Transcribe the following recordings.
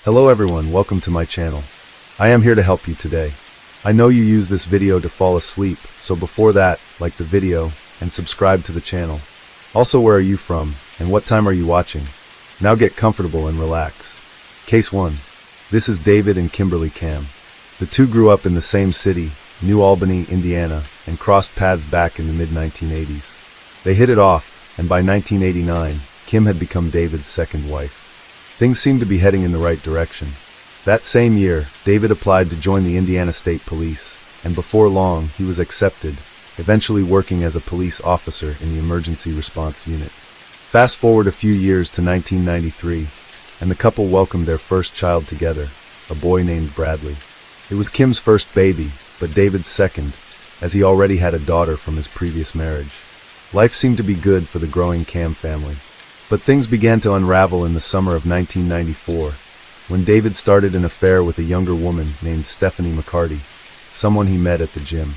Hello everyone, welcome to my channel. I am here to help you today. I know you use this video to fall asleep, so before that, like the video and subscribe to the channel. Also, where are you from and what time are you watching? Now get comfortable and relax. Case 1. This is David and Kimberly Cam. The two grew up in the same city, New Albany, Indiana, and crossed paths back in the mid-1980s. They hit it off, and by 1989, Kim had become David's second wife. Things seemed to be heading in the right direction. That same year, David applied to join the Indiana State Police, and before long, he was accepted, eventually working as a police officer in the emergency response unit. Fast forward a few years to 1993, and the couple welcomed their first child together, a boy named Bradley. It was Kim's first baby, but David's second, as he already had a daughter from his previous marriage. Life seemed to be good for the growing Cam family. But things began to unravel in the summer of 1994, when David started an affair with a younger woman named Stephanie McCarty, someone he met at the gym.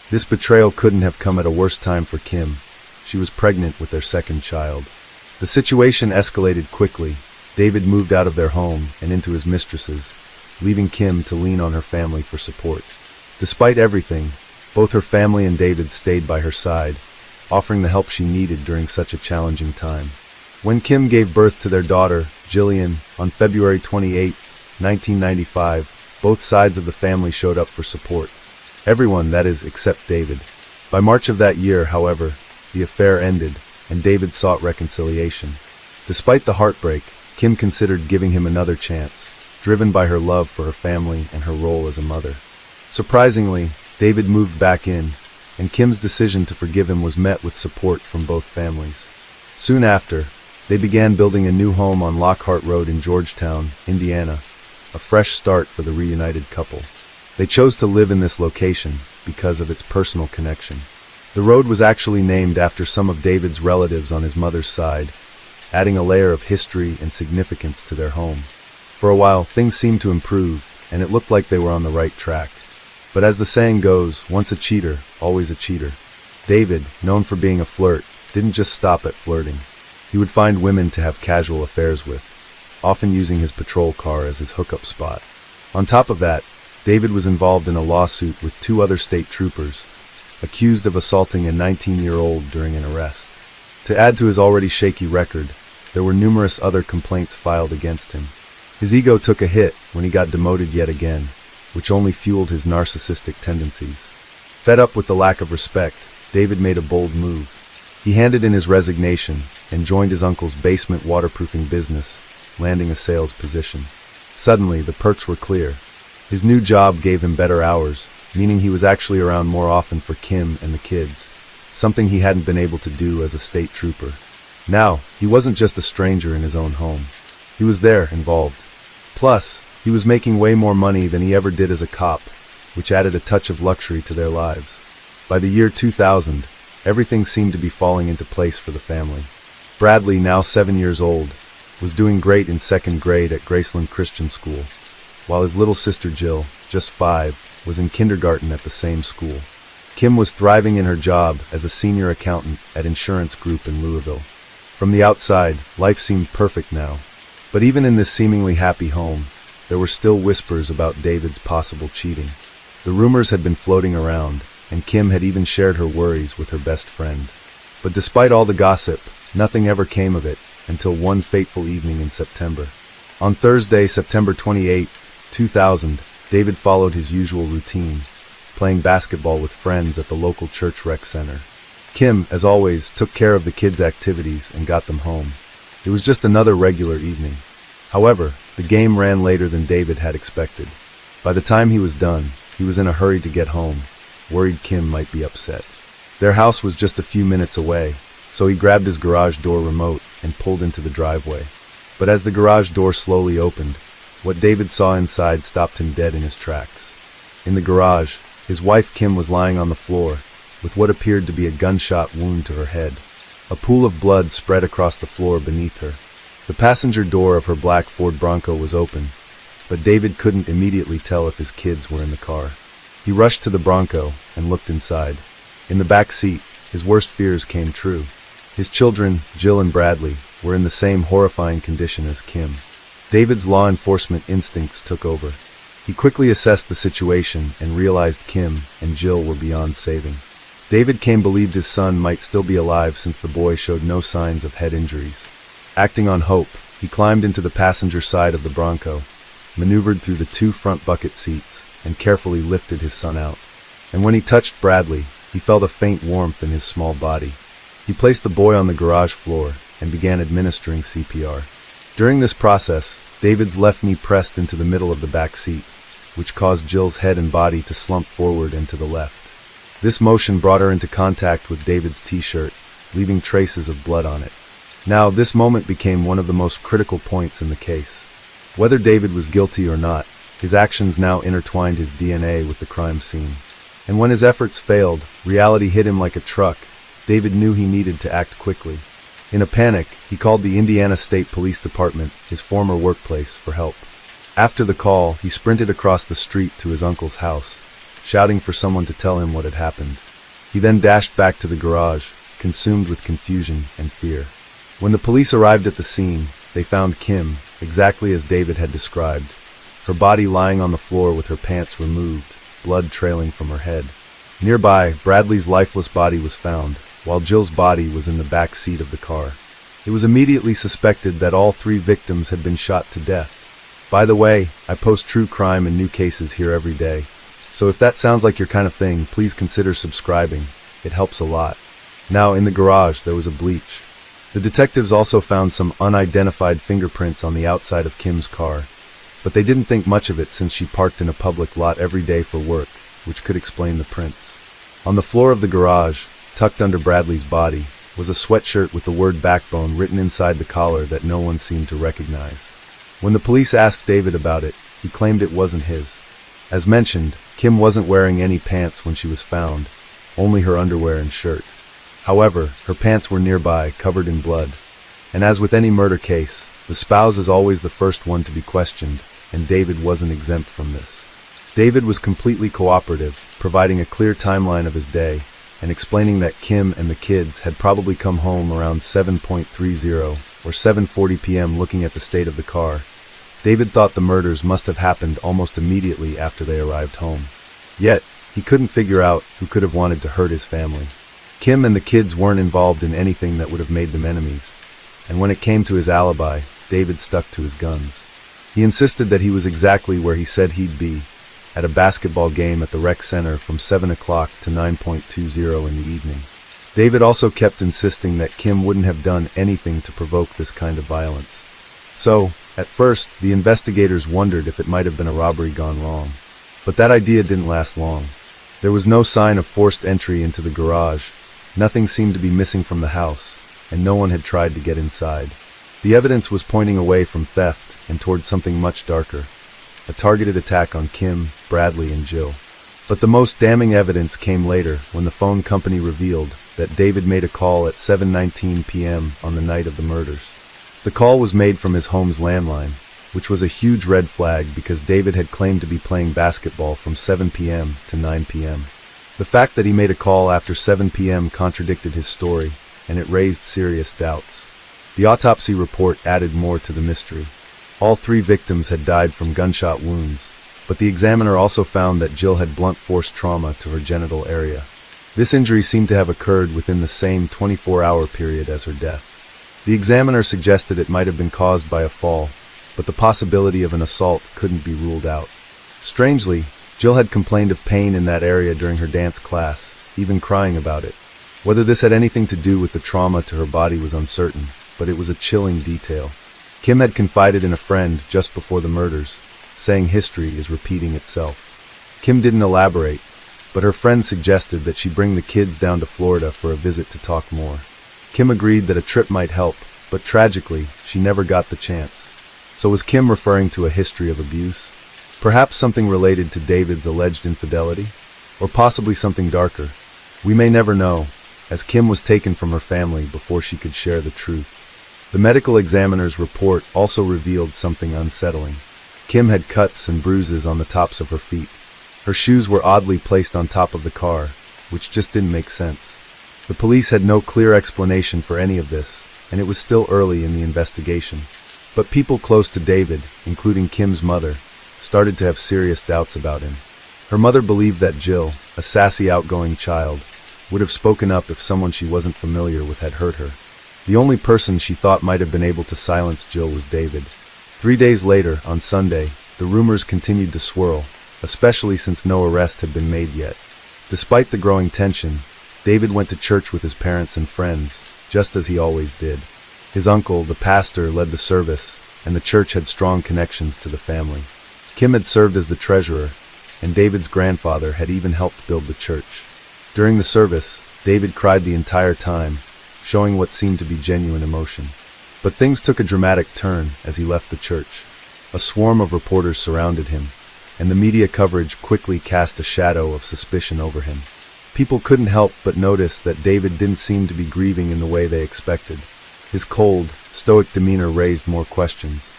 This betrayal couldn't have come at a worse time for Kim. She was pregnant with their second child. The situation escalated quickly. David moved out of their home and into his mistress's, leaving Kim to lean on her family for support. Despite everything, both her family and David stayed by her side, offering the help she needed during such a challenging time. When Kim gave birth to their daughter, Jillian, on February 28, 1995, both sides of the family showed up for support. Everyone, that is, except David. By March of that year, however, the affair ended, and David sought reconciliation. Despite the heartbreak, Kim considered giving him another chance, driven by her love for her family and her role as a mother. Surprisingly, David moved back in, and Kim's decision to forgive him was met with support from both families. Soon after, they began building a new home on Lockhart Road in Georgetown, Indiana, a fresh start for the reunited couple. They chose to live in this location because of its personal connection. The road was actually named after some of David's relatives on his mother's side, adding a layer of history and significance to their home. For a while, things seemed to improve, and it looked like they were on the right track. But as the saying goes, once a cheater, always a cheater. David, known for being a flirt, didn't just stop at flirting. He would find women to have casual affairs with, often using his patrol car as his hookup spot. On top of that, David was involved in a lawsuit with two other state troopers, accused of assaulting a 19-year-old during an arrest. To add to his already shaky record, there were numerous other complaints filed against him. His ego took a hit when he got demoted yet again, which only fueled his narcissistic tendencies. Fed up with the lack of respect, David made a bold move. He handed in his resignation and joined his uncle's basement waterproofing business, landing a sales position. Suddenly, the perks were clear. His new job gave him better hours, meaning he was actually around more often for Kim and the kids, something he hadn't been able to do as a state trooper. Now, he wasn't just a stranger in his own home. He was there, involved. Plus, he was making way more money than he ever did as a cop, which added a touch of luxury to their lives. By the year 2000, everything seemed to be falling into place for the family. Bradley, now 7 years old, was doing great in second grade at Graceland Christian School, while his little sister Jill, just 5, was in kindergarten at the same school. Kim was thriving in her job as a senior accountant at Insurance Group in Louisville. From the outside, life seemed perfect now. But even in this seemingly happy home, there were still whispers about David's possible cheating. The rumors had been floating around, and Kim had even shared her worries with her best friend. But despite all the gossip, nothing ever came of it until one fateful evening in September. On Thursday, September 28, 2000, David followed his usual routine, playing basketball with friends at the local church rec center. Kim, as always, took care of the kids' activities and got them home. It was just another regular evening. However, the game ran later than David had expected. By the time he was done, he was in a hurry to get home, worried Kim might be upset. Their house was just a few minutes away, so he grabbed his garage door remote and pulled into the driveway. But as the garage door slowly opened, what David saw inside stopped him dead in his tracks. In the garage, his wife Kim was lying on the floor, with what appeared to be a gunshot wound to her head. A pool of blood spread across the floor beneath her. The passenger door of her black Ford Bronco was open, but David couldn't immediately tell if his kids were in the car. He rushed to the Bronco and looked inside. In the back seat, his worst fears came true. His children, Jill and Bradley, were in the same horrifying condition as Kim. David's law enforcement instincts took over. He quickly assessed the situation and realized Kim and Jill were beyond saving. David believed his son might still be alive since the boy showed no signs of head injuries. Acting on hope, he climbed into the passenger side of the Bronco, maneuvered through the 2 front bucket seats, and carefully lifted his son out. And when he touched Bradley, he felt a faint warmth in his small body. He placed the boy on the garage floor and began administering CPR. During this process, David's left knee pressed into the middle of the back seat, which caused Jill's head and body to slump forward and to the left. This motion brought her into contact with David's t-shirt, leaving traces of blood on it. Now, this moment became one of the most critical points in the case. Whether David was guilty or not, his actions now intertwined his DNA with the crime scene. And when his efforts failed, reality hit him like a truck. David knew he needed to act quickly. In a panic, he called the Indiana State Police Department, his former workplace, for help. After the call, he sprinted across the street to his uncle's house, shouting for someone to tell him what had happened. He then dashed back to the garage, consumed with confusion and fear. When the police arrived at the scene, they found Kim, exactly as David had described, her body lying on the floor with her pants removed, blood trailing from her head. Nearby, Bradley's lifeless body was found, while Jill's body was in the back seat of the car. It was immediately suspected that all 3 victims had been shot to death. By the way, I post true crime and new cases here every day, so if that sounds like your kind of thing, please consider subscribing. It helps a lot. Now, in the garage, there was a bleach. The detectives also found some unidentified fingerprints on the outside of Kim's car, but they didn't think much of it since she parked in a public lot every day for work, which could explain the prints. On the floor of the garage, tucked under Bradley's body, was a sweatshirt with the word backbone written inside the collar that no one seemed to recognize. When the police asked David about it, he claimed it wasn't his. As mentioned, Kim wasn't wearing any pants when she was found, only her underwear and shirt. However, her pants were nearby, covered in blood. And as with any murder case, the spouse is always the first one to be questioned, and David wasn't exempt from this. David was completely cooperative, providing a clear timeline of his day, and explaining that Kim and the kids had probably come home around 7:30 or 7:40 p.m. Looking at the state of the car, David thought the murders must have happened almost immediately after they arrived home. Yet, he couldn't figure out who could have wanted to hurt his family. Kim and the kids weren't involved in anything that would have made them enemies, and when it came to his alibi, David stuck to his guns. He insisted that he was exactly where he said he'd be, at a basketball game at the rec center from 7 o'clock to 9:20 in the evening. David also kept insisting that Kim wouldn't have done anything to provoke this kind of violence. So, at first, the investigators wondered if it might have been a robbery gone wrong. But that idea didn't last long. There was no sign of forced entry into the garage, nothing seemed to be missing from the house, and no one had tried to get inside. The evidence was pointing away from theft and towards something much darker, a targeted attack on Kim, Bradley, and Jill. But the most damning evidence came later when the phone company revealed that David made a call at 7:19 p.m. on the night of the murders. The call was made from his home's landline, which was a huge red flag because David had claimed to be playing basketball from 7 p.m. to 9 p.m. The fact that he made a call after 7 p.m. contradicted his story, and it raised serious doubts. The autopsy report added more to the mystery. All 3 victims had died from gunshot wounds, but the examiner also found that Jill had blunt force trauma to her genital area. This injury seemed to have occurred within the same 24-hour period as her death. The examiner suggested it might have been caused by a fall, but the possibility of an assault couldn't be ruled out. Strangely, Jill had complained of pain in that area during her dance class, even crying about it. Whether this had anything to do with the trauma to her body was uncertain, but it was a chilling detail. Kim had confided in a friend just before the murders, saying history is repeating itself. Kim didn't elaborate, but her friend suggested that she bring the kids down to Florida for a visit to talk more. Kim agreed that a trip might help, but tragically, she never got the chance. So was Kim referring to a history of abuse? Perhaps something related to David's alleged infidelity? Or possibly something darker? We may never know, as Kim was taken from her family before she could share the truth. The medical examiner's report also revealed something unsettling. Kim had cuts and bruises on the tops of her feet. Her shoes were oddly placed on top of the car, which just didn't make sense. The police had no clear explanation for any of this, and it was still early in the investigation. But people close to David, including Kim's mother, started to have serious doubts about him. Her mother believed that Jill, a sassy, outgoing child, would have spoken up if someone she wasn't familiar with had hurt her. The only person she thought might have been able to silence Jill was David. 3 days later, on Sunday, the rumors continued to swirl, especially since no arrest had been made yet. Despite the growing tension, David went to church with his parents and friends, just as he always did. His uncle, the pastor, led the service, and the church had strong connections to the family. Kim had served as the treasurer, and David's grandfather had even helped build the church. During the service, David cried the entire time, showing what seemed to be genuine emotion. But things took a dramatic turn as he left the church. A swarm of reporters surrounded him, and the media coverage quickly cast a shadow of suspicion over him. People couldn't help but notice that David didn't seem to be grieving in the way they expected. His cold, stoic demeanor raised more questions.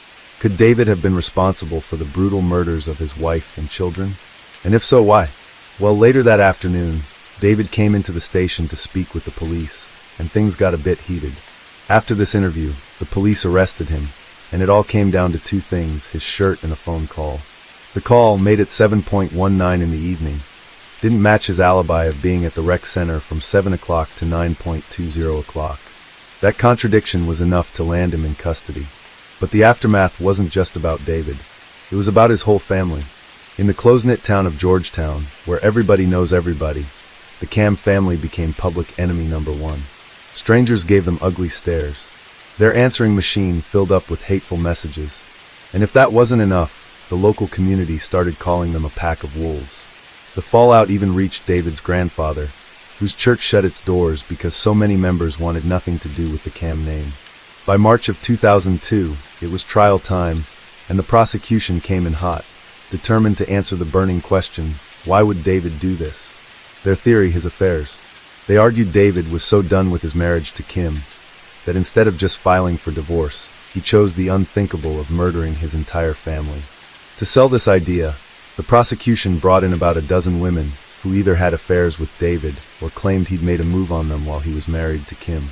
Could David have been responsible for the brutal murders of his wife and children? And if so, why? Well, later that afternoon, David came into the station to speak with the police, and things got a bit heated. After this interview, the police arrested him, and it all came down to two things: his shirt and a phone call. The call, made at 7:19 in the evening, didn't match his alibi of being at the rec center from 7 o'clock to 9:20 o'clock. That contradiction was enough to land him in custody. But the aftermath wasn't just about David. It was about his whole family. In the close-knit town of Georgetown, where everybody knows everybody, the Cam family became public enemy number one. Strangers gave them ugly stares. Their answering machine filled up with hateful messages. And if that wasn't enough, the local community started calling them a pack of wolves. The fallout even reached David's grandfather, whose church shut its doors because so many members wanted nothing to do with the Cam name. By March of 2002, it was trial time, and the prosecution came in hot, determined to answer the burning question, why would David do this? Their theory: his affairs. They argued David was so done with his marriage to Kim that instead of just filing for divorce, he chose the unthinkable of murdering his entire family. To sell this idea, the prosecution brought in about a dozen women who either had affairs with David or claimed he'd made a move on them while he was married to Kim.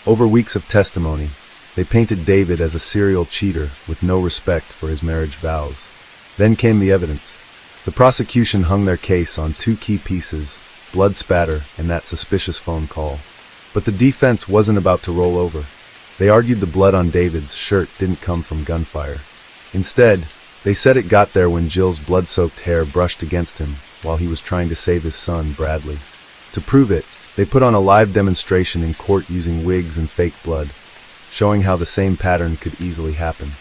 Over weeks of testimony, they painted David as a serial cheater with no respect for his marriage vows. Then came the evidence. The prosecution hung their case on two key pieces: blood spatter and that suspicious phone call. But the defense wasn't about to roll over. They argued the blood on David's shirt didn't come from gunfire. Instead, they said it got there when Jill's blood-soaked hair brushed against him while he was trying to save his son, Bradley. To prove it, they put on a live demonstration in court using wigs and fake blood, showing how the same pattern could easily happen.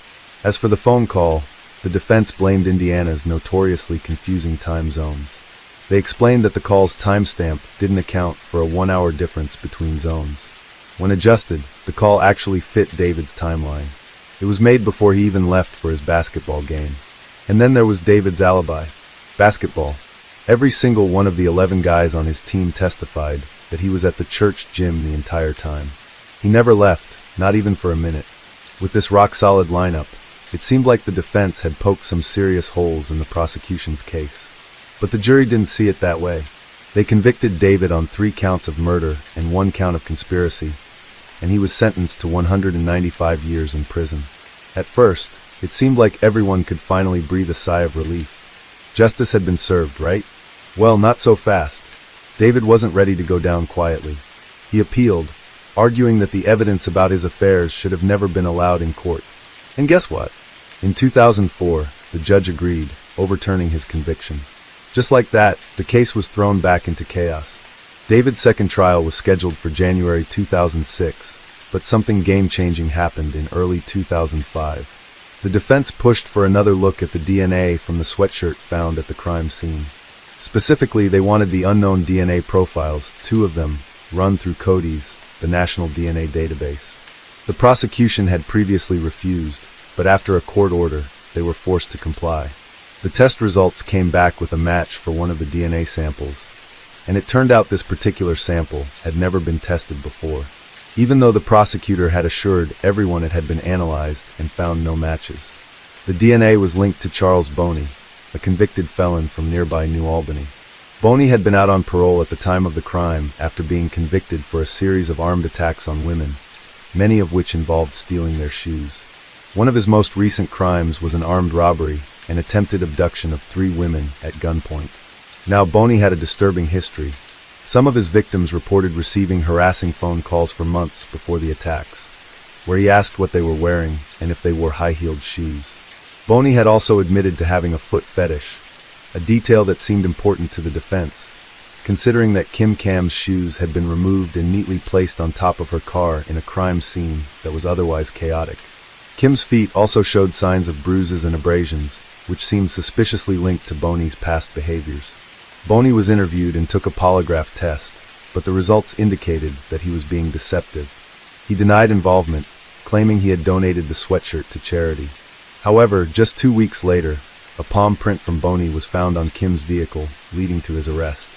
As for the phone call, the defense blamed Indiana's notoriously confusing time zones. They explained that the call's timestamp didn't account for a 1-hour difference between zones. When adjusted, the call actually fit David's timeline. It was made before he even left for his basketball game. And then there was David's alibi: basketball. Every single one of the 11 guys on his team testified that he was at the church gym the entire time. He never left, not even for a minute. With this rock-solid lineup, it seemed like the defense had poked some serious holes in the prosecution's case. But the jury didn't see it that way. They convicted David on 3 counts of murder and 1 count of conspiracy, and he was sentenced to 195 years in prison. At first, it seemed like everyone could finally breathe a sigh of relief. Justice had been served, right? Well, not so fast. David wasn't ready to go down quietly. He appealed, arguing that the evidence about his affairs should have never been allowed in court. And guess what? In 2004, the judge agreed, overturning his conviction. Just like that, the case was thrown back into chaos. David's second trial was scheduled for January 2006, but something game-changing happened in early 2005. The defense pushed for another look at the DNA from the sweatshirt found at the crime scene. Specifically, they wanted the unknown DNA profiles, 2 of them, run through CODIS, the National DNA Database. The prosecution had previously refused, but after a court order, they were forced to comply. The test results came back with a match for one of the DNA samples, and it turned out this particular sample had never been tested before, even though the prosecutor had assured everyone it had been analyzed and found no matches. The DNA was linked to Charles Boney, a convicted felon from nearby New Albany. Boney had been out on parole at the time of the crime after being convicted for a series of armed attacks on women, many of which involved stealing their shoes. One of his most recent crimes was an armed robbery and attempted abduction of 3 women at gunpoint. Now, Boney had a disturbing history. Some of his victims reported receiving harassing phone calls for months before the attacks, where he asked what they were wearing and if they wore high-heeled shoes. Boney had also admitted to having a foot fetish, a detail that seemed important to the defense, considering that Kim Cam's shoes had been removed and neatly placed on top of her car in a crime scene that was otherwise chaotic. Kim's feet also showed signs of bruises and abrasions, which seemed suspiciously linked to Boney's past behaviors. Boney was interviewed and took a polygraph test, but the results indicated that he was being deceptive. He denied involvement, claiming he had donated the sweatshirt to charity. However, just 2 weeks later, a palm print from Boney was found on Kim's vehicle, leading to his arrest.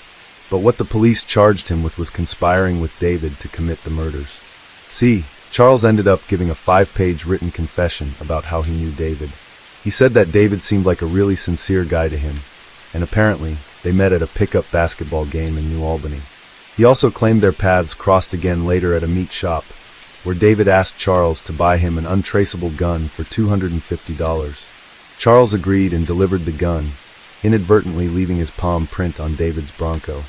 But what the police charged him with was conspiring with David to commit the murders. See, Charles ended up giving a 5-page written confession about how he knew David. He said that David seemed like a really sincere guy to him, and apparently, they met at a pickup basketball game in New Albany. He also claimed their paths crossed again later at a meat shop, where David asked Charles to buy him an untraceable gun for $250. Charles agreed and delivered the gun, inadvertently leaving his palm print on David's Bronco.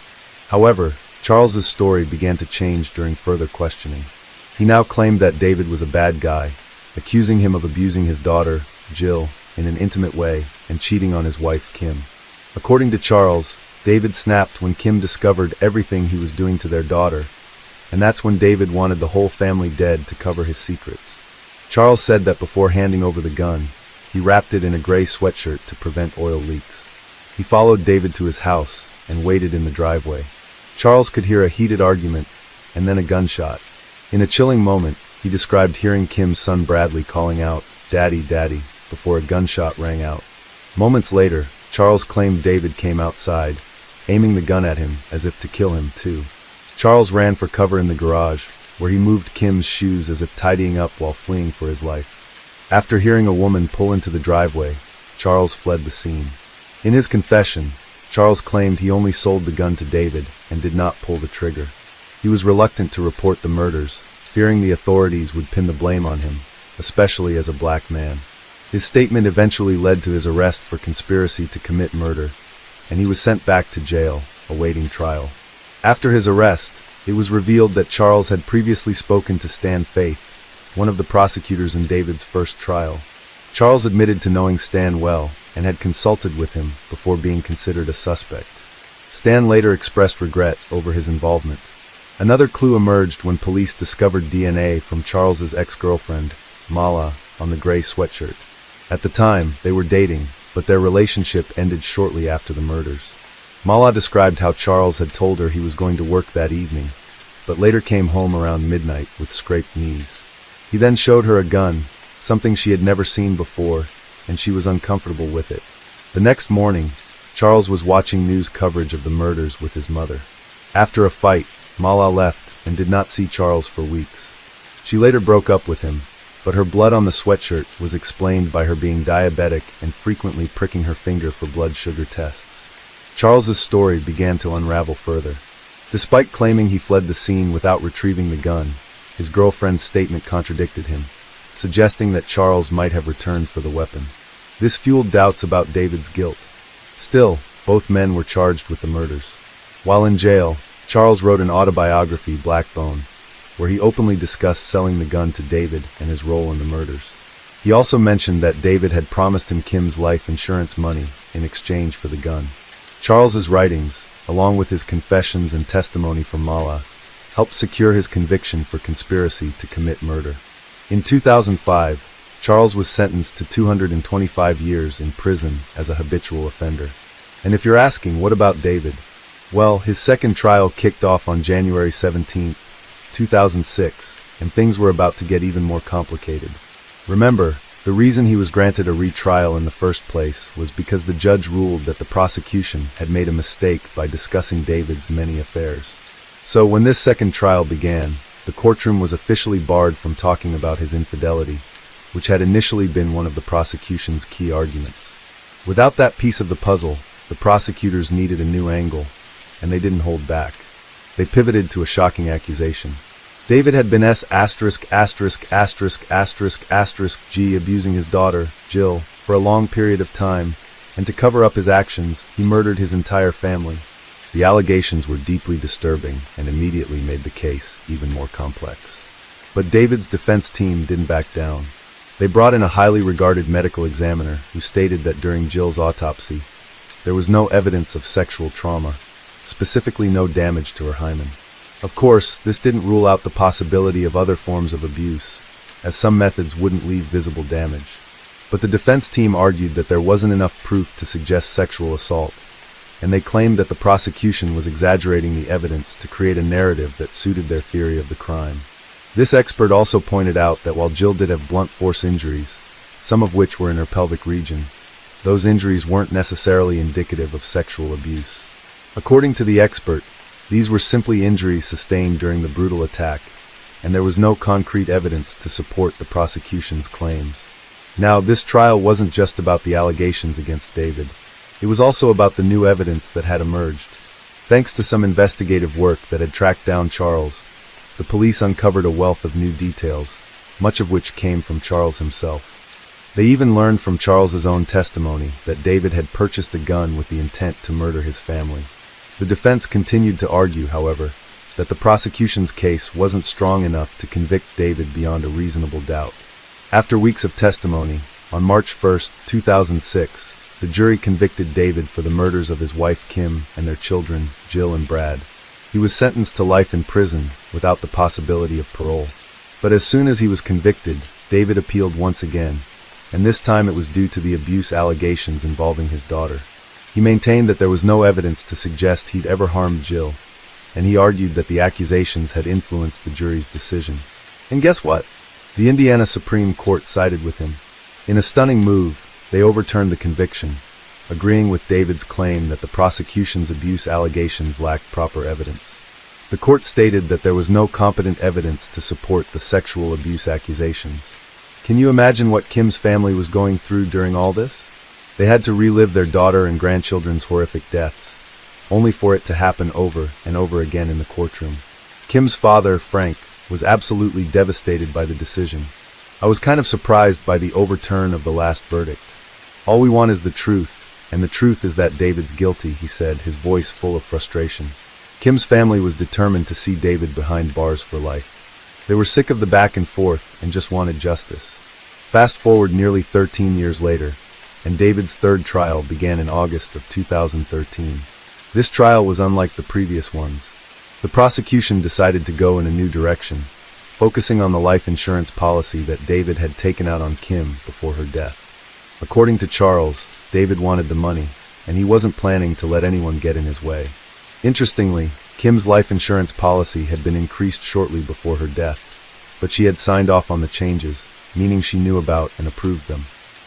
However, Charles's story began to change during further questioning. He now claimed that David was a bad guy, accusing him of abusing his daughter, Jill, in an intimate way and cheating on his wife, Kim. According to Charles, David snapped when Kim discovered everything he was doing to their daughter, and that's when David wanted the whole family dead to cover his secrets. Charles said that before handing over the gun, he wrapped it in a gray sweatshirt to prevent oil leaks. He followed David to his house and waited in the driveway. Charles could hear a heated argument and then a gunshot. In a chilling moment, he described hearing Kim's son Bradley calling out, "Daddy, Daddy," before a gunshot rang out. Moments later, Charles claimed David came outside, aiming the gun at him as if to kill him too. Charles ran for cover in the garage, where he moved Kim's shoes as if tidying up while fleeing for his life. After hearing a woman pull into the driveway, Charles fled the scene. In his confession, Charles claimed he only sold the gun to David and did not pull the trigger. He was reluctant to report the murders, fearing the authorities would pin the blame on him, especially as a black man. His statement eventually led to his arrest for conspiracy to commit murder, and he was sent back to jail, awaiting trial. After his arrest, it was revealed that Charles had previously spoken to Stan Faith, one of the prosecutors in David's first trial. Charles admitted to knowing Stan well and had consulted with him before being considered a suspect. Stan later expressed regret over his involvement. Another clue emerged when police discovered DNA from Charles's ex-girlfriend, Mala, on the gray sweatshirt. At the time, they were dating, but their relationship ended shortly after the murders. Mala described how Charles had told her he was going to work that evening, but later came home around midnight with scraped knees. He then showed her a gun, something she had never seen before, and she was uncomfortable with it. The next morning, Charles was watching news coverage of the murders with his mother. After a fight, Mala left and did not see Charles for weeks. She later broke up with him, but her blood on the sweatshirt was explained by her being diabetic and frequently pricking her finger for blood sugar tests. Charles's story began to unravel further. Despite claiming he fled the scene without retrieving the gun, his girlfriend's statement contradicted him, suggesting that Charles might have returned for the weapon. This fueled doubts about David's guilt. Still, both men were charged with the murders. While in jail, Charles wrote an autobiography, Blackbone, where he openly discussed selling the gun to David and his role in the murders. He also mentioned that David had promised him Kim's life insurance money in exchange for the gun. Charles's writings, along with his confessions and testimony from Mala, helped secure his conviction for conspiracy to commit murder. In 2005, Charles was sentenced to 225 years in prison as a habitual offender. And if you're asking, what about David? Well, his second trial kicked off on January 17, 2006, and things were about to get even more complicated. Remember, the reason he was granted a retrial in the first place was because the judge ruled that the prosecution had made a mistake by discussing David's many affairs. So when this second trial began, the courtroom was officially barred from talking about his infidelity, which had initially been one of the prosecution's key arguments. Without that piece of the puzzle, the prosecutors needed a new angle, and they didn't hold back. They pivoted to a shocking accusation. David had been G abusing his daughter, Jill, for a long period of time, and to cover up his actions, he murdered his entire family. The allegations were deeply disturbing and immediately made the case even more complex. But David's defense team didn't back down. They brought in a highly regarded medical examiner who stated that during Jill's autopsy, there was no evidence of sexual trauma, specifically no damage to her hymen. Of course, this didn't rule out the possibility of other forms of abuse, as some methods wouldn't leave visible damage. But the defense team argued that there wasn't enough proof to suggest sexual assault, and they claimed that the prosecution was exaggerating the evidence to create a narrative that suited their theory of the crime. This expert also pointed out that while Jill did have blunt force injuries, some of which were in her pelvic region, those injuries weren't necessarily indicative of sexual abuse. According to the expert, these were simply injuries sustained during the brutal attack, and there was no concrete evidence to support the prosecution's claims. Now, this trial wasn't just about the allegations against David. It was also about the new evidence that had emerged. Thanks to some investigative work that had tracked down Charles, the police uncovered a wealth of new details, much of which came from Charles himself. They even learned from Charles's own testimony that David had purchased a gun with the intent to murder his family. The defense continued to argue, however, that the prosecution's case wasn't strong enough to convict David beyond a reasonable doubt. After weeks of testimony, on March 1, 2006, the jury convicted David for the murders of his wife Kim and their children, Jill and Brad. He was sentenced to life in prison without the possibility of parole. But as soon as he was convicted, David appealed once again, and this time it was due to the abuse allegations involving his daughter. He maintained that there was no evidence to suggest he'd ever harmed Jill, and he argued that the accusations had influenced the jury's decision. And guess what? The Indiana Supreme Court sided with him. In a stunning move, they overturned the conviction, agreeing with David's claim that the prosecution's abuse allegations lacked proper evidence. The court stated that there was no competent evidence to support the sexual abuse accusations. Can you imagine what Kim's family was going through during all this? They had to relive their daughter and grandchildren's horrific deaths, only for it to happen over and over again in the courtroom. Kim's father, Frank, was absolutely devastated by the decision. I was kind of surprised by the overturn of the last verdict. All we want is the truth, and the truth is that David's guilty, he said, his voice full of frustration. Kim's family was determined to see David behind bars for life. They were sick of the back and forth and just wanted justice. Fast forward nearly 13 years later, and David's third trial began in August of 2013. This trial was unlike the previous ones. The prosecution decided to go in a new direction, focusing on the life insurance policy that David had taken out on Kim before her death. According to Charles, David wanted the money, and he wasn't planning to let anyone get in his way. Interestingly, Kim's life insurance policy had been increased shortly before her death, but she had signed off on the changes, meaning she knew about and approved them.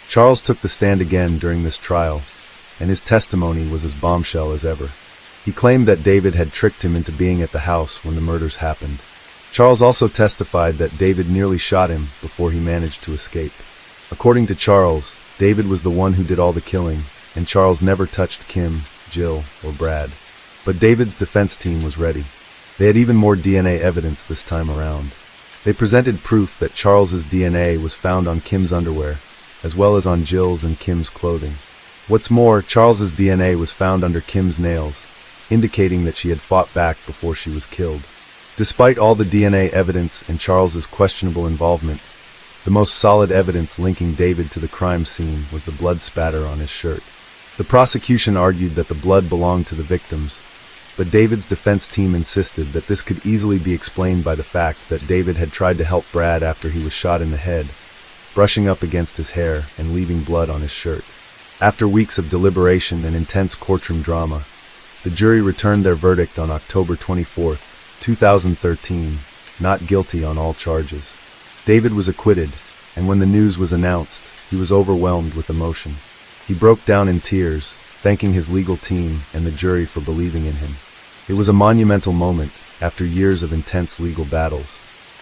Charles took the stand again during this trial, and his testimony was as bombshell as ever. He claimed that David had tricked him into being at the house when the murders happened. Charles also testified that David nearly shot him before he managed to escape. According to Charles, David was the one who did all the killing, and Charles never touched Kim, Jill, or Brad. But David's defense team was ready. They had even more DNA evidence this time around. They presented proof that Charles's DNA was found on Kim's underwear, as well as on Jill's and Kim's clothing. What's more, Charles's DNA was found under Kim's nails, indicating that she had fought back before she was killed. Despite all the DNA evidence and Charles's questionable involvement, the most solid evidence linking David to the crime scene was the blood spatter on his shirt. The prosecution argued that the blood belonged to the victims, but David's defense team insisted that this could easily be explained by the fact that David had tried to help Brad after he was shot in the head, brushing up against his hair and leaving blood on his shirt. After weeks of deliberation and intense courtroom drama, the jury returned their verdict on October 24, 2013, not guilty on all charges. David was acquitted, and when the news was announced, he was overwhelmed with emotion. He broke down in tears, thanking his legal team and the jury for believing in him. It was a monumental moment after years of intense legal battles.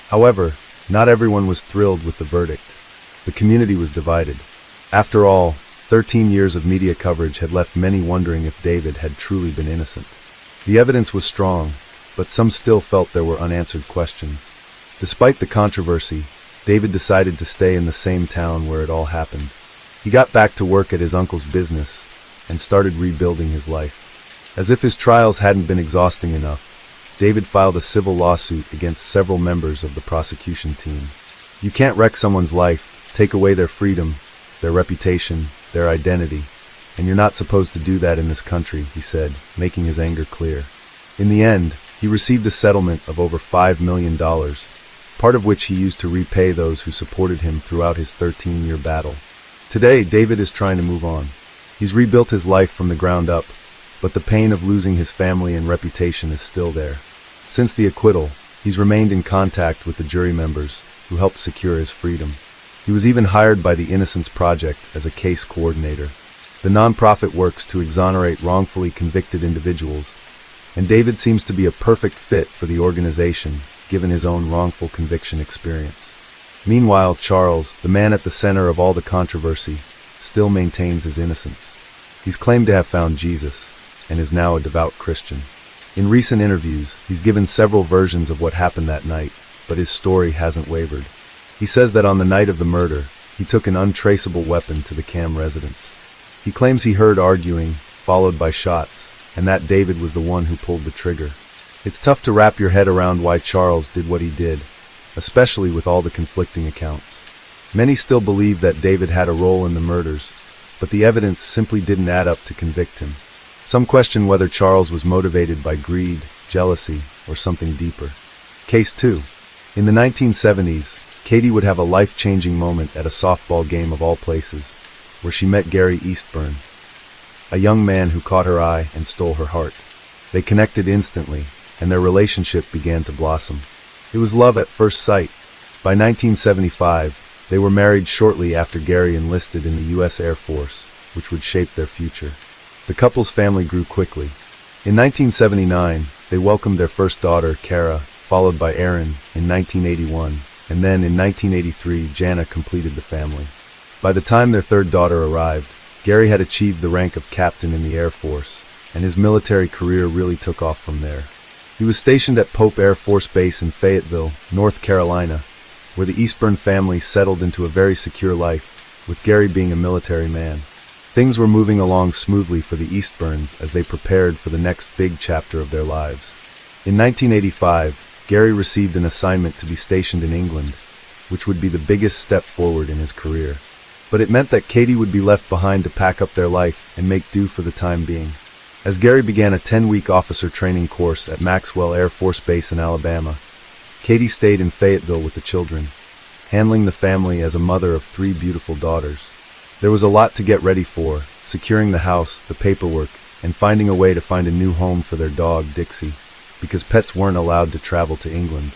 However, not everyone was thrilled with the verdict. The community was divided. After all, 13 years of media coverage had left many wondering if David had truly been innocent. The evidence was strong, but some still felt there were unanswered questions. Despite the controversy, David decided to stay in the same town where it all happened. He got back to work at his uncle's business and started rebuilding his life. As if his trials hadn't been exhausting enough, David filed a civil lawsuit against several members of the prosecution team. You can't wreck someone's life, take away their freedom, their reputation, their identity, and you're not supposed to do that in this country, he said, making his anger clear. In the end, he received a settlement of over $5 million, part of which he used to repay those who supported him throughout his 13-year battle. Today, David is trying to move on. He's rebuilt his life from the ground up, but the pain of losing his family and reputation is still there. Since the acquittal, he's remained in contact with the jury members who helped secure his freedom. He was even hired by the Innocence Project as a case coordinator. The nonprofit works to exonerate wrongfully convicted individuals, and David seems to be a perfect fit for the organization, given his own wrongful conviction experience. Meanwhile, Charles, the man at the center of all the controversy, still maintains his innocence. He's claimed to have found Jesus, and is now a devout Christian. In recent interviews, he's given several versions of what happened that night, but his story hasn't wavered. He says that on the night of the murder, he took an untraceable weapon to the Cam residence. He claims he heard arguing, followed by shots, and that David was the one who pulled the trigger. It's tough to wrap your head around why Charles did what he did, especially with all the conflicting accounts. Many still believe that David had a role in the murders, but the evidence simply didn't add up to convict him. Some question whether Charles was motivated by greed, jealousy, or something deeper. Case 2. In the 1970s, Katie would have a life-changing moment at a softball game of all places, where she met Gary Eastburn, a young man who caught her eye and stole her heart. They connected instantly, and their relationship began to blossom. It was love at first sight. By 1975, they were married shortly after Gary enlisted in the U.S. Air Force, which would shape their future. The couple's family grew quickly. In 1979, they welcomed their first daughter, Kara, followed by Erin in 1981, and then in 1983, Jana completed the family. By the time their third daughter arrived, Gary had achieved the rank of captain in the Air Force, and his military career really took off from there. He was stationed at Pope Air Force Base in Fayetteville, North Carolina, where the Eastburn family settled into a very secure life, with Gary being a military man. Things were moving along smoothly for the Eastburns as they prepared for the next big chapter of their lives. In 1985, Gary received an assignment to be stationed in England, which would be the biggest step forward in his career. But it meant that Katie would be left behind to pack up their life and make do for the time being. As Gary began a 10-week officer training course at Maxwell Air Force Base in Alabama, Katie stayed in Fayetteville with the children, handling the family as a mother of 3 beautiful daughters. There was a lot to get ready for, securing the house, the paperwork, and finding a way to find a new home for their dog, Dixie, because pets weren't allowed to travel to England.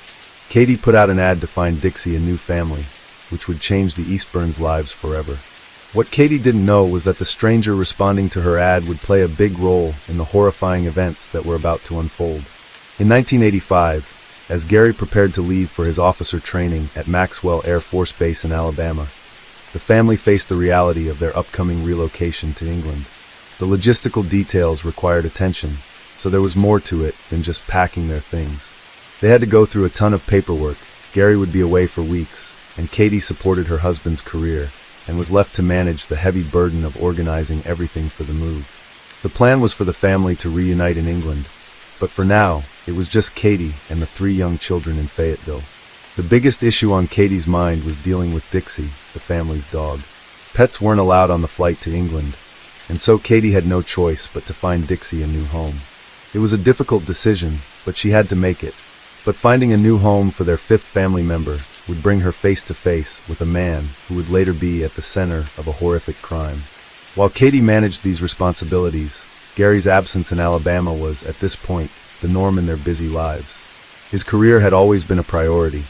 Katie put out an ad to find Dixie a new family, which would change the Eastburns' lives forever. What Katie didn't know was that the stranger responding to her ad would play a big role in the horrifying events that were about to unfold. In 1985, as Gary prepared to leave for his officer training at Maxwell Air Force Base in Alabama, the family faced the reality of their upcoming relocation to England. The logistical details required attention, so there was more to it than just packing their things. They had to go through a ton of paperwork. Gary would be away for weeks, and Katie supported her husband's career and was left to manage the heavy burden of organizing everything for the move. The plan was for the family to reunite in England, but for now, it was just Katie and the 3 young children in Fayetteville. The biggest issue on Katie's mind was dealing with Dixie, the family's dog. Pets weren't allowed on the flight to England, and so Katie had no choice but to find Dixie a new home. It was a difficult decision, but she had to make it. But finding a new home for their 5th family member would bring her face to face with a man who would later be at the center of a horrific crime. While Katie managed these responsibilities, Gary's absence in Alabama was, at this point, the norm in their busy lives. His career had always been a priority,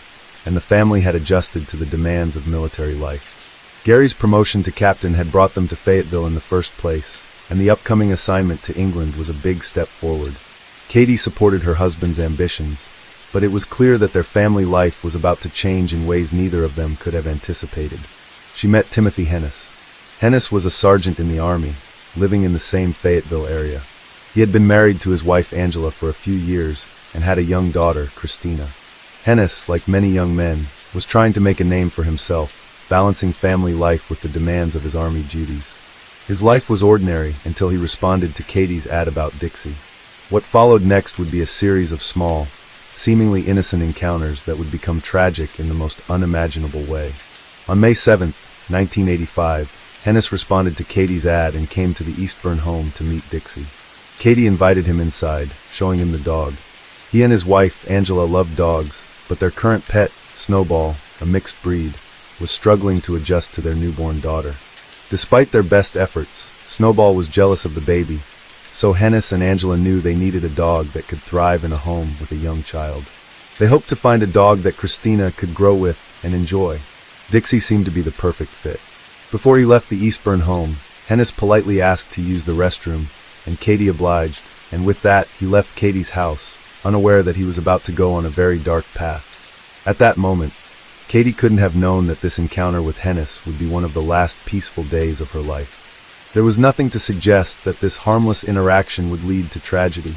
and the family had adjusted to the demands of military life. Gary's promotion to captain had brought them to Fayetteville in the first place, and the upcoming assignment to England was a big step forward. Katie supported her husband's ambitions, but it was clear that their family life was about to change in ways neither of them could have anticipated. She met Timothy Hennis. Hennis was a sergeant in the Army, living in the same Fayetteville area. He had been married to his wife Angela for a few years and had a young daughter, Christina. Hennis, like many young men, was trying to make a name for himself, balancing family life with the demands of his army duties. His life was ordinary until he responded to Katie's ad about Dixie. What followed next would be a series of small, seemingly innocent encounters that would become tragic in the most unimaginable way. On May 7, 1985, Hennis responded to Katie's ad and came to the Eastburn home to meet Dixie. Katie invited him inside, showing him the dog. He and his wife, Angela, loved dogs, but their current pet, Snowball, a mixed breed, was struggling to adjust to their newborn daughter. Despite their best efforts, Snowball was jealous of the baby, so Hennis and Angela knew they needed a dog that could thrive in a home with a young child. They hoped to find a dog that Christina could grow with and enjoy. Dixie seemed to be the perfect fit. Before he left the Eastburn home, Hennis politely asked to use the restroom, and Katie obliged, and with that he left Katie's house, unaware that he was about to go on a very dark path. At that moment, Katie couldn't have known that this encounter with Hennis would be one of the last peaceful days of her life. There was nothing to suggest that this harmless interaction would lead to tragedy.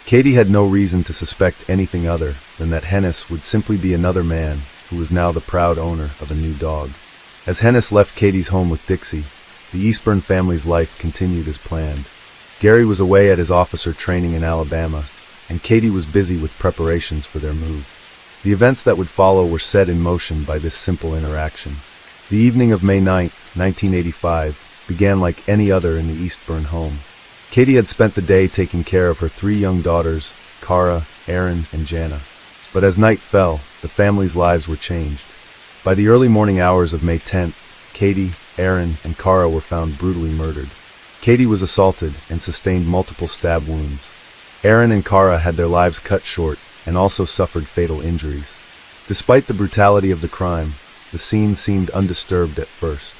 Katie had no reason to suspect anything other than that Hennis would simply be another man who was now the proud owner of a new dog. As Hennis left Katie's home with Dixie, the Eastburn family's life continued as planned. Gary was away at his officer training in Alabama, and Katie was busy with preparations for their move. The events that would follow were set in motion by this simple interaction. The evening of May 9, 1985, began like any other in the Eastburn home. Katie had spent the day taking care of her 3 young daughters, Cara, Erin, and Jana. But as night fell, the family's lives were changed. By the early morning hours of May 10th, Katie, Erin, and Cara were found brutally murdered. Katie was assaulted and sustained multiple stab wounds. Erin and Cara had their lives cut short and also suffered fatal injuries. Despite the brutality of the crime, the scene seemed undisturbed at first.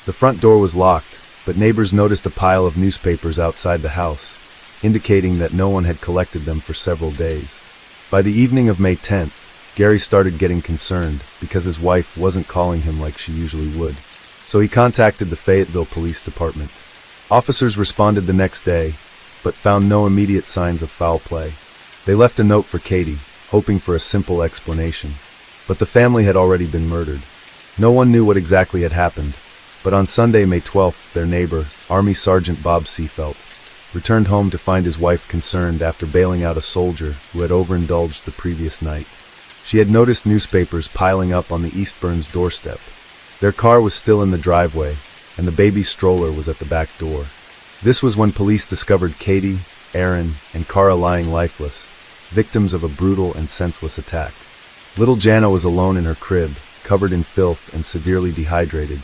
The front door was locked, but neighbors noticed a pile of newspapers outside the house, indicating that no one had collected them for several days. By the evening of May 10th, Gary started getting concerned because his wife wasn't calling him like she usually would, so he contacted the Fayetteville Police Department. Officers responded the next day, but found no immediate signs of foul play. They left a note for Katie, hoping for a simple explanation, but the family had already been murdered. No one knew what exactly had happened, but on Sunday, May 12th, their neighbor, Army Sergeant Bob Seafelt, returned home to find his wife concerned after bailing out a soldier who had overindulged the previous night. She had noticed newspapers piling up on the Eastburn's doorstep. Their car was still in the driveway, and the baby's stroller was at the back door. This was when police discovered Katie, Erin, and Cara lying lifeless, victims of a brutal and senseless attack. Little Jana was alone in her crib, covered in filth and severely dehydrated,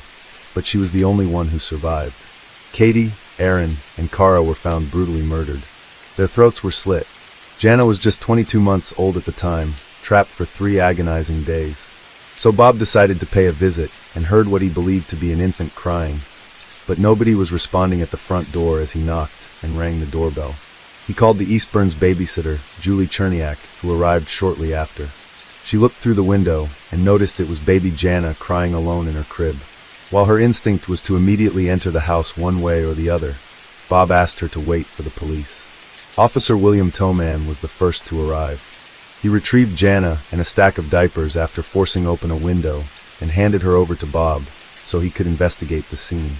but she was the only one who survived. Katie, Erin, and Cara were found brutally murdered. Their throats were slit. Jana was just 22 months old at the time, trapped for 3 agonizing days. So Bob decided to pay a visit and heard what he believed to be an infant crying, but nobody was responding at the front door as he knocked and rang the doorbell. He called the Eastburn's babysitter, Julie Cherniak, who arrived shortly after. She looked through the window and noticed it was baby Jana crying alone in her crib. While her instinct was to immediately enter the house one way or the other, Bob asked her to wait for the police. Officer William Toman was the first to arrive. He retrieved Jana and a stack of diapers after forcing open a window and handed her over to Bob so he could investigate the scene.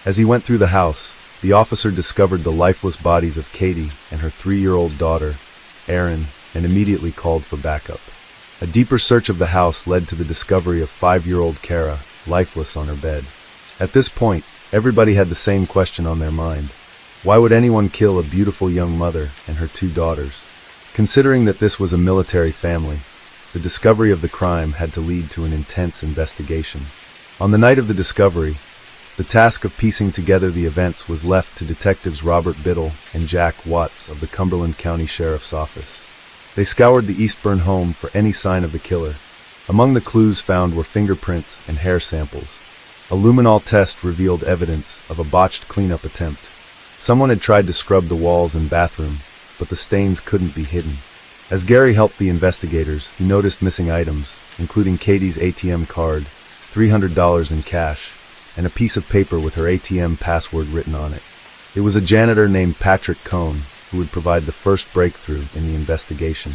As he went through the house, the officer discovered the lifeless bodies of Katie and her 3-year-old daughter, Erin, and immediately called for backup. A deeper search of the house led to the discovery of 5-year-old Cara, lifeless on her bed. At this point, everybody had the same question on their mind. Why would anyone kill a beautiful young mother and her 2 daughters? Considering that this was a military family, the discovery of the crime had to lead to an intense investigation. On the night of the discovery, the task of piecing together the events was left to detectives Robert Biddle and Jack Watts of the Cumberland County Sheriff's Office. They scoured the Eastburn home for any sign of the killer. Among the clues found were fingerprints and hair samples. A luminol test revealed evidence of a botched cleanup attempt. Someone had tried to scrub the walls and bathroom, but the stains couldn't be hidden. As Gary helped the investigators, he noticed missing items, including Katie's ATM card, $300 in cash, and a piece of paper with her ATM password written on it. It was a janitor named Patrick Cohn who would provide the first breakthrough in the investigation.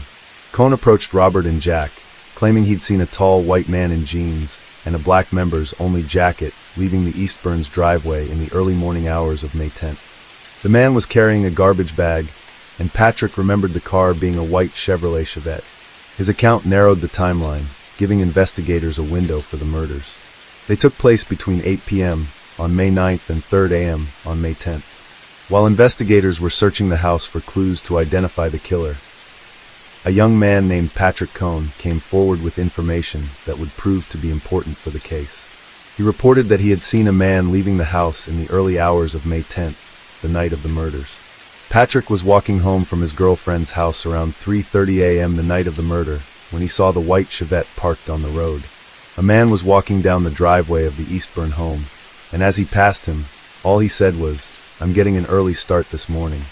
Cohn approached Robert and Jack, claiming he'd seen a tall white man in jeans and a black members-only jacket leaving the Eastburns driveway in the early morning hours of May 10th. The man was carrying a garbage bag, and Patrick remembered the car being a white Chevrolet Chevette. His account narrowed the timeline, giving investigators a window for the murders. They took place between 8 p.m. on May 9th and 3 a.m. on May 10th. While investigators were searching the house for clues to identify the killer, a young man named Patrick Cohn came forward with information that would prove to be important for the case. He reported that he had seen a man leaving the house in the early hours of May 10th, the night of the murders. Patrick was walking home from his girlfriend's house around 3:30 a.m. the night of the murder when he saw the white Chevette parked on the road. A man was walking down the driveway of the Eastburn home, and as he passed him, all he said was, "I'm getting an early start this morning."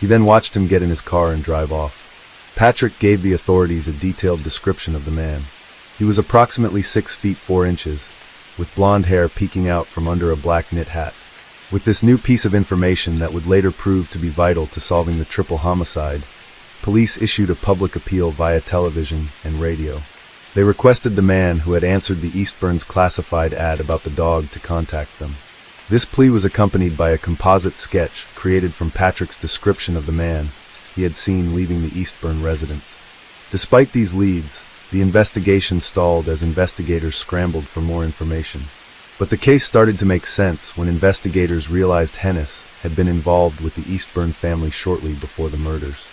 He then watched him get in his car and drive off. Patrick gave the authorities a detailed description of the man. He was approximately 6 feet 4 inches, with blonde hair peeking out from under a black knit hat. With this new piece of information that would later prove to be vital to solving the triple homicide, police issued a public appeal via television and radio. They requested the man who had answered the Eastburns classified ad about the dog to contact them. This plea was accompanied by a composite sketch created from Patrick's description of the man he had seen leaving the Eastburn residence. Despite these leads, the investigation stalled as investigators scrambled for more information. But the case started to make sense when investigators realized Hennis had been involved with the Eastburn family shortly before the murders.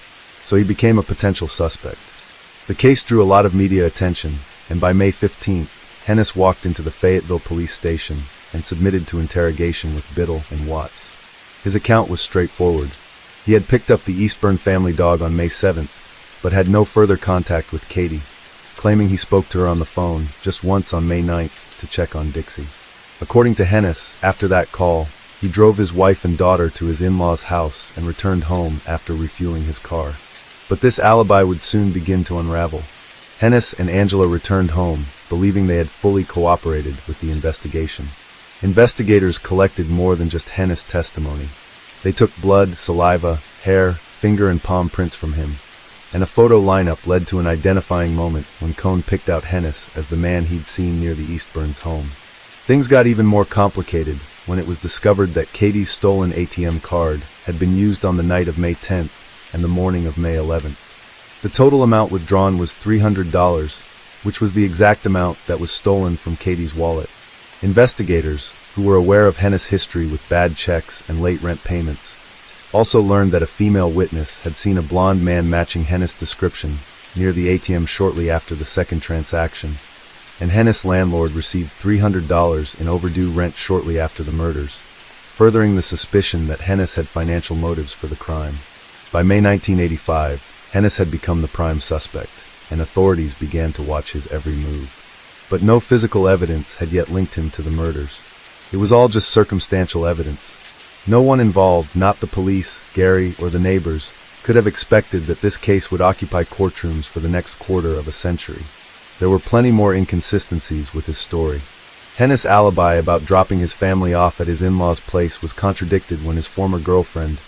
So he became a potential suspect. The case drew a lot of media attention, and by May 15th, Hennis walked into the Fayetteville police station and submitted to interrogation with Biddle and Watts. His account was straightforward. He had picked up the Eastburn family dog on May 7th, but had no further contact with Katie, claiming he spoke to her on the phone just once on May 9th to check on Dixie. According to Hennis, after that call, he drove his wife and daughter to his in-laws' house and returned home after refueling his car. But this alibi would soon begin to unravel. Hennis and Angela returned home, believing they had fully cooperated with the investigation. Investigators collected more than just Hennis' testimony. They took blood, saliva, hair, finger and palm prints from him, and a photo lineup led to an identifying moment when Cohn picked out Hennis as the man he'd seen near the Eastburns' home. Things got even more complicated when it was discovered that Katie's stolen ATM card had been used on the night of May 10th and the morning of May 11th. The total amount withdrawn was $300, which was the exact amount that was stolen from Katie's wallet. Investigators, who were aware of Hennis' history with bad checks and late rent payments, also learned that a female witness had seen a blonde man matching Hennis' description near the ATM shortly after the second transaction, and Hennis' landlord received $300 in overdue rent shortly after the murders, furthering the suspicion that Hennis had financial motives for the crime. By May 1985, Hennis had become the prime suspect, and authorities began to watch his every move. But no physical evidence had yet linked him to the murders. It was all just circumstantial evidence. No one involved, not the police, Gary, or the neighbors, could have expected that this case would occupy courtrooms for the next quarter of a century. There were plenty more inconsistencies with his story. Hennis' alibi about dropping his family off at his in-laws' place was contradicted when his former girlfriend,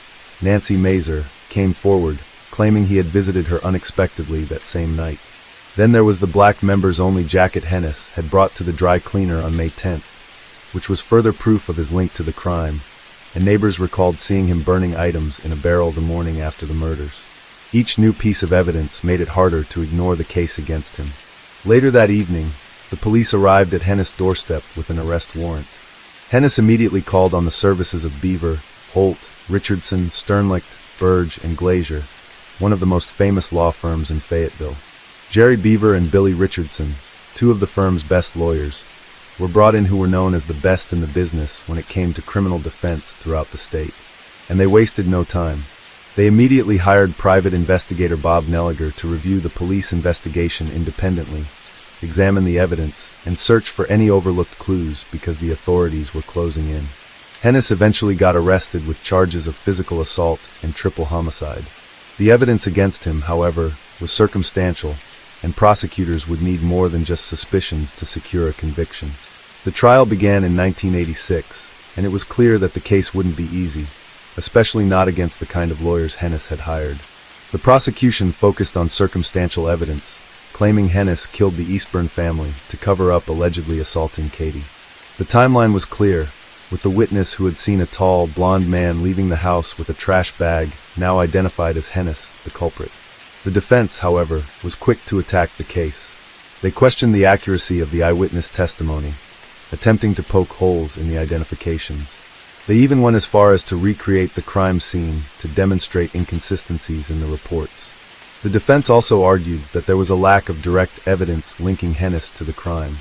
Nancy Mazer, came forward, claiming he had visited her unexpectedly that same night. Then there was the black members-only jacket Hennis had brought to the dry cleaner on May 10th, which was further proof of his link to the crime, and neighbors recalled seeing him burning items in a barrel the morning after the murders. Each new piece of evidence made it harder to ignore the case against him. Later that evening, the police arrived at Hennis' doorstep with an arrest warrant. Hennis immediately called on the services of Beaver, Holt, Richardson, Sternlicht, Burge, and Glazier, one of the most famous law firms in Fayetteville. Jerry Beaver and Billy Richardson, two of the firm's best lawyers, were brought in who were known as the best in the business when it came to criminal defense throughout the state. And they wasted no time. They immediately hired private investigator Bob Nelliger to review the police investigation independently, examine the evidence, and search for any overlooked clues because the authorities were closing in. Hennis eventually got arrested with charges of physical assault and triple homicide. The evidence against him, however, was circumstantial, and prosecutors would need more than just suspicions to secure a conviction. The trial began in 1986, and it was clear that the case wouldn't be easy, especially not against the kind of lawyers Hennis had hired. The prosecution focused on circumstantial evidence, claiming Hennis killed the Eastburn family to cover up allegedly assaulting Katie. The timeline was clear, with the witness who had seen a tall, blond man leaving the house with a trash bag now identified as Hennis, the culprit. The defense, however, was quick to attack the case. They questioned the accuracy of the eyewitness testimony, attempting to poke holes in the identifications. They even went as far as to recreate the crime scene to demonstrate inconsistencies in the reports. The defense also argued that there was a lack of direct evidence linking Hennis to the crime.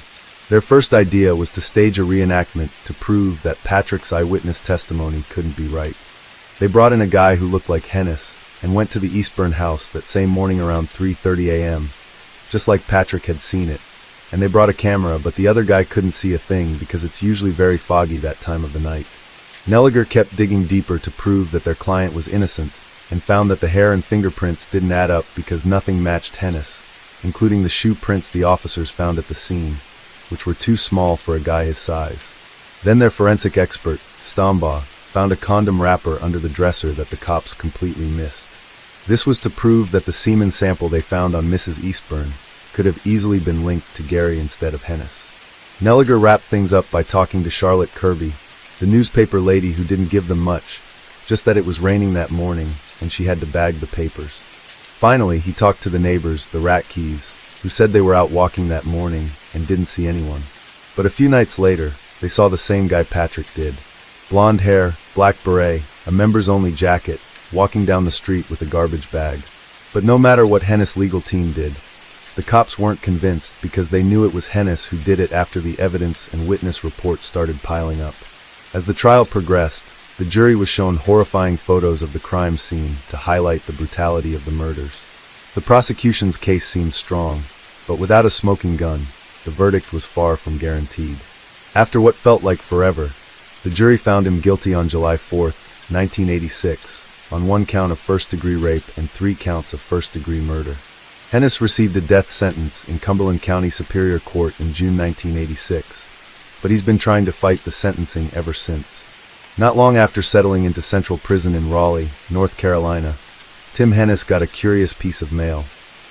Their first idea was to stage a reenactment to prove that Patrick's eyewitness testimony couldn't be right. They brought in a guy who looked like Hennis and went to the Eastburn house that same morning around 3:30 a.m., just like Patrick had seen it. And they brought a camera, but the other guy couldn't see a thing because it's usually very foggy that time of the night. Nelliger kept digging deeper to prove that their client was innocent and found that the hair and fingerprints didn't add up because nothing matched Hennis, including the shoe prints the officers found at the scene, which were too small for a guy his size. Then their forensic expert, Stombaugh, found a condom wrapper under the dresser that the cops completely missed. This was to prove that the semen sample they found on Mrs. Eastburn could have easily been linked to Gary instead of Hennis. Nelliger wrapped things up by talking to Charlotte Kirby, the newspaper lady who didn't give them much, just that it was raining that morning and she had to bag the papers. Finally, he talked to the neighbors, the Ratkeys, who said they were out walking that morning and didn't see anyone. But a few nights later, they saw the same guy Patrick did. Blonde hair, black beret, a members-only jacket, walking down the street with a garbage bag. But no matter what Hennis' legal team did, the cops weren't convinced because they knew it was Hennis who did it after the evidence and witness reports started piling up. As the trial progressed, the jury was shown horrifying photos of the crime scene to highlight the brutality of the murders. The prosecution's case seemed strong, but without a smoking gun, the verdict was far from guaranteed. After what felt like forever, the jury found him guilty on July 4, 1986, on 1 count of first-degree rape and 3 counts of first-degree murder. Hennis received a death sentence in Cumberland County Superior Court in June 1986, but he's been trying to fight the sentencing ever since. Not long after settling into Central Prison in Raleigh, North Carolina, Tim Hennis got a curious piece of mail,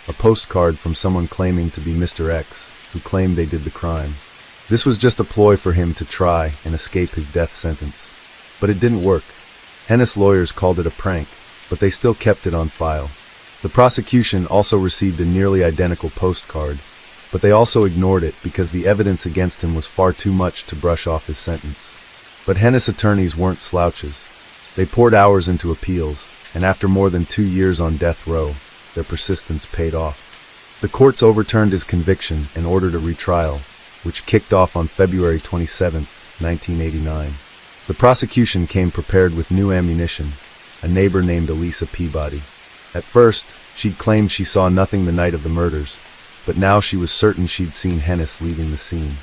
a postcard from someone claiming to be Mr. X, who claimed they did the crime. This was just a ploy for him to try and escape his death sentence. But it didn't work. Hennis' lawyers called it a prank, but they still kept it on file. The prosecution also received a nearly identical postcard, but they also ignored it because the evidence against him was far too much to brush off his sentence. But Hennis' attorneys weren't slouches. They poured hours into appeals, and after more than 2 years on death row, their persistence paid off. The courts overturned his conviction and ordered a retrial, which kicked off on February 27, 1989. The prosecution came prepared with new ammunition, a neighbor named Elisa Peabody. At first, she'd claimed she saw nothing the night of the murders, but now she was certain she'd seen Hennis leaving the scene.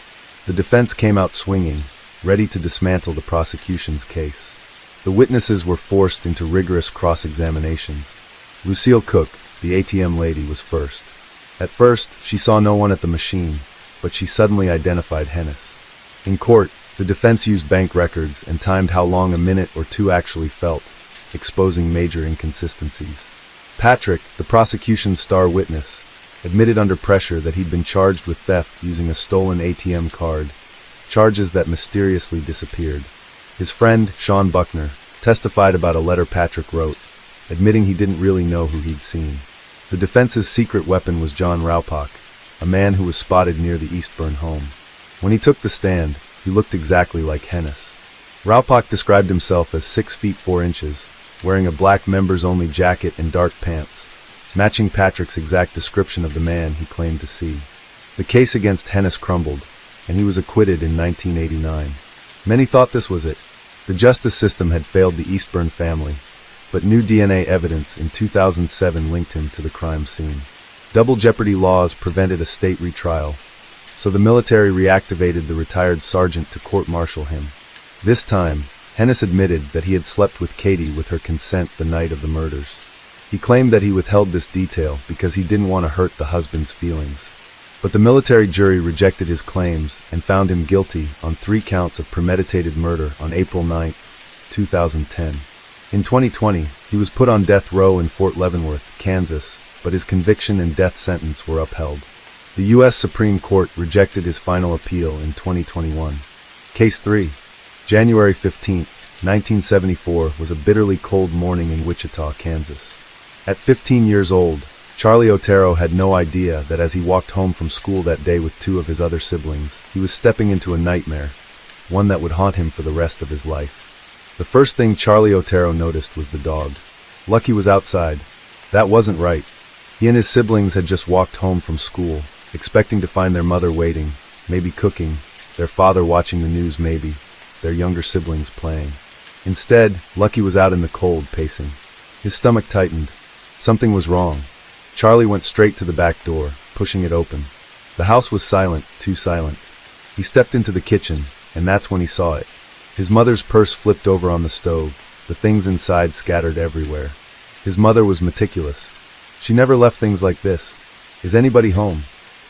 The defense came out swinging, ready to dismantle the prosecution's case. The witnesses were forced into rigorous cross-examinations. Lucille Cook, the ATM lady, was first. At first, she saw no one at the machine, but she suddenly identified Hennis. In court, the defense used bank records and timed how long a minute or two actually felt, exposing major inconsistencies. Patrick, the prosecution's star witness, admitted under pressure that he'd been charged with theft using a stolen ATM card, charges that mysteriously disappeared. His friend, Sean Buckner, testified about a letter Patrick wrote, admitting he didn't really know who he'd seen. The defense's secret weapon was John Raupak, a man who was spotted near the Eastburn home. When he took the stand, he looked exactly like Hennis. Raupak described himself as 6 feet 4 inches, wearing a black members-only jacket and dark pants, matching Patrick's exact description of the man he claimed to see. The case against Hennis crumbled, and he was acquitted in 1989. Many thought this was it. The justice system had failed the Eastburn family, but new DNA evidence in 2007 linked him to the crime scene. Double jeopardy laws prevented a state retrial, so the military reactivated the retired sergeant to court-martial him. This time, Hennis admitted that he had slept with Katie with her consent the night of the murders. He claimed that he withheld this detail because he didn't want to hurt the husband's feelings. But the military jury rejected his claims and found him guilty on 3 counts of premeditated murder on April 9, 2010. In 2020, he was put on death row in Fort Leavenworth, Kansas, but his conviction and death sentence were upheld. The U.S. Supreme Court rejected his final appeal in 2021. Case 3. January 15, 1974 was a bitterly cold morning in Wichita, Kansas. At 15 years old, Charlie Otero had no idea that as he walked home from school that day with two of his other siblings, he was stepping into a nightmare, one that would haunt him for the rest of his life. The first thing Charlie Otero noticed was the dog. Lucky was outside. That wasn't right. He and his siblings had just walked home from school, expecting to find their mother waiting, maybe cooking, their father watching the news maybe, their younger siblings playing. Instead, Lucky was out in the cold, pacing. His stomach tightened. Something was wrong. Charlie went straight to the back door, pushing it open. The house was silent, too silent. He stepped into the kitchen, and that's when he saw it. His mother's purse flipped over on the stove, the things inside scattered everywhere. His mother was meticulous. She never left things like this. "Is anybody home?"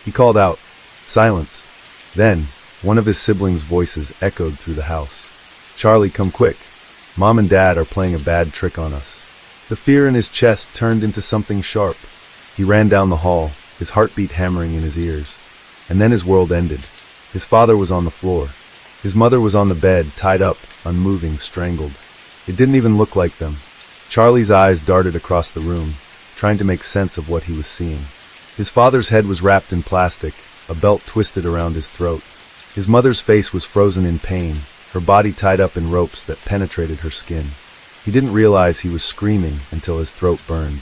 He called out. Silence. Then, one of his siblings' voices echoed through the house. "Charlie, come quick. Mom and Dad are playing a bad trick on us." The fear in his chest turned into something sharp. He ran down the hall, his heartbeat hammering in his ears. And then his world ended. His father was on the floor. His mother was on the bed, tied up, unmoving, strangled. It didn't even look like them. Charlie's eyes darted across the room, trying to make sense of what he was seeing. His father's head was wrapped in plastic, a belt twisted around his throat. His mother's face was frozen in pain, her body tied up in ropes that penetrated her skin. He didn't realize he was screaming until his throat burned.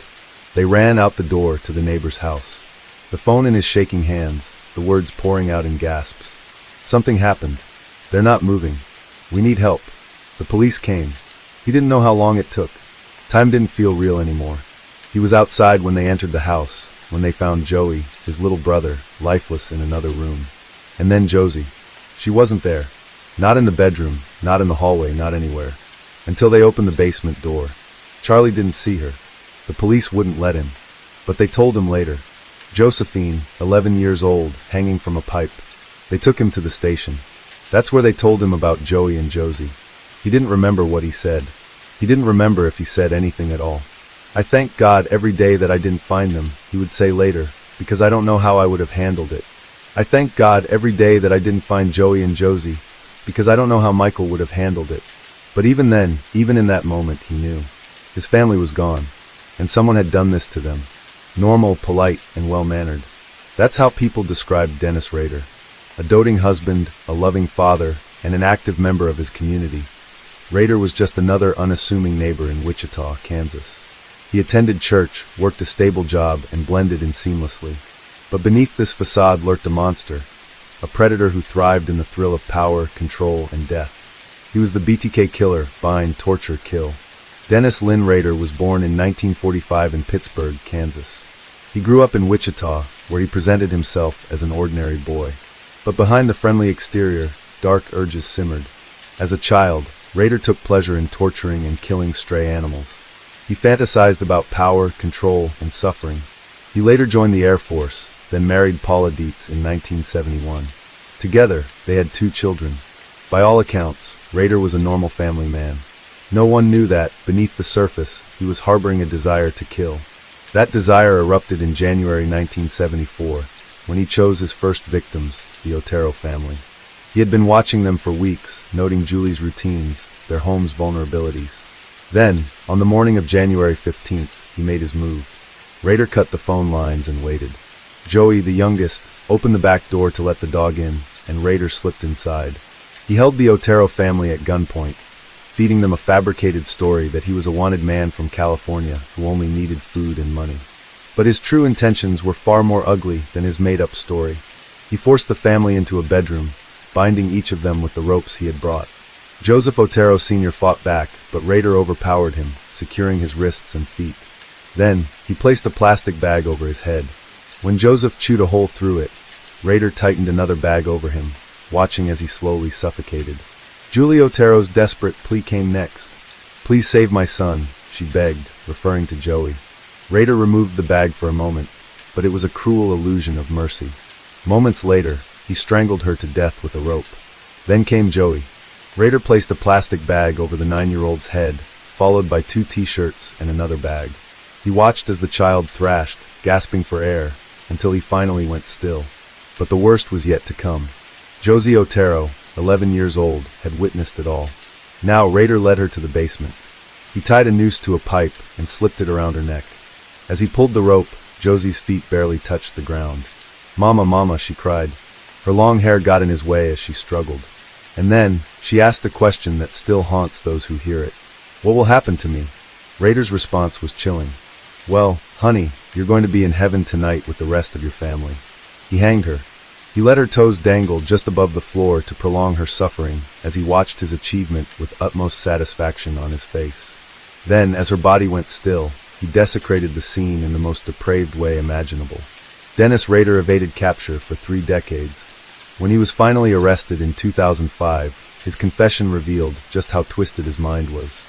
They ran out the door to the neighbor's house. The phone in his shaking hands, the words pouring out in gasps. "Something happened. They're not moving. We need help." The police came. He didn't know how long it took. Time didn't feel real anymore. He was outside when they entered the house, when they found Joey, his little brother, lifeless in another room. And then Josie. She wasn't there. Not in the bedroom, not in the hallway, not anywhere. Until they opened the basement door. Charlie didn't see her. The police wouldn't let him. But they told him later. Josephine, 11 years old, hanging from a pipe. They took him to the station. That's where they told him about Joey and Josie. He didn't remember what he said. He didn't remember if he said anything at all. "I thank God every day that I didn't find them," he would say later, "because I don't know how I would have handled it. I thank God every day that I didn't find Joey and Josie, because I don't know how Michael would have handled it." But even then, even in that moment, he knew. His family was gone, and someone had done this to them. Normal, polite, and well-mannered. That's how people described Dennis Rader. A doting husband, a loving father, and an active member of his community. Rader was just another unassuming neighbor in Wichita, Kansas. He attended church, worked a stable job, and blended in seamlessly. But beneath this facade lurked a monster, a predator who thrived in the thrill of power, control, and death. He was the BTK killer, bind, torture, kill. Dennis Lynn Rader was born in 1945 in Pittsburgh, Kansas. He grew up in Wichita, where he presented himself as an ordinary boy. But behind the friendly exterior, dark urges simmered. As a child, Rader took pleasure in torturing and killing stray animals. He fantasized about power, control, and suffering. He later joined the Air Force, then married Paula Dietz in 1971. Together, they had 2 children. By all accounts, Rader was a normal family man. No one knew that, beneath the surface, he was harboring a desire to kill. That desire erupted in January 1974, when he chose his first victims, the Otero family. He had been watching them for weeks, noting Julie's routines, their home's vulnerabilities. Then, on the morning of January 15th, he made his move. Rader cut the phone lines and waited. Joey, the youngest, opened the back door to let the dog in, and Rader slipped inside. He held the Otero family at gunpoint, feeding them a fabricated story that he was a wanted man from California who only needed food and money. But his true intentions were far more ugly than his made-up story. He forced the family into a bedroom, binding each of them with the ropes he had brought. Joseph Otero Sr. fought back, but Rader overpowered him, securing his wrists and feet. Then, he placed a plastic bag over his head. When Joseph chewed a hole through it, Rader tightened another bag over him, watching as he slowly suffocated. Julie Otero's desperate plea came next. "Please save my son," she begged, referring to Joey. Rader removed the bag for a moment, but it was a cruel illusion of mercy. Moments later, he strangled her to death with a rope. Then came Joey. Rader placed a plastic bag over the 9-year-old's head, followed by 2 t-shirts and another bag. He watched as the child thrashed, gasping for air, until he finally went still. But the worst was yet to come. Josie Otero, 11 years old, had witnessed it all. Now Raider led her to the basement. He tied a noose to a pipe and slipped it around her neck. As he pulled the rope, Josie's feet barely touched the ground. "Mama, Mama," she cried. Her long hair got in his way as she struggled. And then, she asked a question that still haunts those who hear it. "What will happen to me?" Raider's response was chilling. "Well, honey, you're going to be in heaven tonight with the rest of your family." He hanged her. He let her toes dangle just above the floor to prolong her suffering as he watched his achievement with utmost satisfaction on his face. Then, as her body went still, he desecrated the scene in the most depraved way imaginable. Dennis Rader evaded capture for 3 decades. When he was finally arrested in 2005, his confession revealed just how twisted his mind was.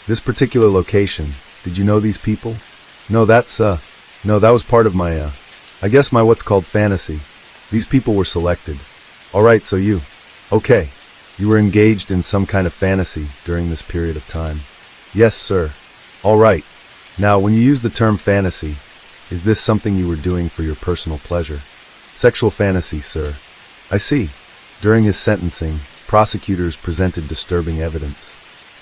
This particular location, did you know these people? No, that was part of my, I guess my what's called fantasy. These people were selected. Alright, so you. Okay. You were engaged in some kind of fantasy during this period of time. Yes, sir. Alright. Now, when you use the term fantasy, is this something you were doing for your personal pleasure? Sexual fantasy, sir. I see. During his sentencing, prosecutors presented disturbing evidence.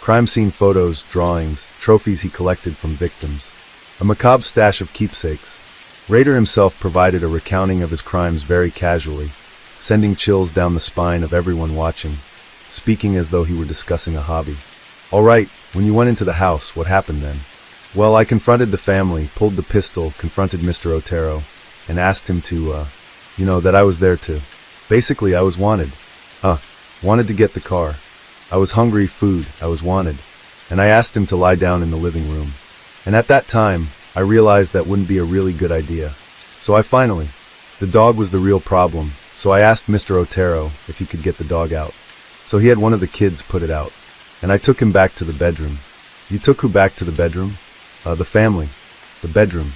Crime scene photos, drawings, trophies he collected from victims. A macabre stash of keepsakes. Rader himself provided a recounting of his crimes very casually, sending chills down the spine of everyone watching, speaking as though he were discussing a hobby. All right, when you went into the house, what happened then? Well, I confronted the family, pulled the pistol, confronted Mr. Otero, and asked him to, that I was there too. Basically, I was wanted. Wanted to get the car. I was hungry, food, I was wanted. And I asked him to lie down in the living room. And at that time, I realized that wouldn't be a really good idea. So the dog was the real problem, so I asked Mr. Otero if he could get the dog out. So he had one of the kids put it out. And I took him back to the bedroom. You took who back to the bedroom? The family. The bedroom.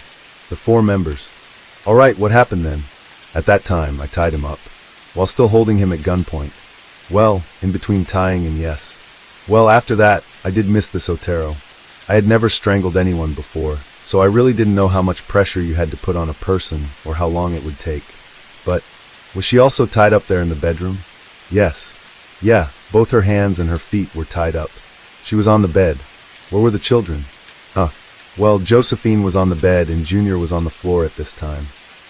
The 4 members. Alright, what happened then? At that time, I tied him up, while still holding him at gunpoint. Well, in between tying and yes. Well, after that, I did miss this Otero. I had never strangled anyone before, so I really didn't know how much pressure you had to put on a person or how long it would take. But, was she also tied up there in the bedroom? Yes. Yeah, both her hands and her feet were tied up. She was on the bed. Where were the children? Well, Josephine was on the bed and Junior was on the floor at this time.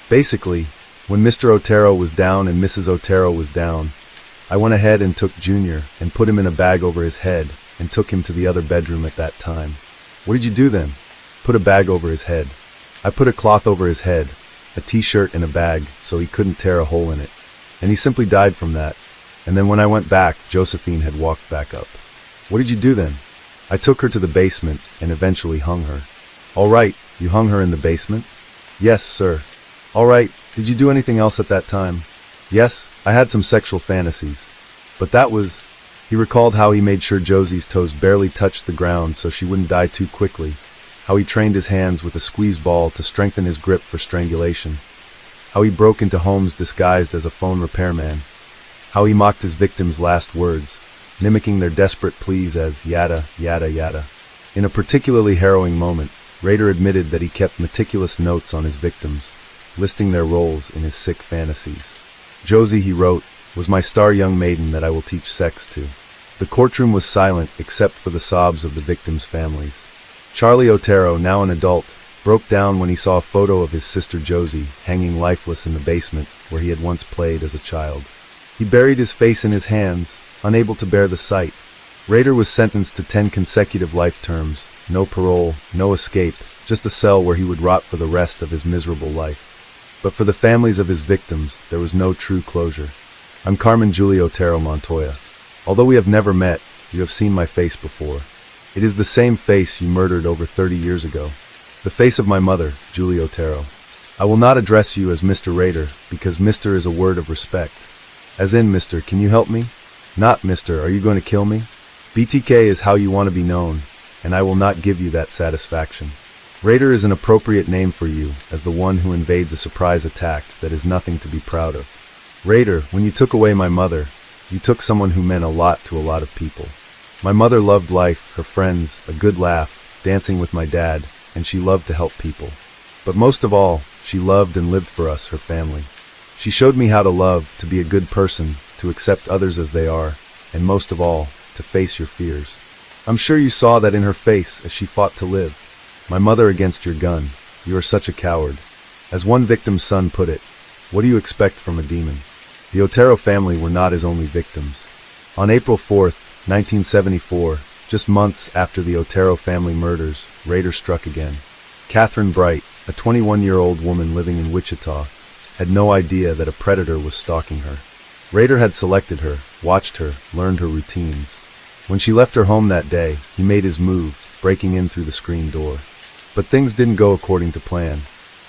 Basically, when Mr. Otero was down and Mrs. Otero was down, I went ahead and took Junior and put him in a bag over his head and took him to the other bedroom at that time. What did you do then? Put a bag over his head. I put a cloth over his head, a t-shirt and a bag so he couldn't tear a hole in it. And he simply died from that. And then when I went back, Josephine had walked back up. What did you do then? I took her to the basement and eventually hung her. All right, you hung her in the basement? Yes, sir. All right, did you do anything else at that time? Yes, I had some sexual fantasies. But that was... He recalled how he made sure Josie's toes barely touched the ground so she wouldn't die too quickly, how he trained his hands with a squeeze ball to strengthen his grip for strangulation, how he broke into homes disguised as a phone repairman, how he mocked his victims' last words, mimicking their desperate pleas as yada, yada, yada. In a particularly harrowing moment, Rader admitted that he kept meticulous notes on his victims, listing their roles in his sick fantasies. Josie, he wrote, was my star young maiden that I will teach sex to. The courtroom was silent except for the sobs of the victims' families. Charlie Otero, now an adult, broke down when he saw a photo of his sister Josie hanging lifeless in the basement where he had once played as a child. He buried his face in his hands, unable to bear the sight. Rader was sentenced to 10 consecutive life terms, no parole, no escape, just a cell where he would rot for the rest of his miserable life. But for the families of his victims, there was no true closure. I'm Carmen Julie Otero Montoya. Although we have never met, you have seen my face before. It is the same face you murdered over 30 years ago. The face of my mother, Julie Otero. I will not address you as Mr. Rader, because Mr. is a word of respect. As in, Mr., can you help me? Not, Mr., are you going to kill me? BTK is how you want to be known, and I will not give you that satisfaction. Rader is an appropriate name for you, as the one who invades a surprise attack that is nothing to be proud of. Rader, when you took away my mother, you took someone who meant a lot to a lot of people. My mother loved life, her friends, a good laugh, dancing with my dad, and she loved to help people. But most of all, she loved and lived for us, her family. She showed me how to love, to be a good person, to accept others as they are, and most of all, to face your fears. I'm sure you saw that in her face as she fought to live. My mother against your gun. You are such a coward. As one victim's son put it, what do you expect from a demon? The Otero family were not his only victims. On April 4th, 1974, just months after the Otero family murders, Rader struck again. Catherine Bright, a 21-year-old woman living in Wichita, had no idea that a predator was stalking her. Rader had selected her, watched her, learned her routines. When she left her home that day, he made his move, breaking in through the screen door. But things didn't go according to plan.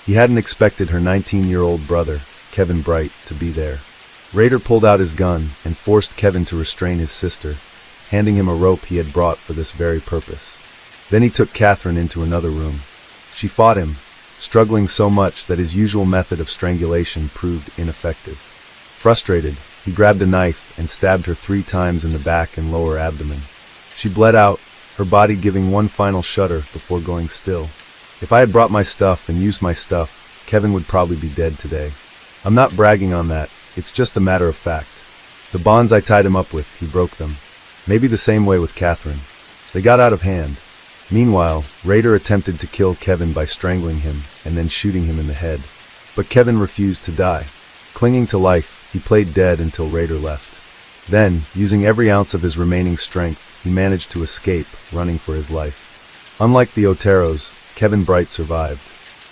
He hadn't expected her 19-year-old brother, Kevin Bright, to be there. Rader pulled out his gun and forced Kevin to restrain his sister, handing him a rope he had brought for this very purpose. Then he took Catherine into another room. She fought him, struggling so much that his usual method of strangulation proved ineffective. Frustrated, he grabbed a knife and stabbed her 3 times in the back and lower abdomen. She bled out, her body giving one final shudder before going still. If I had brought my stuff and used my stuff, Kevin would probably be dead today. I'm not bragging on that, it's just a matter of fact. The bonds I tied him up with, he broke them. Maybe the same way with Catherine. They got out of hand. Meanwhile, Rader attempted to kill Kevin by strangling him and then shooting him in the head. But Kevin refused to die. Clinging to life, he played dead until Rader left. Then, using every ounce of his remaining strength, he managed to escape, running for his life. Unlike the Oteros, Kevin Bright survived.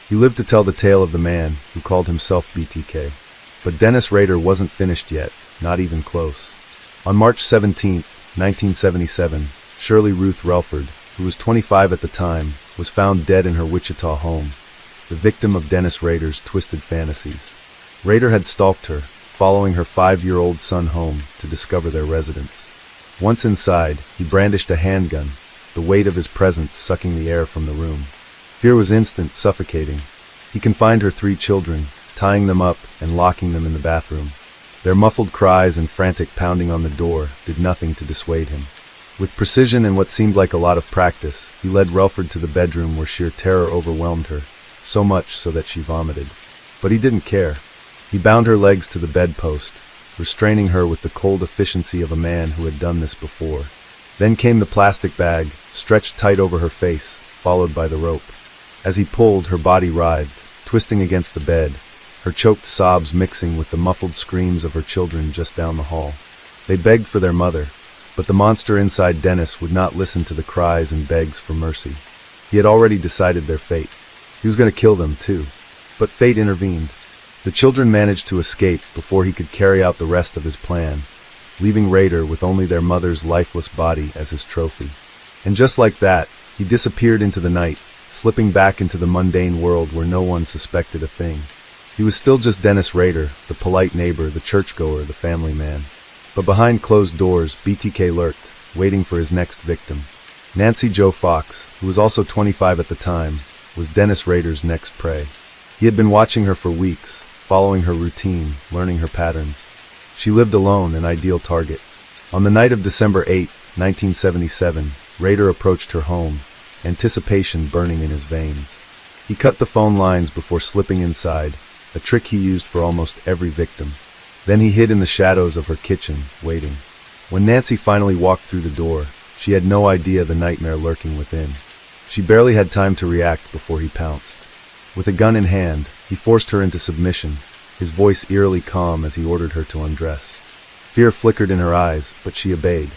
He lived to tell the tale of the man who called himself BTK. But Dennis Rader wasn't finished yet, not even close. On March 17, 1977, Shirley Ruth Relford, who was 25 at the time, was found dead in her Wichita home, the victim of Dennis Rader's twisted fantasies. Rader had stalked her, following her 5-year-old son home to discover their residence. Once inside, he brandished a handgun, the weight of his presence sucking the air from the room. Fear was instant, suffocating. He confined her 3 children, tying them up and locking them in the bathroom. Their muffled cries and frantic pounding on the door did nothing to dissuade him. With precision and what seemed like a lot of practice, he led Relford to the bedroom where sheer terror overwhelmed her, so much so that she vomited. But he didn't care. He bound her legs to the bedpost, restraining her with the cold efficiency of a man who had done this before. Then came the plastic bag, stretched tight over her face, followed by the rope. As he pulled, her body writhed, twisting against the bed, her choked sobs mixing with the muffled screams of her children just down the hall. They begged for their mother, but the monster inside Dennis would not listen to the cries and begs for mercy. He had already decided their fate. He was going to kill them, too. But fate intervened. The children managed to escape before he could carry out the rest of his plan, leaving Rader with only their mother's lifeless body as his trophy. And just like that, he disappeared into the night, slipping back into the mundane world where no one suspected a thing. He was still just Dennis Rader, the polite neighbor, the churchgoer, the family man. But behind closed doors, BTK lurked, waiting for his next victim. Nancy Jo Fox, who was also 25 at the time, was Dennis Rader's next prey. He had been watching her for weeks, following her routine, learning her patterns. She lived alone, an ideal target. On the night of December 8, 1977, Rader approached her home, anticipation burning in his veins. He cut the phone lines before slipping inside, a trick he used for almost every victim. Then he hid in the shadows of her kitchen, waiting. When Nancy finally walked through the door, she had no idea the nightmare lurking within. She barely had time to react before he pounced. With a gun in hand, he forced her into submission, his voice eerily calm as he ordered her to undress. Fear flickered in her eyes, but she obeyed.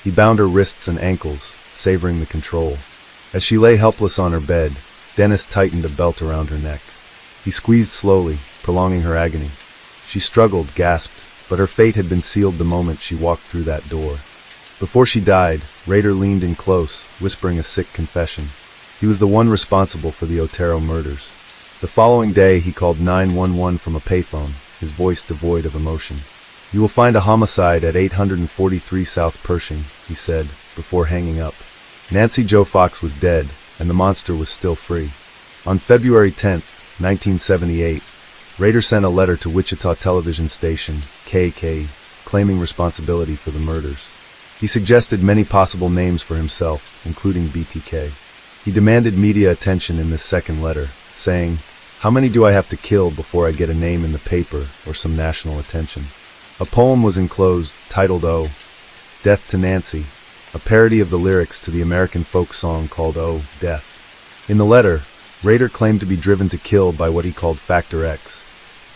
He bound her wrists and ankles, savoring the control. As she lay helpless on her bed, Dennis tightened a belt around her neck. He squeezed slowly, prolonging her agony. She struggled, gasped, but her fate had been sealed the moment she walked through that door. Before she died, Rader leaned in close, whispering a sick confession. He was the one responsible for the Otero murders. The following day, he called 911 from a payphone, his voice devoid of emotion. "You will find a homicide at 843 South Pershing," he said, before hanging up. Nancy Jo Fox was dead, and the monster was still free. On February 10, 1978, Rader sent a letter to Wichita television station, KK, claiming responsibility for the murders. He suggested many possible names for himself, including BTK. He demanded media attention in this second letter, saying, How many do I have to kill before I get a name in the paper or some national attention? A poem was enclosed, titled Oh, Death to Nancy, a parody of the lyrics to the American folk song called Oh, Death. In the letter, Rader claimed to be driven to kill by what he called Factor X,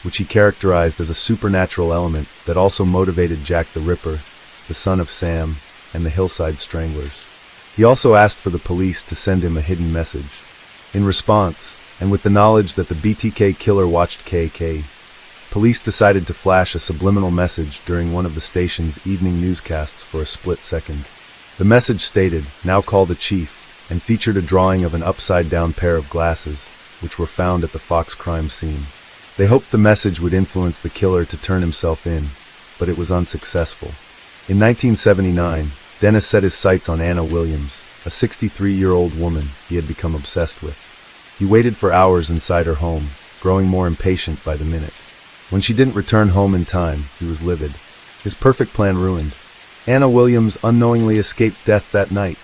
which he characterized as a supernatural element that also motivated Jack the Ripper, the son of Sam, and the Hillside Stranglers. He also asked for the police to send him a hidden message. In response, and with the knowledge that the BTK killer watched KK, police decided to flash a subliminal message during one of the station's evening newscasts for a split second. The message stated, "Now call the chief," and featured a drawing of an upside-down pair of glasses, which were found at the Fox crime scene. They hoped the message would influence the killer to turn himself in, but it was unsuccessful. In 1979, Dennis set his sights on Anna Williams, a 63-year-old woman he had become obsessed with. He waited for hours inside her home, growing more impatient by the minute. When she didn't return home in time, he was livid. His perfect plan ruined. Anna Williams unknowingly escaped death that night.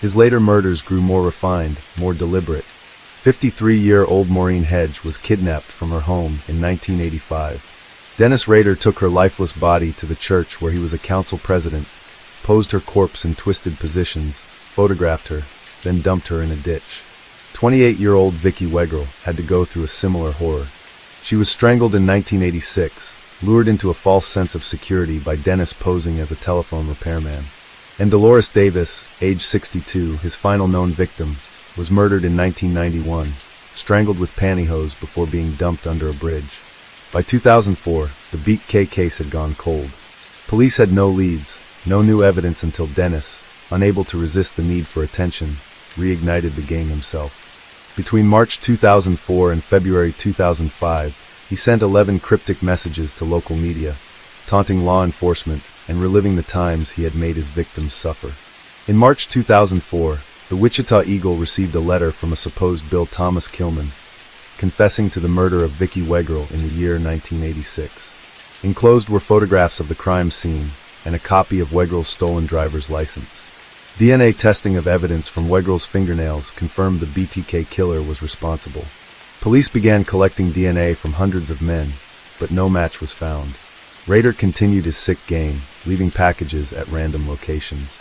His later murders grew more refined, more deliberate. 53-year-old Maureen Hedge was kidnapped from her home in 1985. Dennis Rader took her lifeless body to the church where he was a council president, posed her corpse in twisted positions, photographed her, then dumped her in a ditch. 28-year-old Vicki Wegerle had to go through a similar horror. She was strangled in 1986, lured into a false sense of security by Dennis posing as a telephone repairman. And Dolores Davis, age 62, his final known victim, was murdered in 1991, strangled with pantyhose before being dumped under a bridge. By 2004, the BTK case had gone cold. Police had no leads, no new evidence until Dennis, unable to resist the need for attention, reignited the game himself. Between March 2004 and February 2005, he sent 11 cryptic messages to local media, taunting law enforcement and reliving the times he had made his victims suffer. In March 2004, the Wichita Eagle received a letter from a supposed Bill Thomas Kilman, confessing to the murder of Vicki Wegerle in the year 1986. Enclosed were photographs of the crime scene and a copy of Wegerle's stolen driver's license. DNA testing of evidence from Wegerle's fingernails confirmed the BTK killer was responsible. Police began collecting DNA from hundreds of men, but no match was found. Rader continued his sick game, leaving packages at random locations.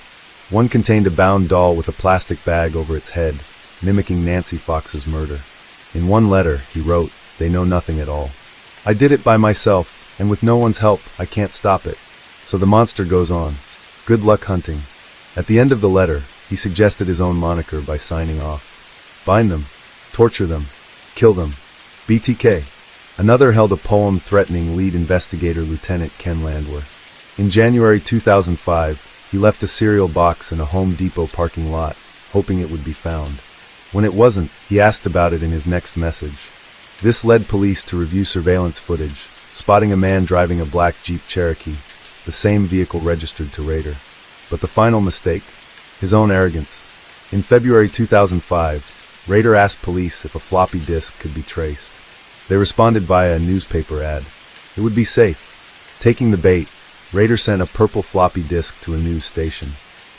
One contained a bound doll with a plastic bag over its head, mimicking Nancy Fox's murder. In one letter, he wrote, "They know nothing at all. I did it by myself, and with no one's help, I can't stop it. So the monster goes on. Good luck hunting." At the end of the letter, he suggested his own moniker by signing off. "Bind them, torture them, kill them. BTK." Another held a poem threatening lead investigator Lieutenant Ken Landwehr. In January 2005, he left a cereal box in a Home Depot parking lot, hoping it would be found. When it wasn't, he asked about it in his next message. This led police to review surveillance footage, spotting a man driving a black Jeep Cherokee, the same vehicle registered to Rader. But the final mistake? His own arrogance. In February 2005, Rader asked police if a floppy disk could be traced. They responded via a newspaper ad. It would be safe. Taking the bait, Rader sent a purple floppy disk to a news station.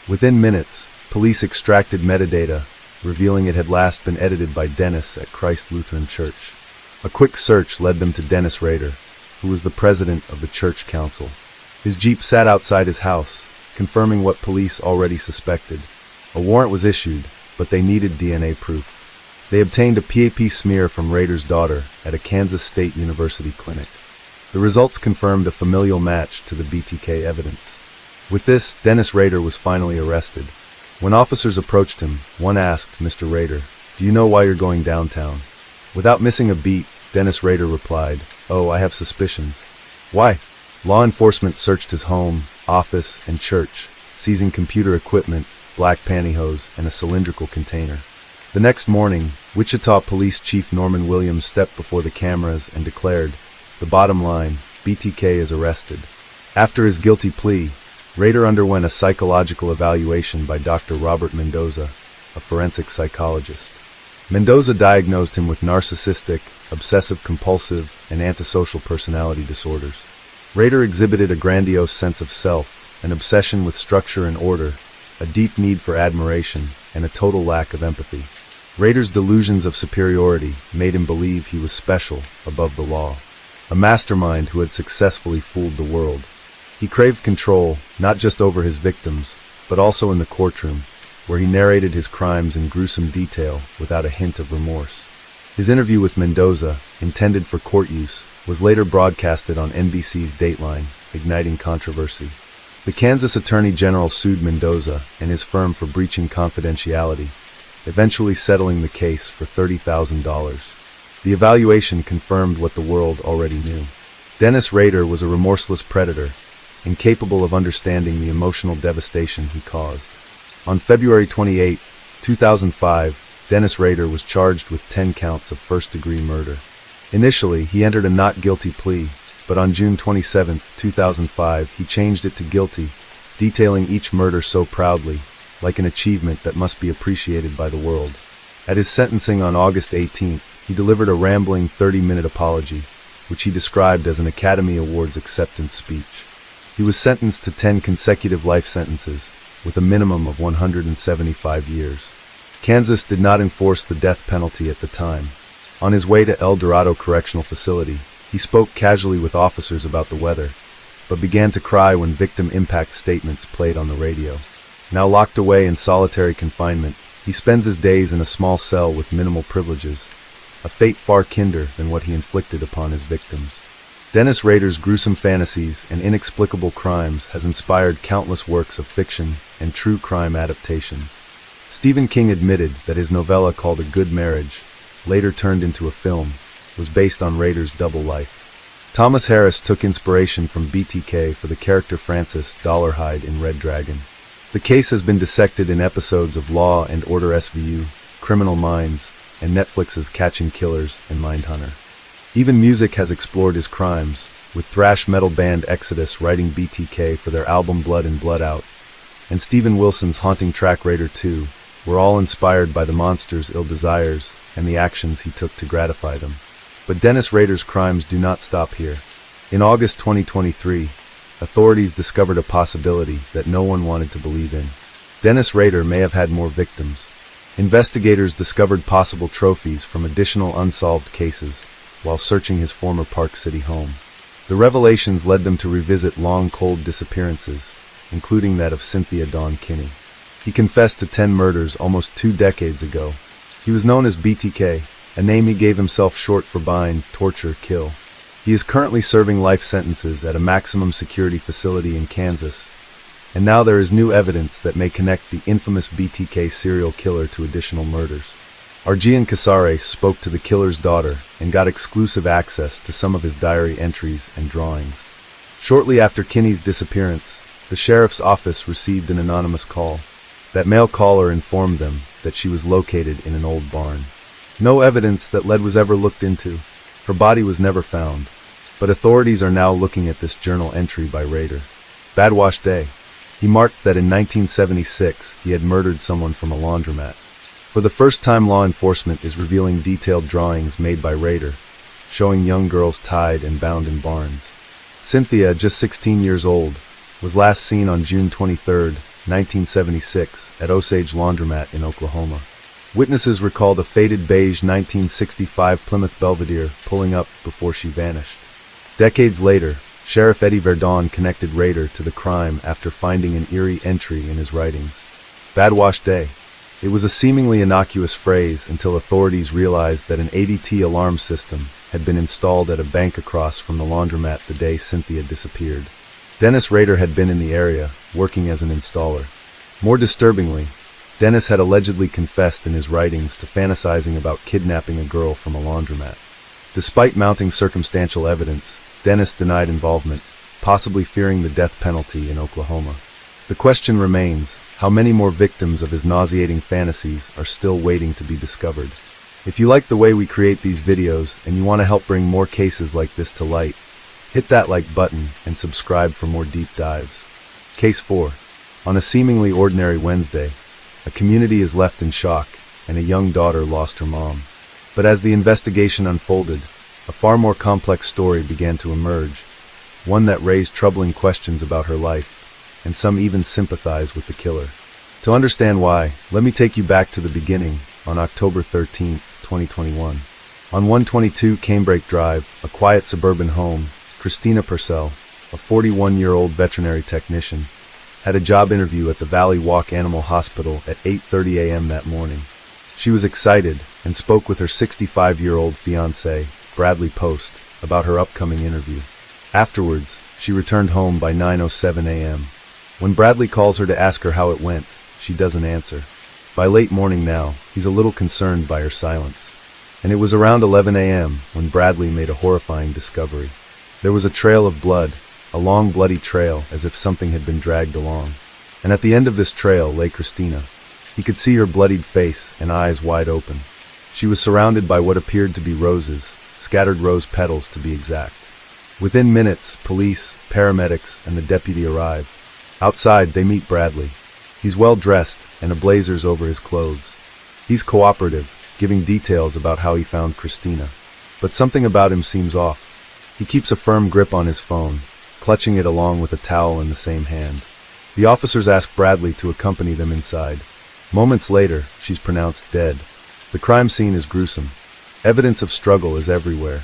Within minutes, police extracted metadata, revealing it had last been edited by Dennis at Christ Lutheran Church. A quick search led them to Dennis Rader, who was the president of the church council. His Jeep sat outside his house, confirming what police already suspected. A warrant was issued, but they needed DNA proof. They obtained a PAP smear from Rader's daughter at a Kansas State University clinic. The results confirmed a familial match to the BTK evidence. With this, Dennis Rader was finally arrested. When officers approached him, one asked, "Mr. Rader, do you know why you're going downtown?" Without missing a beat, Dennis Rader replied, "Oh, I have suspicions." "Why?" Law enforcement searched his home, office, and church, seizing computer equipment, black pantyhose, and a cylindrical container. The next morning, Wichita Police Chief Norman Williams stepped before the cameras and declared, "The bottom line, BTK is arrested." After his guilty plea, Rader underwent a psychological evaluation by Dr. Robert Mendoza, a forensic psychologist. Mendoza diagnosed him with narcissistic, obsessive-compulsive, and antisocial personality disorders. Rader exhibited a grandiose sense of self, an obsession with structure and order, a deep need for admiration, and a total lack of empathy. Rader's delusions of superiority made him believe he was special, above the law. A mastermind who had successfully fooled the world. He craved control, not just over his victims, but also in the courtroom, where he narrated his crimes in gruesome detail without a hint of remorse. His interview with Mendoza, intended for court use, was later broadcasted on NBC's Dateline, igniting controversy. The Kansas Attorney General sued Mendoza and his firm for breaching confidentiality, eventually settling the case for $30,000. The evaluation confirmed what the world already knew. Dennis Rader was a remorseless predator, incapable of understanding the emotional devastation he caused. On February 28, 2005, Dennis Rader was charged with 10 counts of first-degree murder. Initially, he entered a not guilty plea, but on June 27, 2005, he changed it to guilty, detailing each murder so proudly, like an achievement that must be appreciated by the world. At his sentencing on August 18, he delivered a rambling 30-minute apology, which he described as an Academy Awards acceptance speech. He was sentenced to 10 consecutive life sentences, with a minimum of 175 years. Kansas did not enforce the death penalty at the time. On his way to El Dorado Correctional Facility, he spoke casually with officers about the weather, but began to cry when victim impact statements played on the radio. Now locked away in solitary confinement, he spends his days in a small cell with minimal privileges, a fate far kinder than what he inflicted upon his victims. Dennis Rader's gruesome fantasies and inexplicable crimes has inspired countless works of fiction and true crime adaptations. Stephen King admitted that his novella called A Good Marriage, later turned into a film, was based on Rader's double life. Thomas Harris took inspiration from BTK for the character Francis Dollarhide in Red Dragon. The case has been dissected in episodes of Law and Order SVU, Criminal Minds, and Netflix's Catching Killers and Mindhunter. Even music has explored his crimes, with thrash metal band Exodus writing BTK for their album Blood In Blood Out, and Steven Wilson's haunting track Raider 2 were all inspired by the monster's ill desires and the actions he took to gratify them. But Dennis Rader's crimes do not stop here. In August 2023, authorities discovered a possibility that no one wanted to believe in. Dennis Rader may have had more victims. Investigators discovered possible trophies from additional unsolved cases while searching his former Park City home. The revelations led them to revisit long, cold disappearances, including that of Cynthia Dawn Kinney. He confessed to 10 murders almost 2 decades ago. He was known as BTK, a name he gave himself short for bind, torture, kill. He is currently serving life sentences at a maximum security facility in Kansas, and now there is new evidence that may connect the infamous BTK serial killer to additional murders. Arjian Casares spoke to the killer's daughter and got exclusive access to some of his diary entries and drawings. Shortly after Kinney's disappearance, the sheriff's office received an anonymous call. That male caller informed them that she was located in an old barn. No evidence that lead was ever looked into. Her body was never found, but authorities are now looking at this journal entry by Rader. Badwash Day. He marked that in 1976 he had murdered someone from a laundromat. For the first time, law enforcement is revealing detailed drawings made by Rader, showing young girls tied and bound in barns. Cynthia, just 16 years old, was last seen on June 23, 1976, at Osage Laundromat in Oklahoma. Witnesses recalled a faded beige 1965 Plymouth Belvedere pulling up before she vanished. Decades later, Sheriff Eddie Verdon connected Rader to the crime after finding an eerie entry in his writings. Badwash Day. It was a seemingly innocuous phrase until authorities realized that an ADT alarm system had been installed at a bank across from the laundromat the day Cynthia disappeared. Dennis Rader had been in the area, working as an installer. More disturbingly, Dennis had allegedly confessed in his writings to fantasizing about kidnapping a girl from a laundromat. Despite mounting circumstantial evidence, Dennis denied involvement, possibly fearing the death penalty in Oklahoma. The question remains, how many more victims of his nauseating fantasies are still waiting to be discovered? If you like the way we create these videos and you want to help bring more cases like this to light, hit that like button and subscribe for more deep dives. Case 4. On a seemingly ordinary Wednesday, a community is left in shock and a young daughter lost her mom. But as the investigation unfolded, a far more complex story began to emerge, one that raised troubling questions about her life, and some even sympathized with the killer. To understand why, let me take you back to the beginning, on October 13, 2021. On 122 Canebrake Drive, a quiet suburban home, Christina Purcell, a 41-year-old veterinary technician, had a job interview at the Valley Walk Animal Hospital at 8:30 a.m. that morning. She was excited and spoke with her 65-year-old fiancé, Bradley Post, about her upcoming interview. Afterwards, she returned home by 9:07 a.m. When Bradley calls her to ask her how it went, she doesn't answer. By late morning now, he's a little concerned by her silence. And it was around 11 a.m. when Bradley made a horrifying discovery. There was a trail of blood, a long bloody trail as if something had been dragged along. And at the end of this trail lay Christina. He could see her bloodied face and eyes wide open. She was surrounded by what appeared to be roses, scattered rose petals to be exact. Within minutes, police, paramedics, and the deputy arrive. Outside, they meet Bradley. He's well dressed and a blazer's over his clothes. He's cooperative, giving details about how he found Christina. But something about him seems off. He keeps a firm grip on his phone, clutching it along with a towel in the same hand. The officers ask Bradley to accompany them inside. Moments later, she's pronounced dead. The crime scene is gruesome. Evidence of struggle is everywhere.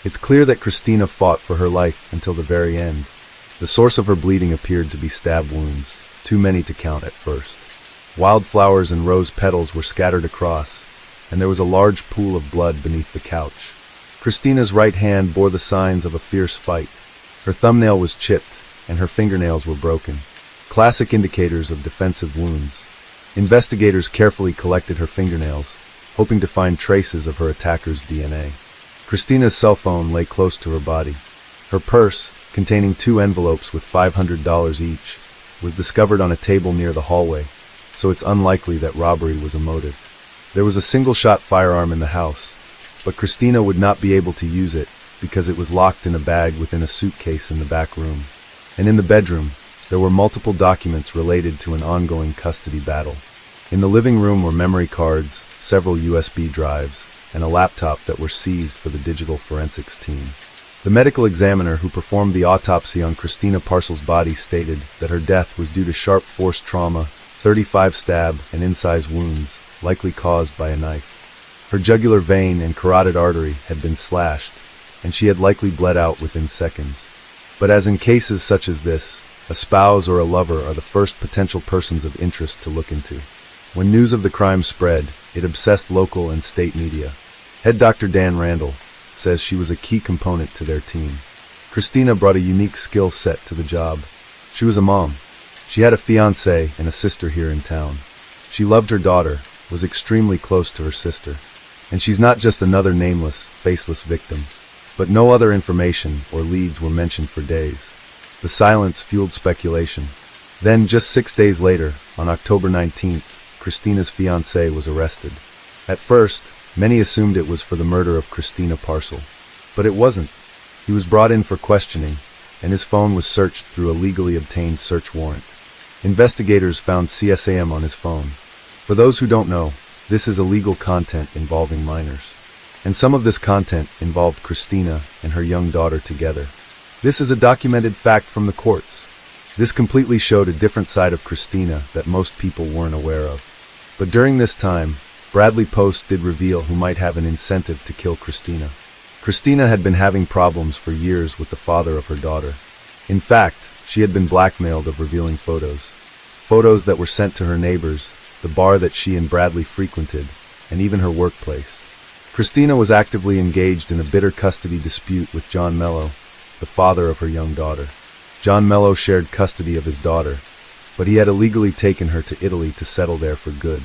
It's clear that Christina fought for her life until the very end. The source of her bleeding appeared to be stab wounds, too many to count at first. Wildflowers and rose petals were scattered across, and there was a large pool of blood beneath the couch. Christina's right hand bore the signs of a fierce fight. Her thumbnail was chipped, and her fingernails were broken. Classic indicators of defensive wounds. Investigators carefully collected her fingernails, hoping to find traces of her attacker's DNA. Christina's cell phone lay close to her body. Her purse, containing 2 envelopes with $500 each, was discovered on a table near the hallway, so it's unlikely that robbery was a motive. There was a single-shot firearm in the house, but Christina would not be able to use it because it was locked in a bag within a suitcase in the back room. And in the bedroom, there were multiple documents related to an ongoing custody battle. In the living room were memory cards, several USB drives, and a laptop that were seized for the digital forensics team. The medical examiner who performed the autopsy on Christina Parcel's body stated that her death was due to sharp force trauma, 35 stab and incise wounds, likely caused by a knife. Her jugular vein and carotid artery had been slashed, and she had likely bled out within seconds. But as in cases such as this, a spouse or a lover are the first potential persons of interest to look into. When news of the crime spread, it obsessed local and state media. Head Dr. Dan Randall says she was a key component to their team. Christina brought a unique skill set to the job. She was a mom. She had a fiancé and a sister here in town. She loved her daughter, was extremely close to her sister. And she's not just another nameless, faceless victim. But no other information or leads were mentioned for days. The silence fueled speculation. Then, just 6 days later, on October 19th, Christina's fiancé was arrested. At first, many assumed it was for the murder of Christina Parcel. But it wasn't. He was brought in for questioning, and his phone was searched through a legally obtained search warrant. Investigators found CSAM on his phone. For those who don't know, this is illegal content involving minors. And some of this content involved Christina and her young daughter together. This is a documented fact from the courts. This completely showed a different side of Christina that most people weren't aware of. But during this time, Bradley Post did reveal who might have an incentive to kill Christina. Christina had been having problems for years with the father of her daughter. In fact, she had been blackmailed of revealing photos. Photos that were sent to her neighbors, the bar that she and Bradley frequented, and even her workplace. Christina was actively engaged in a bitter custody dispute with John Mello, the father of her young daughter. John Mello shared custody of his daughter, but he had illegally taken her to Italy to settle there for good.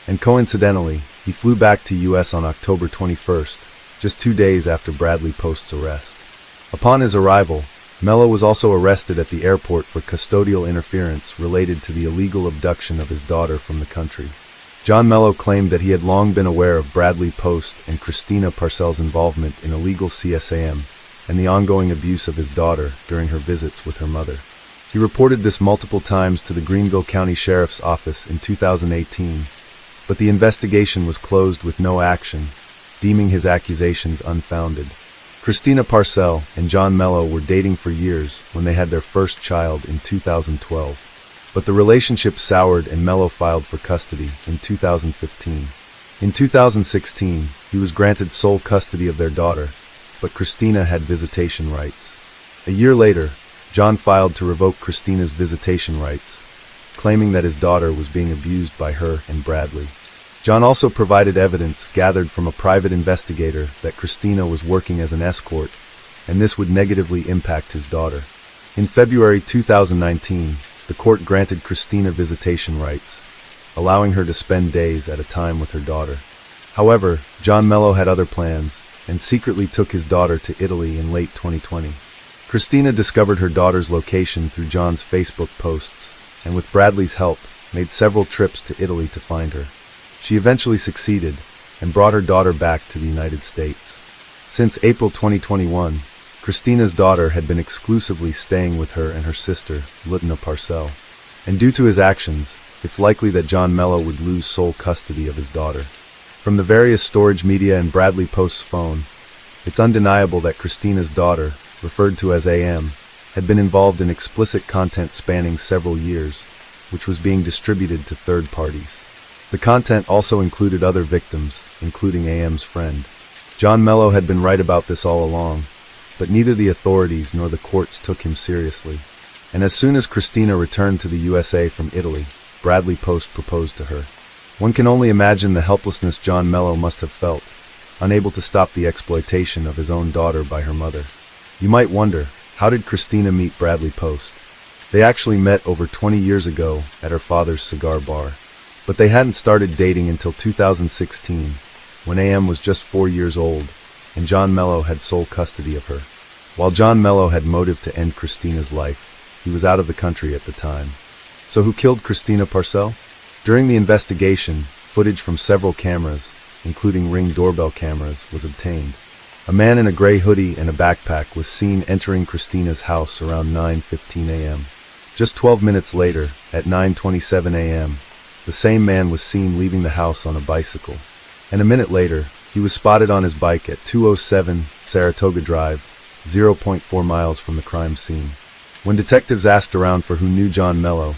And coincidentally, he flew back to US on October 21st, just 2 days after Bradley Post's arrest. Upon his arrival, Mello was also arrested at the airport for custodial interference related to the illegal abduction of his daughter from the country. John Mello claimed that he had long been aware of Bradley Post and Christina Parcel's involvement in illegal CSAM and the ongoing abuse of his daughter during her visits with her mother. He reported this multiple times to the Greenville County Sheriff's Office in 2018, but the investigation was closed with no action, deeming his accusations unfounded. Christina Parcel and John Mello were dating for years when they had their first child in 2012, but the relationship soured and Mello filed for custody in 2015. In 2016, he was granted sole custody of their daughter, but Christina had visitation rights. A year later, John filed to revoke Christina's visitation rights, claiming that his daughter was being abused by her and Bradley. John also provided evidence gathered from a private investigator that Christina was working as an escort, and this would negatively impact his daughter. In February 2019, the court granted Christina visitation rights, allowing her to spend days at a time with her daughter. However, John Mello had other plans and secretly took his daughter to Italy in late 2020. Christina discovered her daughter's location through John's Facebook posts, and with Bradley's help, made several trips to Italy to find her. She eventually succeeded and brought her daughter back to the United States. Since April 2021, Christina's daughter had been exclusively staying with her and her sister, Litina Parcell. And due to his actions, it's likely that John Mello would lose sole custody of his daughter. From the various storage media and Bradley Post's phone, it's undeniable that Christina's daughter, referred to as AM, had been involved in explicit content spanning several years, which was being distributed to third parties. The content also included other victims, including AM's friend. John Mello had been right about this all along, but neither the authorities nor the courts took him seriously. And as soon as Christina returned to the USA from Italy, Bradley Post proposed to her. One can only imagine the helplessness John Mello must have felt, unable to stop the exploitation of his own daughter by her mother. You might wonder, how did Christina meet Bradley Post? They actually met over 20 years ago at her father's cigar bar. But they hadn't started dating until 2016, when AM was just 4 years old, and John Mello had sole custody of her. While John Mello had motive to end Christina's life, he was out of the country at the time. So who killed Christina Parcell? During the investigation, footage from several cameras, including Ring doorbell cameras, was obtained. A man in a gray hoodie and a backpack was seen entering Christina's house around 9:15 a.m. Just 12 minutes later, at 9:27 a.m., the same man was seen leaving the house on a bicycle. And a minute later, he was spotted on his bike at 207 Saratoga Drive, 0.4 miles from the crime scene. When detectives asked around for who knew John Mello,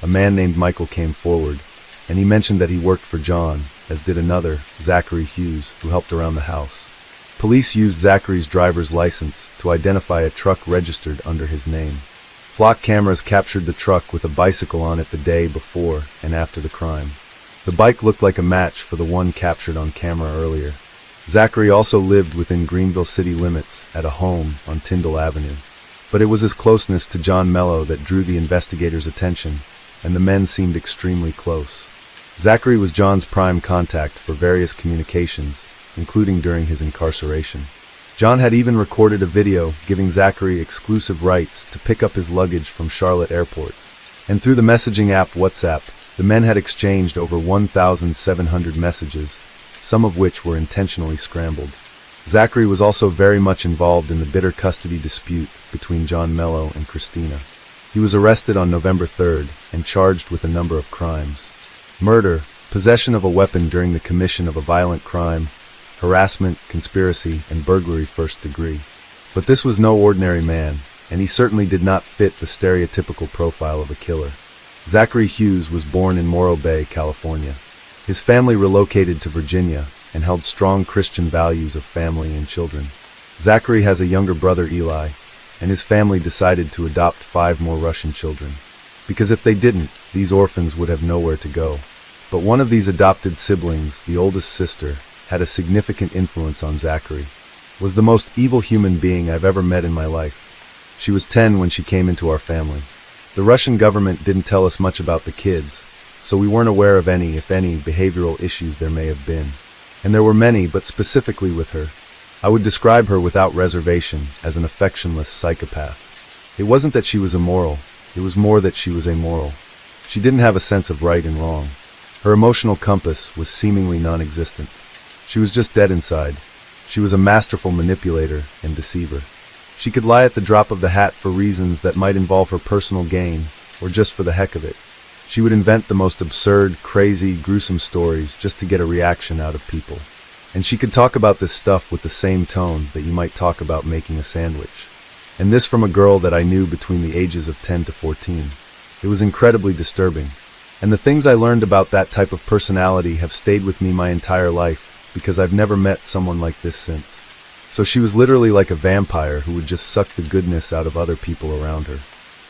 a man named Michael came forward, and he mentioned that he worked for John, as did another, Zachary Hughes, who helped around the house. Police used Zachary's driver's license to identify a truck registered under his name. Flock cameras captured the truck with a bicycle on it the day before and after the crime. The bike looked like a match for the one captured on camera earlier. Zachary also lived within Greenville city limits at a home on Tyndall Avenue. But it was his closeness to John Mello that drew the investigators' attention, and the men seemed extremely close. Zachary was John's prime contact for various communications, including during his incarceration. John had even recorded a video giving Zachary exclusive rights to pick up his luggage from Charlotte Airport. And through the messaging app WhatsApp, the men had exchanged over 1,700 messages, some of which were intentionally scrambled. Zachary was also very much involved in the bitter custody dispute between John Mello and Christina. He was arrested on November 3rd and charged with a number of crimes: murder, possession of a weapon during the commission of a violent crime, harassment, conspiracy, and burglary first degree. But this was no ordinary man, and he certainly did not fit the stereotypical profile of a killer. Zachary Hughes was born in Morro Bay, California. His family relocated to Virginia and held strong Christian values of family and children. Zachary has a younger brother, Eli, and his family decided to adopt 5 more Russian children. Because if they didn't, these orphans would have nowhere to go. But one of these adopted siblings, the oldest sister, had a significant influence on Zachary. Was the most evil human being I've ever met in my life. She was 10 when she came into our family. The Russian government didn't tell us much about the kids, so we weren't aware of any, if any, behavioral issues there may have been. And there were many, but specifically with her. I would describe her without reservation as an affectionless psychopath. It wasn't that she was immoral, it was more that she was amoral. She didn't have a sense of right and wrong. Her emotional compass was seemingly non-existent. She was just dead inside. She was a masterful manipulator and deceiver. She could lie at the drop of the hat for reasons that might involve her personal gain, or just for the heck of it. She would invent the most absurd, crazy, gruesome stories just to get a reaction out of people. And she could talk about this stuff with the same tone that you might talk about making a sandwich. And this from a girl that I knew between the ages of 10 to 14. It was incredibly disturbing. And the things I learned about that type of personality have stayed with me my entire life, because I've never met someone like this since. So she was literally like a vampire who would just suck the goodness out of other people around her.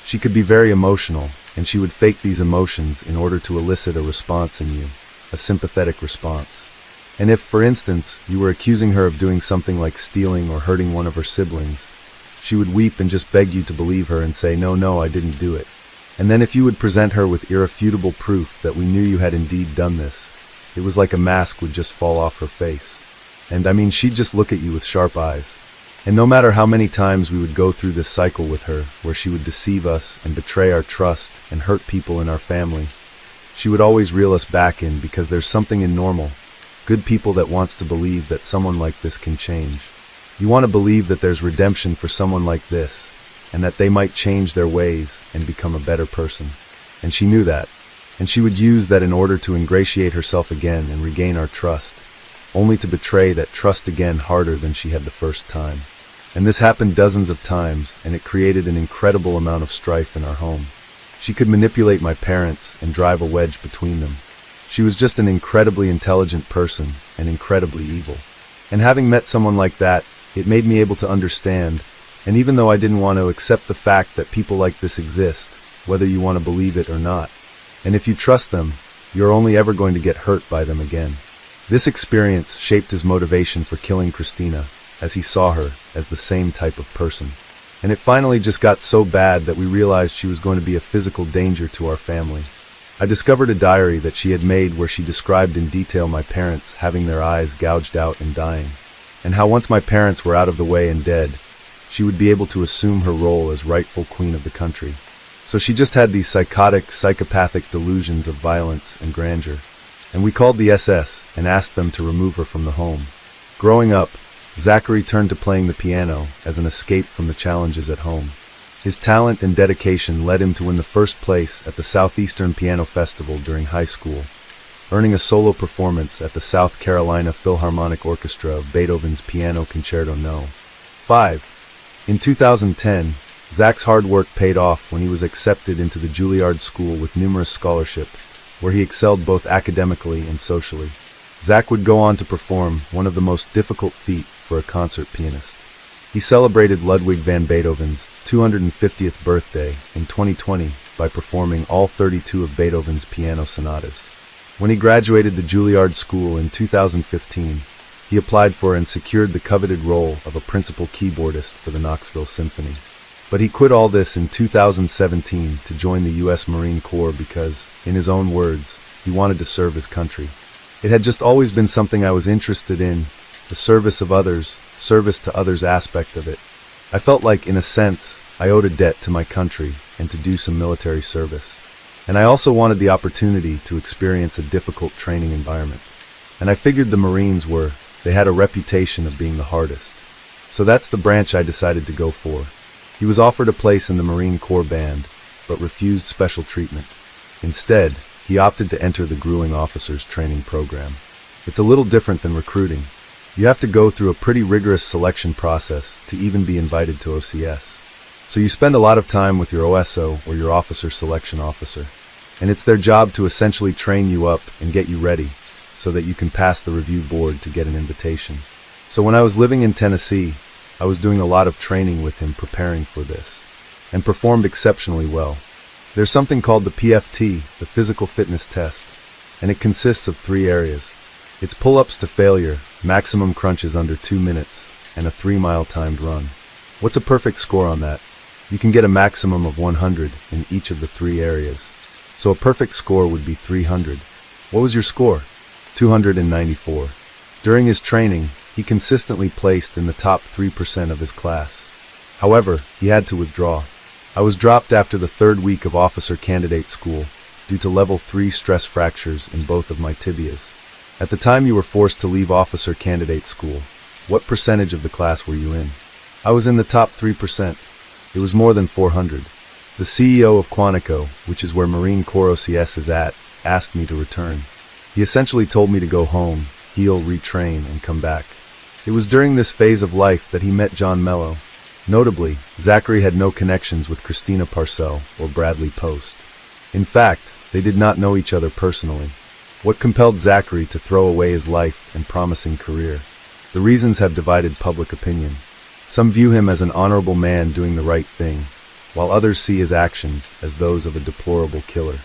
She could be very emotional, and she would fake these emotions in order to elicit a response in you, a sympathetic response. And if, for instance, you were accusing her of doing something like stealing or hurting one of her siblings, she would weep and just beg you to believe her and say, no, I didn't do it. And then if you would present her with irrefutable proof that we knew you had indeed done this, it was like a mask would just fall off her face. And I mean, she'd just look at you with sharp eyes. And no matter how many times we would go through this cycle with her, where she would deceive us and betray our trust and hurt people in our family, she would always reel us back in, because there's something in normal, good people that wants to believe that someone like this can change. You want to believe that there's redemption for someone like this, and that they might change their ways and become a better person. And she knew that, and she would use that in order to ingratiate herself again and regain our trust, only to betray that trust again harder than she had the first time. And this happened dozens of times, and it created an incredible amount of strife in our home. She could manipulate my parents and drive a wedge between them. She was just an incredibly intelligent person and incredibly evil. And having met someone like that, it made me able to understand, and even though I didn't want to accept the fact that people like this exist, whether you want to believe it or not, and if you trust them, you're only ever going to get hurt by them again. This experience shaped his motivation for killing Christina, as he saw her as the same type of person. And it finally just got so bad that we realized she was going to be a physical danger to our family. I discovered a diary that she had made where she described in detail my parents having their eyes gouged out and dying, and how once my parents were out of the way and dead, she would be able to assume her role as rightful queen of the country. So she just had these psychotic, psychopathic delusions of violence and grandeur. And we called the SS and asked them to remove her from the home. Growing up, Zachary turned to playing the piano as an escape from the challenges at home. His talent and dedication led him to win the first place at the Southeastern Piano Festival during high school, earning a solo performance at the South Carolina Philharmonic Orchestra of Beethoven's Piano Concerto No. 5. In 2010, Zach's hard work paid off when he was accepted into the Juilliard School with numerous scholarships, where he excelled both academically and socially. Zach would go on to perform one of the most difficult feats for a concert pianist. He celebrated Ludwig van Beethoven's 250th birthday in 2020 by performing all 32 of Beethoven's piano sonatas. When he graduated the Juilliard School in 2015, he applied for and secured the coveted role of a principal keyboardist for the Knoxville Symphony. But he quit all this in 2017 to join the U.S. Marine Corps because, in his own words, he wanted to serve his country. It had just always been something I was interested in, the service of others, service to others aspect of it. I felt like, in a sense, I owed a debt to my country and to do some military service. And I also wanted the opportunity to experience a difficult training environment. And I figured the Marines they had a reputation of being the hardest. So that's the branch I decided to go for. He was offered a place in the Marine Corps band, but refused special treatment. Instead, he opted to enter the grueling officers training program. It's a little different than recruiting. You have to go through a pretty rigorous selection process to even be invited to OCS. So you spend a lot of time with your OSO or your officer selection officer. And it's their job to essentially train you up and get you ready so that you can pass the review board to get an invitation. So when I was living in Tennessee, I was doing a lot of training with him preparing for this, and performed exceptionally well. There's something called the PFT, the physical fitness test, and it consists of 3 areas. It's pull-ups to failure, maximum crunches under 2 minutes, and a 3-mile timed run. What's a perfect score on that? You can get a maximum of 100 in each of the 3 areas. So a perfect score would be 300. What was your score? 294. During his training, he consistently placed in the top 3% of his class. However, he had to withdraw. I was dropped after the 3rd week of officer candidate school due to level 3 stress fractures in both of my tibias. At the time you were forced to leave officer candidate school, what percentage of the class were you in? I was in the top 3%. It was more than 400. The CEO of Quantico, which is where Marine Corps OCS is at, asked me to return. He essentially told me to go home, heal, retrain, and come back. It was during this phase of life that he met John Mello. Notably, Zachary had no connections with Christina Parcell or Bradley Post. In fact, They did not know each other personally. What compelled Zachary to throw away his life and promising career? The reasons have divided public opinion. Some view him as an honorable man doing the right thing, while others see his actions as those of a deplorable killer.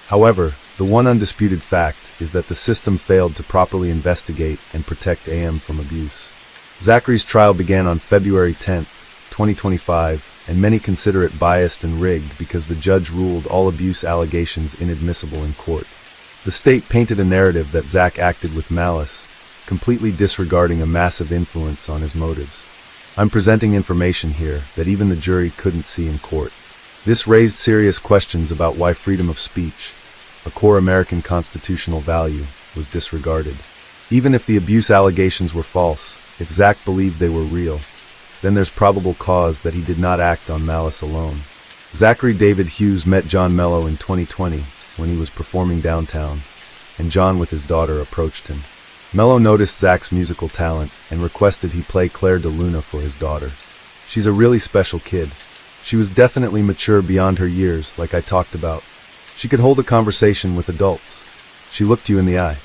However, the one undisputed fact is that the system failed to properly investigate and protect AM from abuse. Zachary's trial began on February 10, 2025, and many consider it biased and rigged because the judge ruled all abuse allegations inadmissible in court. The state painted a narrative that Zach acted with malice, completely disregarding a massive influence on his motives. I'm presenting information here that even the jury couldn't see in court. This raised serious questions about why freedom of speech, a core American constitutional value, was disregarded. Even if the abuse allegations were false, if Zach believed they were real, then there's probable cause that he did not act on malice alone. Zachary David Hughes met John Mello in 2020 when he was performing downtown, and John with his daughter approached him. Mello noticed Zach's musical talent and requested he play Claire de Luna for his daughter. She's a really special kid. She was definitely mature beyond her years, like I talked about. She could hold a conversation with adults. She looked you in the eye.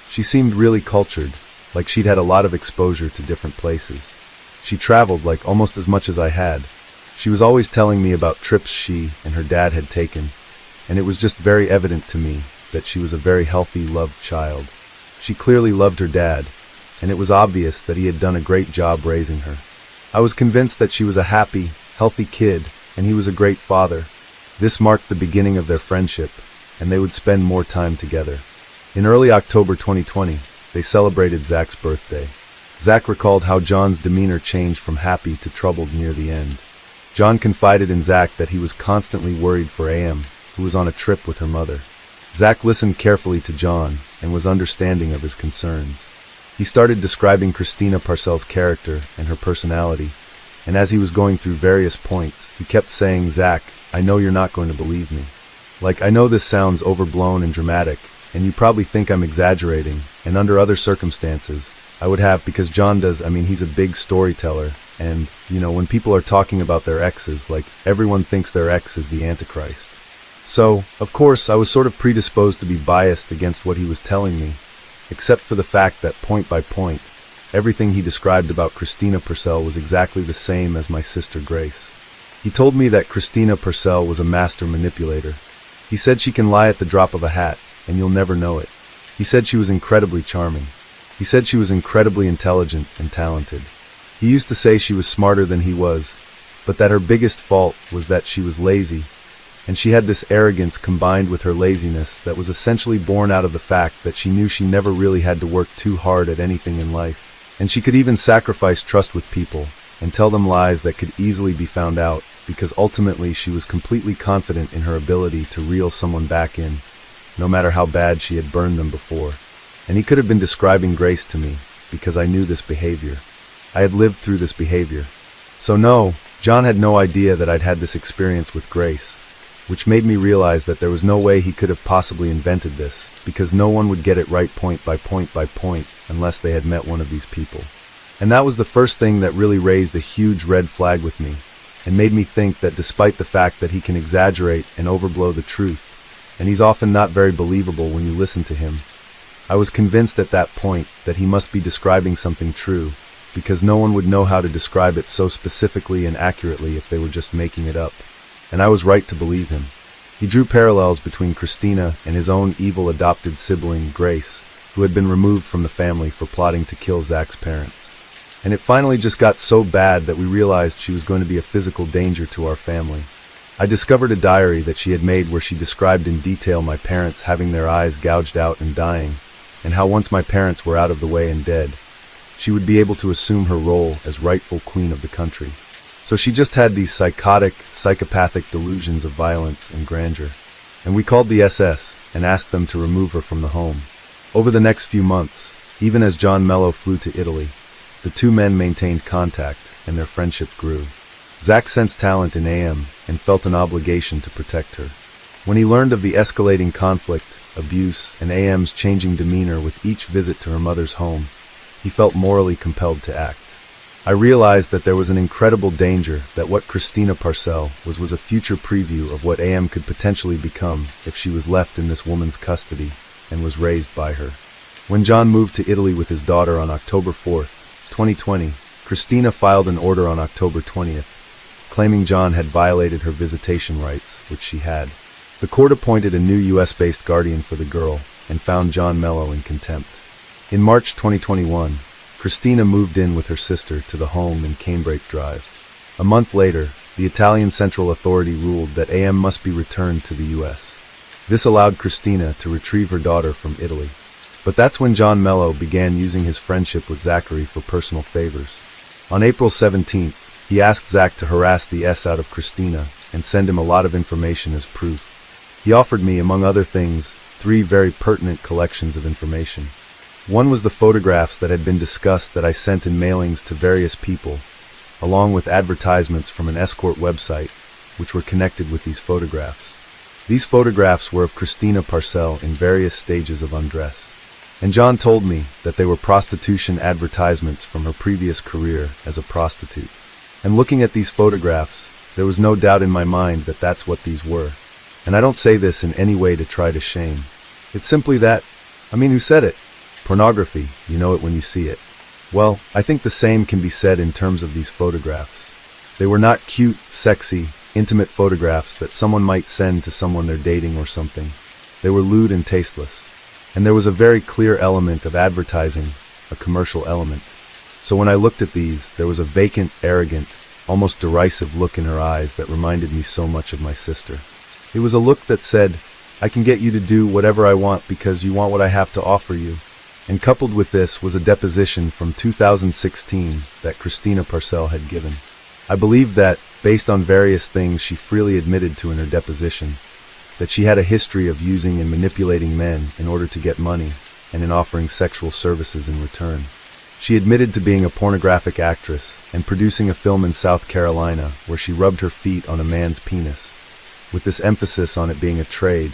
She seemed really cultured, like she'd had a lot of exposure to different places. She traveled like almost as much as I had. She was always telling me about trips she and her dad had taken, and it was just very evident to me that she was a very healthy, loved child. She clearly loved her dad, and it was obvious that he had done a great job raising her. I was convinced that she was a happy, healthy kid, and he was a great father. This marked the beginning of their friendship, and they would spend more time together. In early October 2020, they celebrated Zach's birthday. Zach recalled how John's demeanor changed from happy to troubled near the end. John confided in Zach that he was constantly worried for AM, who was on a trip with her mother. Zach listened carefully to John and was understanding of his concerns. He started describing Christina Parcel's character and her personality, and as he was going through various points, he kept saying, "Zach, I know you're not going to believe me. Like, I know this sounds overblown and dramatic, and you probably think I'm exaggerating, and under other circumstances, I would have, because John does, he's a big storyteller, and, when people are talking about their exes, like, everyone thinks their ex is the Antichrist. So, of course, I was sort of predisposed to be biased against what he was telling me, except for the fact that, point by point, everything he described about Christina Parcel was exactly the same as my sister Grace. He told me that Christina Parcel was a master manipulator. He said she can lie at the drop of a hat, and you'll never know it. He said she was incredibly charming. He said she was incredibly intelligent and talented. He used to say she was smarter than he was, but that her biggest fault was that she was lazy, and she had this arrogance combined with her laziness that was essentially born out of the fact that she knew she never really had to work too hard at anything in life, and she could even sacrifice trust with people and tell them lies that could easily be found out, because ultimately she was completely confident in her ability to reel someone back in, no matter how bad she had burned them before. And he could have been describing Grace to me, because I knew this behavior. I had lived through this behavior. So no, John had no idea that I'd had this experience with Grace, which made me realize that there was no way he could have possibly invented this, because no one would get it right point by point by point unless they had met one of these people. And that was the first thing that really raised a huge red flag with me, and made me think that despite the fact that he can exaggerate and overblow the truth, and he's often not very believable when you listen to him, I was convinced at that point that he must be describing something true, because no one would know how to describe it so specifically and accurately if they were just making it up. And I was right to believe him. He drew parallels between Christina and his own evil adopted sibling, Grace, who had been removed from the family for plotting to kill Zach's parents. And it finally just got so bad that we realized she was going to be a physical danger to our family. I discovered a diary that she had made where she described in detail my parents having their eyes gouged out and dying, and how once my parents were out of the way and dead, she would be able to assume her role as rightful queen of the country. So she just had these psychopathic delusions of violence and grandeur. And we called the SS and asked them to remove her from the home. Over the next few months, even as John Mello flew to Italy, the two men maintained contact and their friendship grew. Zach sensed talent in AM and felt an obligation to protect her. When he learned of the escalating conflict, abuse, and AM's changing demeanor with each visit to her mother's home, he felt morally compelled to act. I realized that there was an incredible danger that what Christina Parcell was a future preview of what AM could potentially become if she was left in this woman's custody and was raised by her. When John moved to Italy with his daughter on October 4th, 2020, Christina filed an order on October 20th, claiming John had violated her visitation rights, which she had. The court appointed a new US-based guardian for the girl and found John Mello in contempt. In March 2021, Christina moved in with her sister to the home in Canebrake Drive. A month later, the Italian Central Authority ruled that AM must be returned to the US. This allowed Christina to retrieve her daughter from Italy. But that's when John Mello began using his friendship with Zachary for personal favors. On April 17th, he asked Zach to harass the S out of Christina and send him a lot of information as proof. He offered me, among other things, 3 very pertinent collections of information. One was the photographs that had been discussed that I sent in mailings to various people, along with advertisements from an escort website, which were connected with these photographs. These photographs were of Christina Parcell in various stages of undress. And John told me that they were prostitution advertisements from her previous career as a prostitute. And looking at these photographs, there was no doubt in my mind that that's what these were. And I don't say this in any way to try to shame. It's simply that, who said it? Pornography, you know it when you see it. Well, I think the same can be said in terms of these photographs. They were not cute, sexy, intimate photographs that someone might send to someone they're dating or something. They were lewd and tasteless. And there was a very clear element of advertising, a commercial element. So when I looked at these, there was a vacant, arrogant, almost derisive look in her eyes that reminded me so much of my sister. It was a look that said, I can get you to do whatever I want because you want what I have to offer you. And coupled with this was a deposition from 2016 that Christina Parcell had given. I believe that, based on various things she freely admitted to in her deposition, that she had a history of using and manipulating men in order to get money and in offering sexual services in return. She admitted to being a pornographic actress and producing a film in South Carolina where she rubbed her feet on a man's penis, with this emphasis on it being a trade,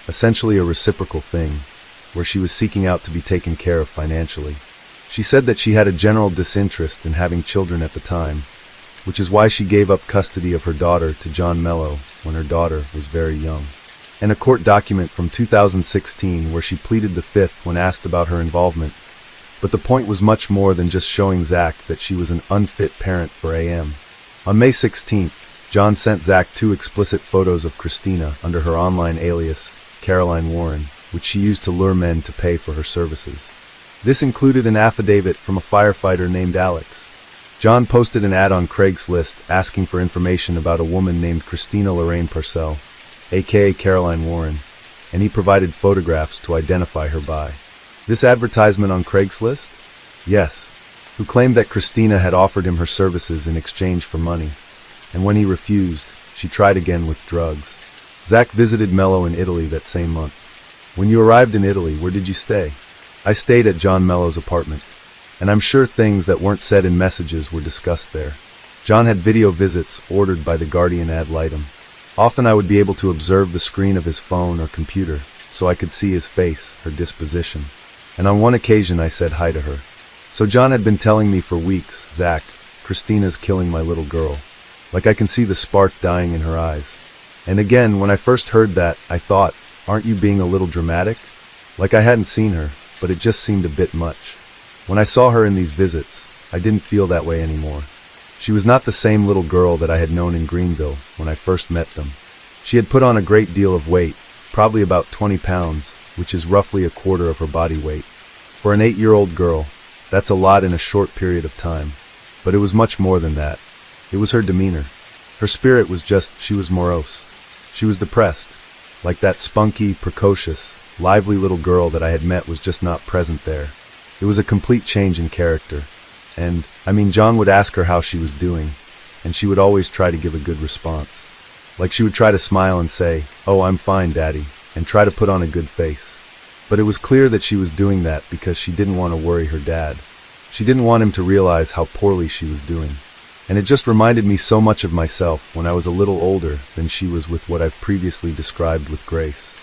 essentially a reciprocal thing, where she was seeking out to be taken care of financially. She said that she had a general disinterest in having children at the time, which is why she gave up custody of her daughter to John Mello when her daughter was very young. And a court document from 2016 where she pleaded the fifth when asked about her involvement. But the point was much more than just showing Zach that she was an unfit parent for AM. On May 16th, John sent Zach 2 explicit photos of Christina under her online alias, Caroline Warren, which she used to lure men to pay for her services. This included an affidavit from a firefighter named Alex. John posted an ad on Craigslist asking for information about a woman named Christina Lorraine Parcell, aka Caroline Warren, and he provided photographs to identify her by. This advertisement on Craigslist? Yes. Who claimed that Christina had offered him her services in exchange for money, and when he refused, she tried again with drugs. Zach visited Mello in Italy that same month. When you arrived in Italy, where did you stay? I stayed at John Mello's apartment, and I'm sure things that weren't said in messages were discussed there. John had video visits ordered by the guardian ad litem. Often I would be able to observe the screen of his phone or computer, so I could see his face, her disposition. And on one occasion I said hi to her. So John had been telling me for weeks, Zach, Christina's killing my little girl. Like I can see the spark dying in her eyes. And again, when I first heard that, I thought, aren't you being a little dramatic? Like I hadn't seen her, but it just seemed a bit much. When I saw her in these visits, I didn't feel that way anymore. She was not the same little girl that I had known in Greenville when I first met them. She had put on a great deal of weight, probably about 20 pounds, which is roughly a quarter of her body weight. For an 8-year-old girl, that's a lot in a short period of time. But it was much more than that. It was her demeanor. Her spirit was just, she was morose. She was depressed. Like that spunky, precocious, lively little girl that I had met was just not present there. It was a complete change in character. And, John would ask her how she was doing, and she would always try to give a good response. Like she would try to smile and say, "Oh, I'm fine, Daddy," and try to put on a good face. But it was clear that she was doing that because she didn't want to worry her dad. She didn't want him to realize how poorly she was doing. And it just reminded me so much of myself when I was a little older than she was with what I've previously described with Grace.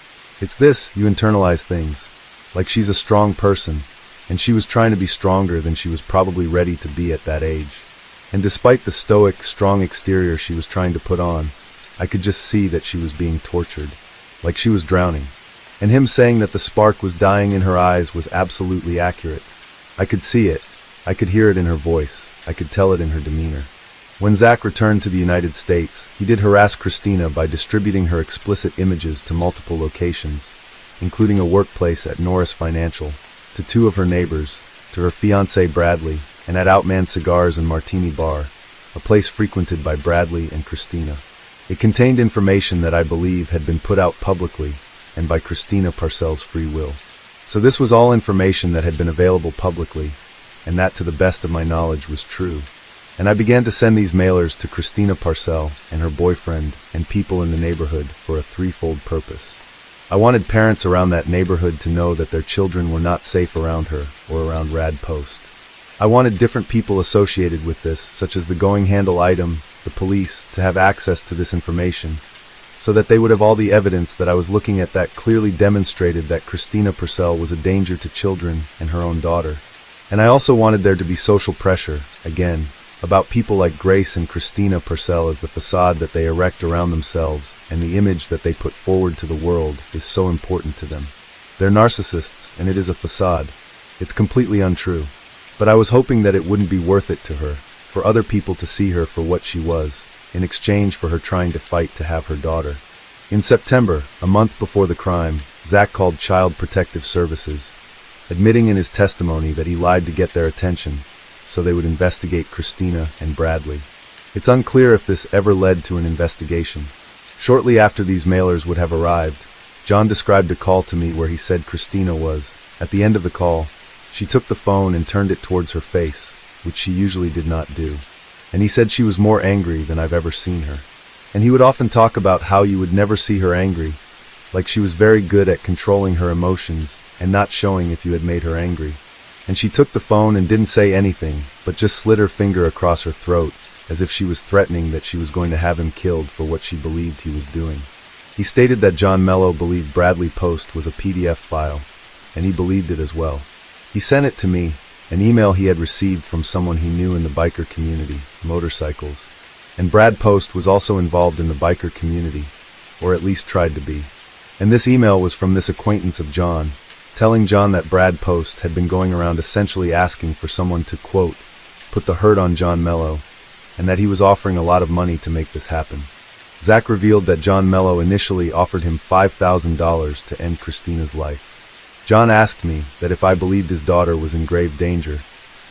It's this, you internalize things. Like she's a strong person, and she was trying to be stronger than she was probably ready to be at that age. And despite the stoic, strong exterior she was trying to put on, I could just see that she was being tortured, like she was drowning. And him saying that the spark was dying in her eyes was absolutely accurate. I could see it. I could hear it in her voice. I could tell it in her demeanor. When Zach returned to the United States, he did harass Christina by distributing her explicit images to multiple locations, including a workplace at Norris Financial, to 2 of her neighbors, to her fiancé Bradley, and at Outman Cigars and Martini Bar, a place frequented by Bradley and Christina. It contained information that I believe had been put out publicly and by Christina Parcel's free will. So this was all information that had been available publicly, and that to the best of my knowledge was true. And I began to send these mailers to Christina Parcel and her boyfriend and people in the neighborhood for a threefold purpose. I wanted parents around that neighborhood to know that their children were not safe around her or around Rad Post. I wanted different people associated with this, such as the going handle item, the police, to have access to this information, so that they would have all the evidence that I was looking at that clearly demonstrated that Christina Parcel was a danger to children and her own daughter. And I also wanted there to be social pressure, again, about people like Grace and Christina Parcel, as the facade that they erect around themselves and the image that they put forward to the world is so important to them. They're narcissists, and it is a facade. It's completely untrue. But I was hoping that it wouldn't be worth it to her, for other people to see her for what she was, in exchange for her trying to fight to have her daughter. In September, a month before the crime, Zach called Child Protective Services, admitting in his testimony that he lied to get their attention, so they would investigate Christina and Bradley. It's unclear if this ever led to an investigation. Shortly after these mailers would have arrived, John described a call to me where he said Christina was, at the end of the call, she took the phone and turned it towards her face, which she usually did not do. And he said she was more angry than I've ever seen her. And he would often talk about how you would never see her angry, like she was very good at controlling her emotions and not showing if you had made her angry. And she took the phone and didn't say anything, but just slid her finger across her throat, as if she was threatening that she was going to have him killed for what she believed he was doing. He stated that John Mello believed Bradley Post was a PDF file, and he believed it as well. He sent it to me, an email he had received from someone he knew in the biker community, motorcycles. And Brad Post was also involved in the biker community, or at least tried to be. And this email was from this acquaintance of John, telling John that Brad Post had been going around essentially asking for someone to, quote, put the hurt on John Mello, and that he was offering a lot of money to make this happen. Zach revealed that John Mello initially offered him $5,000 to end Christina's life. John asked me that if I believed his daughter was in grave danger,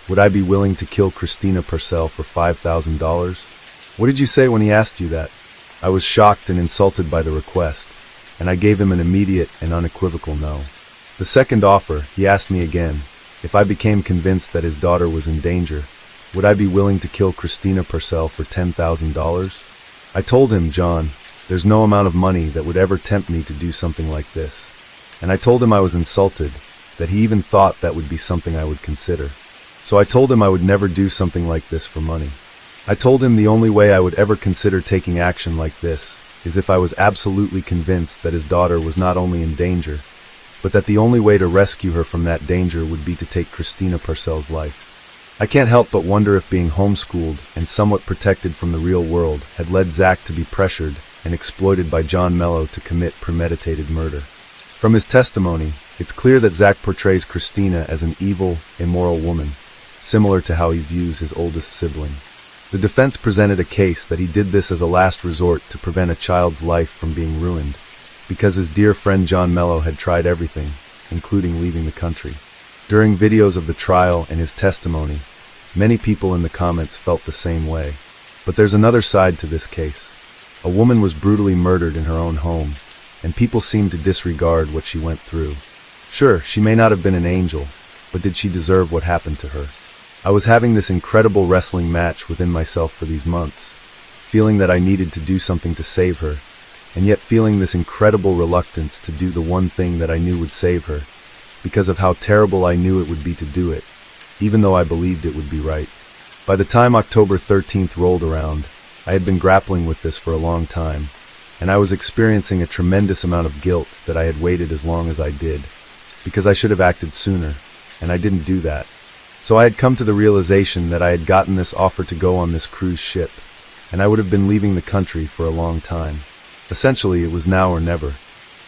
would I be willing to kill Christina Parcel for $5,000? What did you say when he asked you that? I was shocked and insulted by the request, and I gave him an immediate and unequivocal no. The second offer, he asked me again, if I became convinced that his daughter was in danger, would I be willing to kill Christina Parcel for $10,000? I told him, John, there's no amount of money that would ever tempt me to do something like this. And I told him I was insulted, that he even thought that would be something I would consider. So I told him I would never do something like this for money. I told him the only way I would ever consider taking action like this is if I was absolutely convinced that his daughter was not only in danger, but that the only way to rescue her from that danger would be to take Christina Parcel's life. I can't help but wonder if being homeschooled and somewhat protected from the real world had led Zach to be pressured and exploited by John Mello to commit premeditated murder. From his testimony, it's clear that Zach portrays Christina as an evil, immoral woman, similar to how he views his oldest sibling. The defense presented a case that he did this as a last resort to prevent a child's life from being ruined, because his dear friend John Mello had tried everything, including leaving the country. During videos of the trial and his testimony, many people in the comments felt the same way. But there's another side to this case. A woman was brutally murdered in her own home, and people seem to disregard what she went through. Sure, she may not have been an angel, but did she deserve what happened to her? I was having this incredible wrestling match within myself for these months, feeling that I needed to do something to save her, and yet feeling this incredible reluctance to do the one thing that I knew would save her, because of how terrible I knew it would be to do it, even though I believed it would be right. By the time October 13th rolled around, I had been grappling with this for a long time, and I was experiencing a tremendous amount of guilt that I had waited as long as I did, because I should have acted sooner, and I didn't do that. So I had come to the realization that I had gotten this offer to go on this cruise ship, and I would have been leaving the country for a long time. Essentially, it was now or never.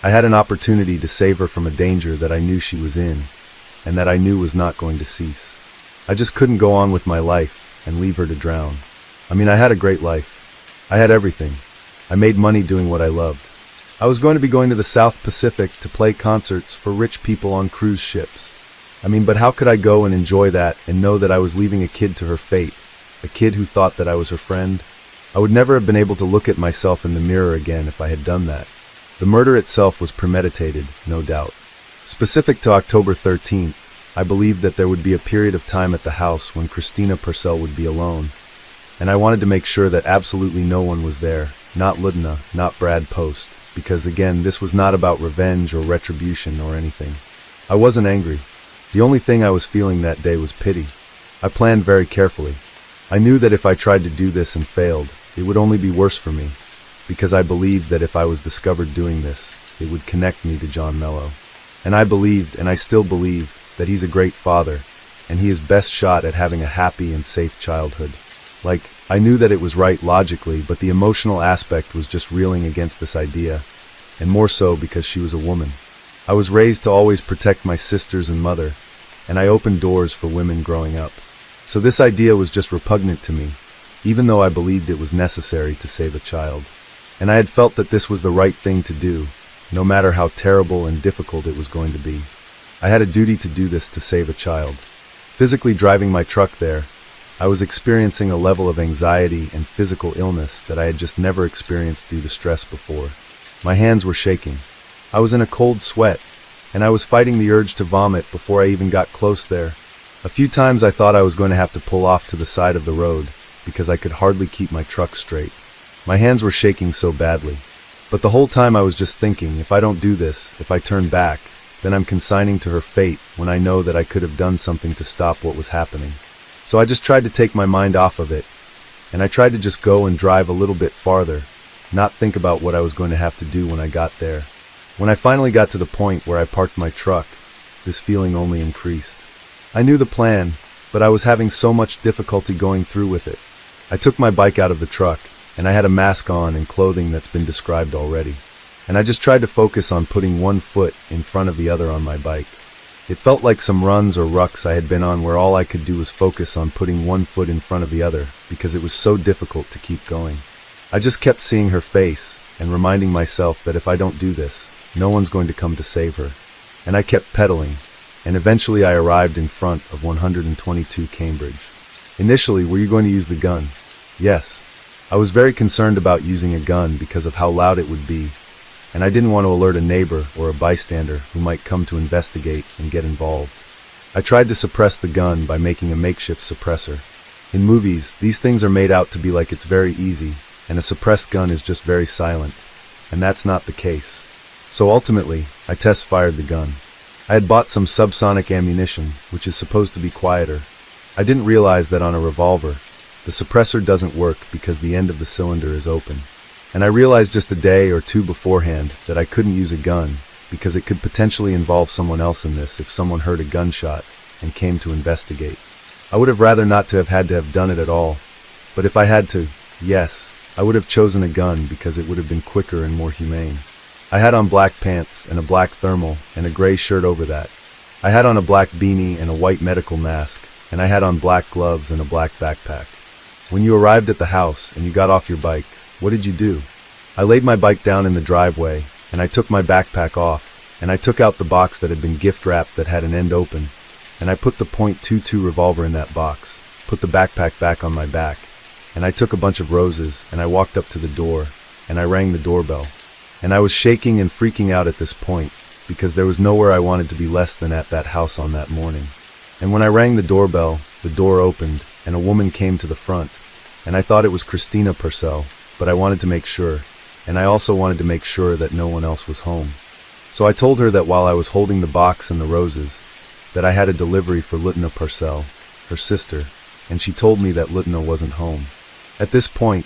I had an opportunity to save her from a danger that I knew she was in, and that I knew was not going to cease. I just couldn't go on with my life and leave her to drown. I mean, I had a great life. I had everything. I made money doing what I loved. I was going to be going to the South Pacific to play concerts for rich people on cruise ships. I mean, but how could I go and enjoy that and know that I was leaving a kid to her fate, a kid who thought that I was her friend? I would never have been able to look at myself in the mirror again if I had done that. The murder itself was premeditated, no doubt. Specific to October 13th, I believed that there would be a period of time at the house when Christina Purcell would be alone, and I wanted to make sure that absolutely no one was there, not Ludna, not Brad Post, because again, this was not about revenge or retribution or anything. I wasn't angry. The only thing I was feeling that day was pity. I planned very carefully. I knew that if I tried to do this and failed, it would only be worse for me, because I believed that if I was discovered doing this, it would connect me to John Mello. And I believed, and I still believe, that he's a great father, and he is best shot at having a happy and safe childhood. Like, I knew that it was right logically, but the emotional aspect was just reeling against this idea, and more so because she was a woman. I was raised to always protect my sisters and mother, and I opened doors for women growing up. So this idea was just repugnant to me, even though I believed it was necessary to save a child. And I had felt that this was the right thing to do, no matter how terrible and difficult it was going to be. I had a duty to do this to save a child. Physically driving my truck there, I was experiencing a level of anxiety and physical illness that I had just never experienced due to stress before. My hands were shaking. I was in a cold sweat, and I was fighting the urge to vomit before I even got close there. A few times I thought I was going to have to pull off to the side of the road because I could hardly keep my truck straight. My hands were shaking so badly. But the whole time I was just thinking, if I don't do this, if I turn back, then I'm consigning to her fate when I know that I could have done something to stop what was happening. So I just tried to take my mind off of it, and I tried to just go and drive a little bit farther, not think about what I was going to have to do when I got there. When I finally got to the point where I parked my truck, this feeling only increased. I knew the plan, but I was having so much difficulty going through with it. I took my bike out of the truck, and I had a mask on and clothing that's been described already. And I just tried to focus on putting one foot in front of the other on my bike. It felt like some runs or rucks I had been on where all I could do was focus on putting one foot in front of the other because it was so difficult to keep going. I just kept seeing her face and reminding myself that if I don't do this, no one's going to come to save her. And I kept pedaling, and eventually I arrived in front of 122 Cambridge. Initially, were you going to use the gun? Yes. I was very concerned about using a gun because of how loud it would be, and I didn't want to alert a neighbor or a bystander who might come to investigate and get involved. I tried to suppress the gun by making a makeshift suppressor. In movies, these things are made out to be like it's very easy, and a suppressed gun is just very silent, and that's not the case. So ultimately, I test-fired the gun. I had bought some subsonic ammunition, which is supposed to be quieter. I didn't realize that on a revolver, the suppressor doesn't work because the end of the cylinder is open. And I realized just a day or two beforehand that I couldn't use a gun because it could potentially involve someone else in this if someone heard a gunshot and came to investigate. I would have rather not to have had to have done it at all, but if I had to, yes, I would have chosen a gun because it would have been quicker and more humane. I had on black pants and a black thermal and a gray shirt over that. I had on a black beanie and a white medical mask, and I had on black gloves and a black backpack. When you arrived at the house and you got off your bike, what did you do? I laid my bike down in the driveway, and I took my backpack off, and I took out the box that had been gift wrapped that had an end open, and I put the .22 revolver in that box, put the backpack back on my back, and I took a bunch of roses, and I walked up to the door, and I rang the doorbell. And I was shaking and freaking out at this point, because there was nowhere I wanted to be less than at that house on that morning. And when I rang the doorbell, the door opened, and a woman came to the front, and I thought it was Christina Purcell, but I wanted to make sure, and I also wanted to make sure that no one else was home. So I told her that while I was holding the box and the roses, that I had a delivery for Ludna Purcell, her sister, and she told me that Ludna wasn't home. At this point,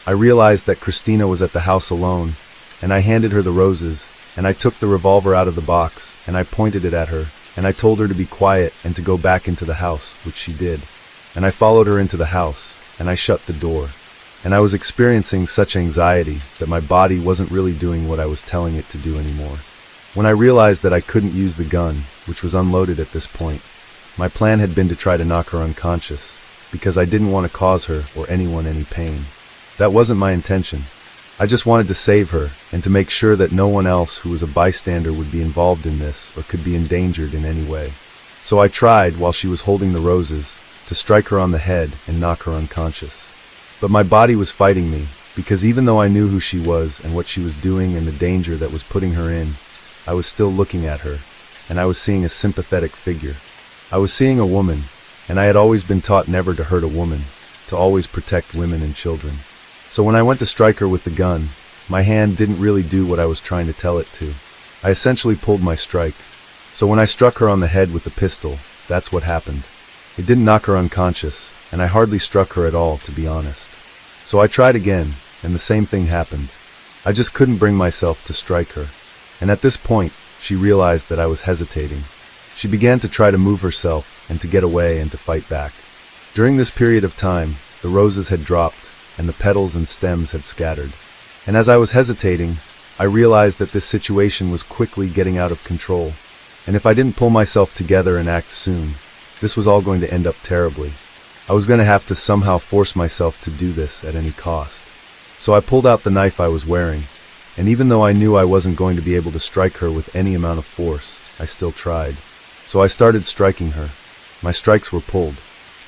I realized that Christina was at the house alone, and I handed her the roses, and I took the revolver out of the box, and I pointed it at her, and I told her to be quiet and to go back into the house, which she did. And I followed her into the house, and I shut the door. And I was experiencing such anxiety that my body wasn't really doing what I was telling it to do anymore. When I realized that I couldn't use the gun, which was unloaded at this point, my plan had been to try to knock her unconscious, because I didn't want to cause her or anyone any pain. That wasn't my intention. I just wanted to save her and to make sure that no one else who was a bystander would be involved in this or could be endangered in any way. So I tried, while she was holding the roses, to strike her on the head and knock her unconscious. But my body was fighting me, because even though I knew who she was and what she was doing and the danger that was putting her in, I was still looking at her, and I was seeing a sympathetic figure. I was seeing a woman, and I had always been taught never to hurt a woman, to always protect women and children. So when I went to strike her with the gun, my hand didn't really do what I was trying to tell it to. I essentially pulled my strike. So when I struck her on the head with the pistol, that's what happened. It didn't knock her unconscious, and I hardly struck her at all, to be honest. So I tried again, and the same thing happened. I just couldn't bring myself to strike her. And at this point, she realized that I was hesitating. She began to try to move herself and to get away and to fight back. During this period of time, the roses had dropped, and the petals and stems had scattered. And as I was hesitating, I realized that this situation was quickly getting out of control. And if I didn't pull myself together and act soon, this was all going to end up terribly. I was going to have to somehow force myself to do this at any cost. So I pulled out the knife I was wearing, and even though I knew I wasn't going to be able to strike her with any amount of force, I still tried. So I started striking her. My strikes were pulled.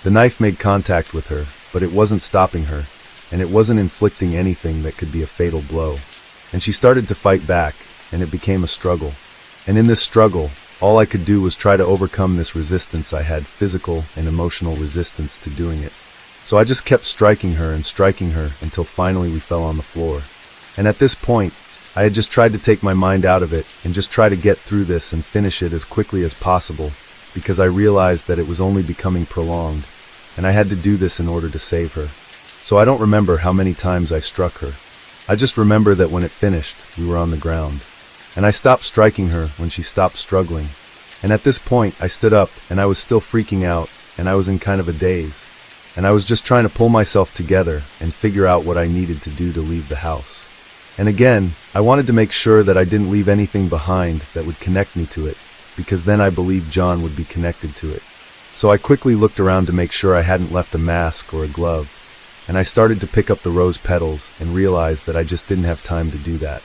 The knife made contact with her, but it wasn't stopping her, and it wasn't inflicting anything that could be a fatal blow. And she started to fight back, and it became a struggle. And in this struggle, all I could do was try to overcome this resistance I had, physical and emotional resistance to doing it. So I just kept striking her until finally we fell on the floor. And at this point, I had just tried to take my mind out of it and just try to get through this and finish it as quickly as possible, because I realized that it was only becoming prolonged, and I had to do this in order to save her. So I don't remember how many times I struck her. I just remember that when it finished, we were on the ground. And I stopped striking her when she stopped struggling. And at this point, I stood up, and I was still freaking out, and I was in kind of a daze. And I was just trying to pull myself together and figure out what I needed to do to leave the house. And again, I wanted to make sure that I didn't leave anything behind that would connect me to it, because then I believed John would be connected to it. So I quickly looked around to make sure I hadn't left a mask or a glove, and I started to pick up the rose petals and realized that I just didn't have time to do that.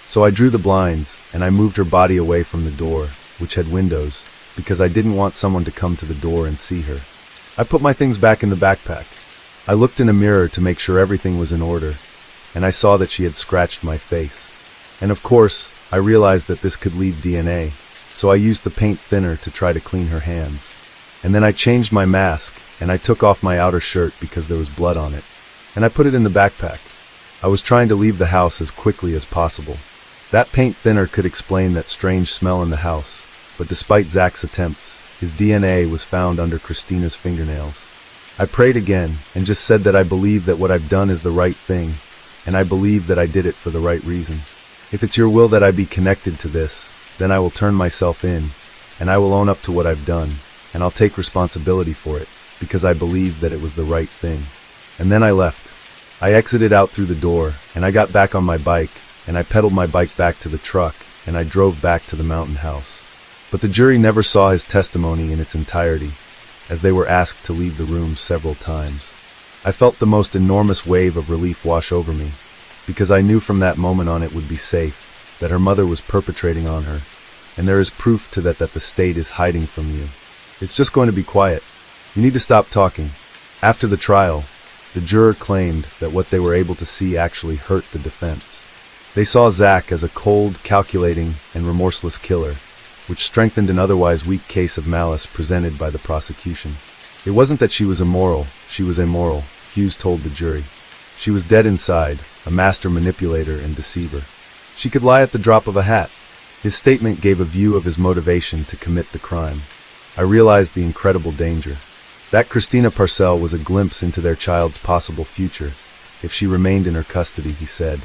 So I drew the blinds, and I moved her body away from the door, which had windows, because I didn't want someone to come to the door and see her. I put my things back in the backpack. I looked in a mirror to make sure everything was in order, and I saw that she had scratched my face. And of course, I realized that this could leave DNA, so I used the paint thinner to try to clean her hands. And then I changed my mask, and I took off my outer shirt because there was blood on it, and I put it in the backpack. I was trying to leave the house as quickly as possible. That paint thinner could explain that strange smell in the house, but despite Zach's attempts, his DNA was found under Christina's fingernails. I prayed again and just said that I believe that what I've done is the right thing, and I believe that I did it for the right reason. If it's your will that I be connected to this, then I will turn myself in, and I will own up to what I've done, and I'll take responsibility for it, because I believe that it was the right thing. And then I left. I exited out through the door, and I got back on my bike, and I pedaled my bike back to the truck, and I drove back to the mountain house. But the jury never saw his testimony in its entirety, as they were asked to leave the room several times. I felt the most enormous wave of relief wash over me, because I knew from that moment on it would be safe, that her mother was perpetrating on her, and there is proof to that the state is hiding from you. It's just going to be quiet. You need to stop talking. After the trial, the juror claimed that what they were able to see actually hurt the defense. They saw Zach as a cold, calculating, and remorseless killer, which strengthened an otherwise weak case of malice presented by the prosecution. It wasn't that she was immoral, she was immoral, Hughes told the jury. She was dead inside, a master manipulator and deceiver. She could lie at the drop of a hat. His statement gave a view of his motivation to commit the crime. I realized the incredible danger. That Christina Parcell was a glimpse into their child's possible future, if she remained in her custody, he said.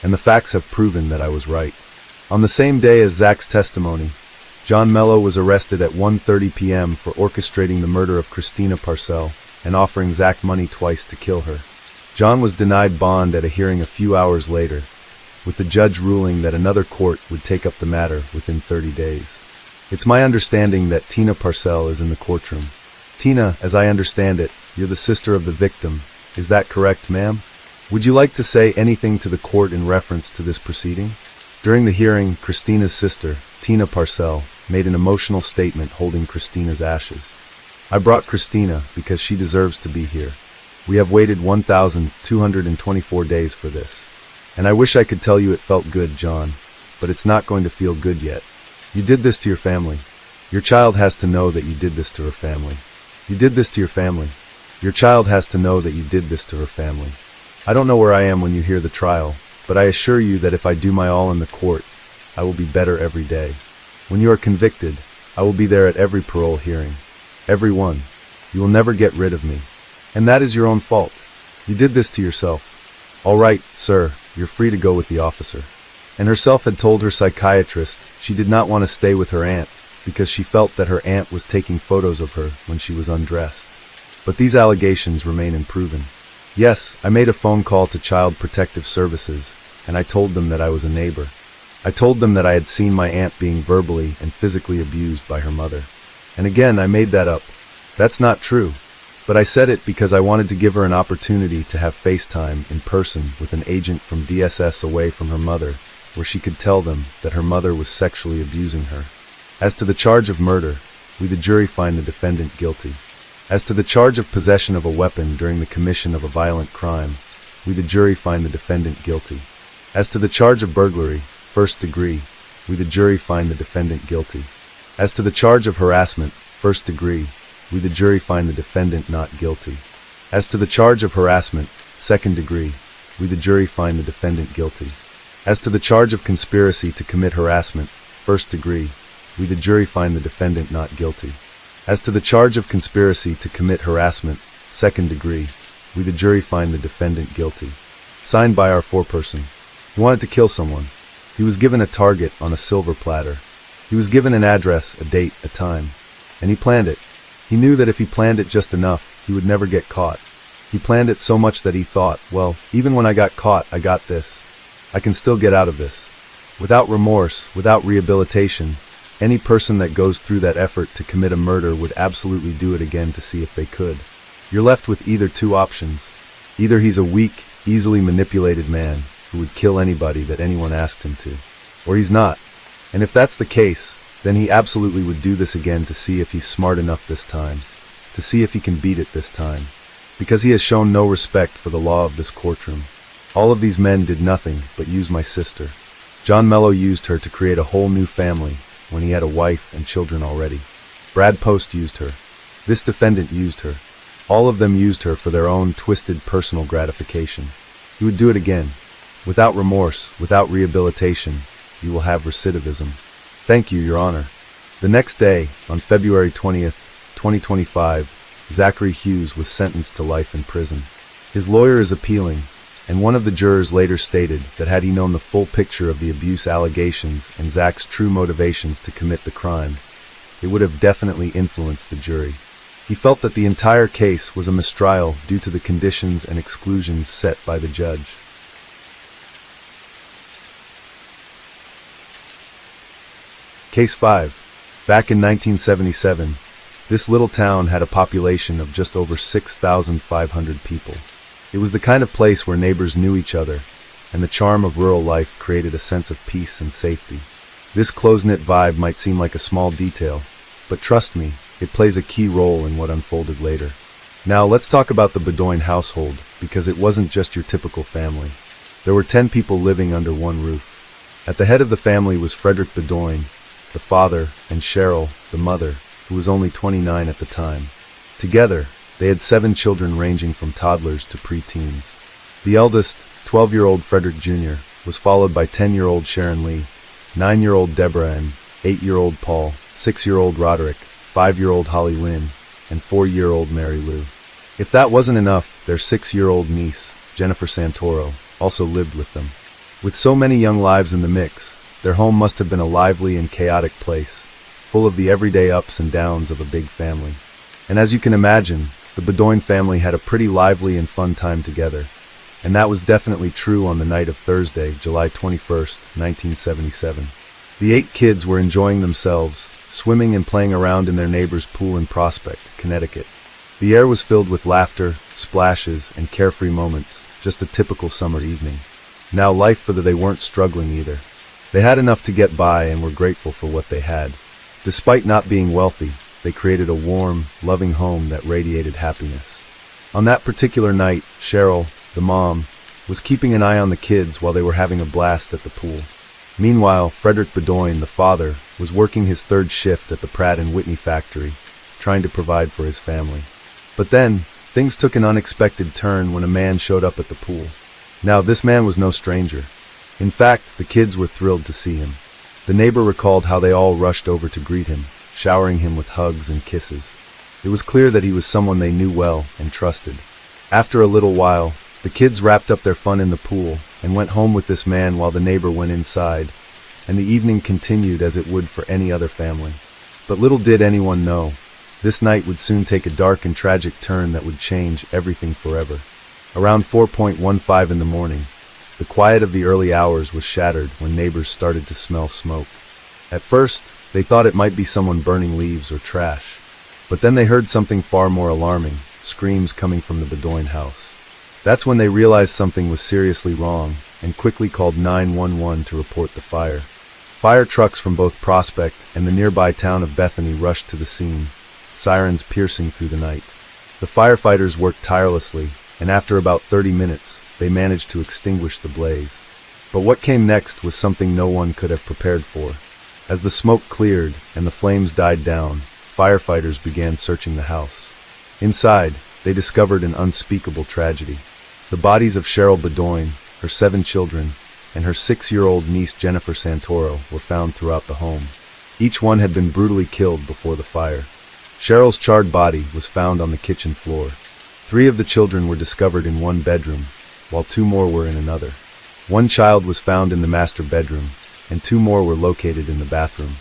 And the facts have proven that I was right. On the same day as Zach's testimony, John Mello was arrested at 1:30 p.m. for orchestrating the murder of Christina Parcell and offering Zach money twice to kill her. John was denied bond at a hearing a few hours later, with the judge ruling that another court would take up the matter within 30 days. It's my understanding that Tina Parcell is in the courtroom. Tina, as I understand it, you're the sister of the victim. Is that correct, ma'am? Would you like to say anything to the court in reference to this proceeding? During the hearing, Christina's sister, Tina Parcell, made an emotional statement holding Christina's ashes. I brought Christina because she deserves to be here. We have waited 1,224 days for this. And I wish I could tell you it felt good, John, but it's not going to feel good yet. You did this to your family. Your child has to know that you did this to her family. You did this to your family. Your child has to know that you did this to her family. I don't know where I am when you hear the trial, but I assure you that if I do my all in the court, I will be better every day. When you are convicted, I will be there at every parole hearing. Every one. You will never get rid of me. And that is your own fault. You did this to yourself. All right, sir, you're free to go with the officer. And herself had told her psychiatrist she did not want to stay with her aunt because she felt that her aunt was taking photos of her when she was undressed. But these allegations remain unproven. Yes, I made a phone call to Child Protective Services, and I told them that I was a neighbor. I told them that I had seen my aunt being verbally and physically abused by her mother. And again, I made that up. That's not true. But I said it because I wanted to give her an opportunity to have FaceTime in person with an agent from DSS away from her mother, where she could tell them that her mother was sexually abusing her. As to the charge of murder, we the jury find the defendant guilty. As to the charge of possession of a weapon during the commission of a violent crime, we the jury find the defendant guilty. As to the charge of burglary, first degree, we the jury find the defendant guilty. As to the charge of harassment, first degree, we the jury find the defendant not guilty. As to the charge of harassment, second degree, we the jury find the defendant guilty. As to the charge of conspiracy to commit harassment, first degree, we the jury find the defendant not guilty. As to the charge of conspiracy to commit harassment, second degree, we the jury find the defendant guilty. Signed by our foreperson. He wanted to kill someone. He was given a target on a silver platter. He was given an address, a date, a time. And he planned it. He knew that if he planned it just enough, he would never get caught. He planned it so much that he thought, well, even when I got caught, I got this. I can still get out of this. Without remorse, without rehabilitation, any person that goes through that effort to commit a murder would absolutely do it again to see if they could. You're left with either two options. Either he's a weak, easily manipulated man who would kill anybody that anyone asked him to, or he's not. And if that's the case, then he absolutely would do this again to see if he's smart enough this time, to see if he can beat it this time, because he has shown no respect for the law of this courtroom. All of these men did nothing but use my sister. John Mello used her to create a whole new family when he had a wife and children already. Brad Post used her. This defendant used her. All of them used her for their own twisted personal gratification. He would do it again. Without remorse, without rehabilitation, you will have recidivism. Thank you, Your Honor. The next day, on February 20th, 2025, Zachary Hughes was sentenced to life in prison. His lawyer is appealing, and one of the jurors later stated that had he known the full picture of the abuse allegations and Zach's true motivations to commit the crime, it would have definitely influenced the jury. He felt that the entire case was a mistrial due to the conditions and exclusions set by the judge. Case 5. Back in 1977, this little town had a population of just over 6,500 people. It was the kind of place where neighbors knew each other, and the charm of rural life created a sense of peace and safety. This close-knit vibe might seem like a small detail, but trust me, it plays a key role in what unfolded later. Now let's talk about the Bedoin household, because it wasn't just your typical family. There were 10 people living under one roof. At the head of the family was Frederick Bedoin, the father, and Cheryl, the mother, who was only 29 at the time. Together, they had 7 children ranging from toddlers to pre-teens. The eldest, 12-year-old Frederick Jr., was followed by 10-year-old Sharon Lee, 9-year-old Deborah and 8-year-old Paul, 6-year-old Roderick, 5-year-old Holly Lynn, and 4-year-old Mary Lou. If that wasn't enough, their 6-year-old niece, Jennifer Santoro, also lived with them. With so many young lives in the mix, their home must have been a lively and chaotic place, full of the everyday ups and downs of a big family. And as you can imagine, the Bedoin family had a pretty lively and fun time together. And that was definitely true on the night of Thursday, July 21st, 1977. The 8 kids were enjoying themselves, swimming and playing around in their neighbor's pool in Prospect, Connecticut. The air was filled with laughter, splashes, and carefree moments, just a typical summer evening. Now life for they weren't struggling either. They had enough to get by and were grateful for what they had. Despite not being wealthy, they created a warm, loving home that radiated happiness. On that particular night, Cheryl, the mom, was keeping an eye on the kids while they were having a blast at the pool. Meanwhile, Frederick Bedoin, the father, was working his 3rd shift at the Pratt & Whitney factory, trying to provide for his family. But then, things took an unexpected turn when a man showed up at the pool. Now, this man was no stranger. In fact, the kids were thrilled to see him. The neighbor recalled how they all rushed over to greet him, showering him with hugs and kisses. It was clear that he was someone they knew well and trusted. After a little while, the kids wrapped up their fun in the pool and went home with this man while the neighbor went inside, and the evening continued as it would for any other family. But little did anyone know, this night would soon take a dark and tragic turn that would change everything forever. Around 4:15 in the morning, the quiet of the early hours was shattered when neighbors started to smell smoke. At first, they thought it might be someone burning leaves or trash. But then they heard something far more alarming, screams coming from the Bedoin house. That's when they realized something was seriously wrong and quickly called 911 to report the fire. Fire trucks from both Prospect and the nearby town of Bethany rushed to the scene, sirens piercing through the night. The firefighters worked tirelessly, and after about 30 minutes, they managed to extinguish the blaze. But what came next was something no one could have prepared for. As the smoke cleared and the flames died down, firefighters began searching the house. Inside, they discovered an unspeakable tragedy. The bodies of Cheryl Bedoin, her 7 children, and her 6-year-old niece Jennifer Santoro were found throughout the home. Each one had been brutally killed before the fire. Cheryl's charred body was found on the kitchen floor. 3 of the children were discovered in one bedroom, while 2 more were in another. 1 child was found in the master bedroom, and 2 more were located in the bathroom.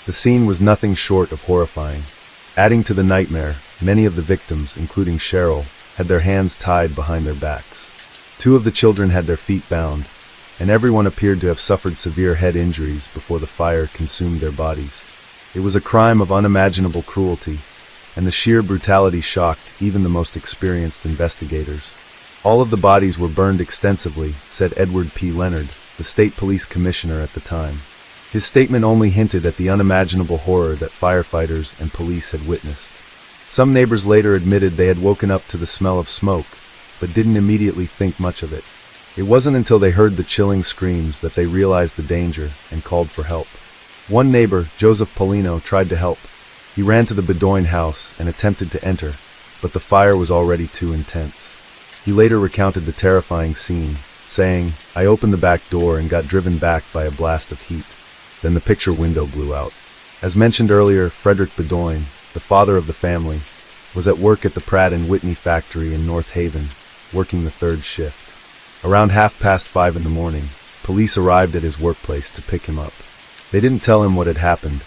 The scene was nothing short of horrifying. Adding to the nightmare, many of the victims, including Cheryl, had their hands tied behind their backs. 2 of the children had their feet bound, and everyone appeared to have suffered severe head injuries before the fire consumed their bodies. It was a crime of unimaginable cruelty, and the sheer brutality shocked even the most experienced investigators. All of the bodies were burned extensively, said Edward P. Leonard, the state police commissioner at the time. His statement only hinted at the unimaginable horror that firefighters and police had witnessed. Some neighbors later admitted they had woken up to the smell of smoke, but didn't immediately think much of it. It wasn't until they heard the chilling screams that they realized the danger and called for help. One neighbor, Joseph Polino, tried to help. He ran to the Bedoin house and attempted to enter, but the fire was already too intense. He later recounted the terrifying scene, saying, "I opened the back door and got driven back by a blast of heat. Then the picture window blew out." As mentioned earlier, Frederick Bedoin, the father of the family, was at work at the Pratt & Whitney factory in North Haven, working the 3rd shift. Around 5:30 in the morning, police arrived at his workplace to pick him up. They didn't tell him what had happened,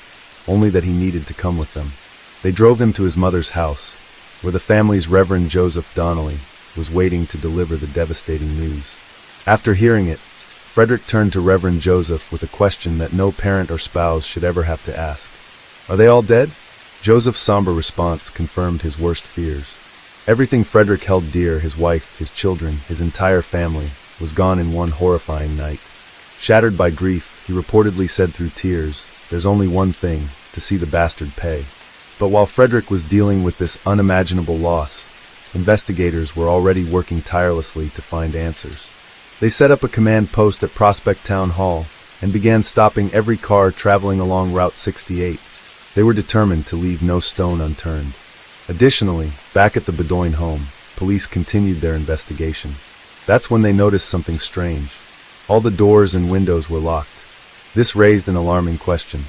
only that he needed to come with them. They drove him to his mother's house, where the family's Reverend Joseph Donnelly was waiting to deliver the devastating news. After hearing it, Frederick turned to Reverend Joseph with a question that no parent or spouse should ever have to ask. "Are they all dead?" Joseph's somber response confirmed his worst fears. Everything Frederick held dear, his wife, his children, his entire family, was gone in one horrifying night. Shattered by grief, he reportedly said through tears, "There's only one thing, to see the bastard pay." But while Frederick was dealing with this unimaginable loss, investigators were already working tirelessly to find answers. They set up a command post at Prospect Town Hall and began stopping every car traveling along Route 68. They were determined to leave no stone unturned. Additionally, back at the Bedoin home, police continued their investigation. That's when they noticed something strange. All the doors and windows were locked. This raised an alarming question.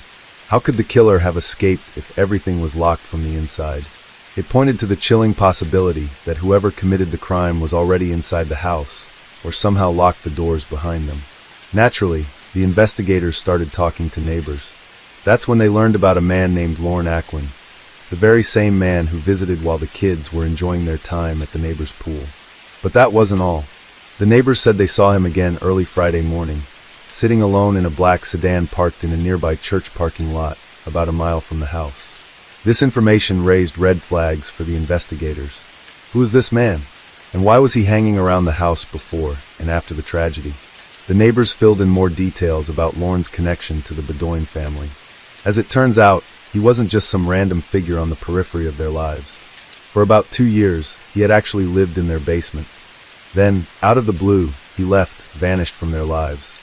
How could the killer have escaped if everything was locked from the inside? It pointed to the chilling possibility that whoever committed the crime was already inside the house, or somehow locked the doors behind them. Naturally, the investigators started talking to neighbors. That's when they learned about a man named Lorne Ackwin, the very same man who visited while the kids were enjoying their time at the neighbor's pool. But that wasn't all. The neighbors said they saw him again early Friday morning, sitting alone in a black sedan parked in a nearby church parking lot about a mile from the house. This information raised red flags for the investigators. Who was this man? And why was he hanging around the house before and after the tragedy? The neighbors filled in more details about Lorne's connection to the Bedoin family. As it turns out, he wasn't just some random figure on the periphery of their lives. For about 2 years, he had actually lived in their basement. Then, out of the blue, he vanished from their lives.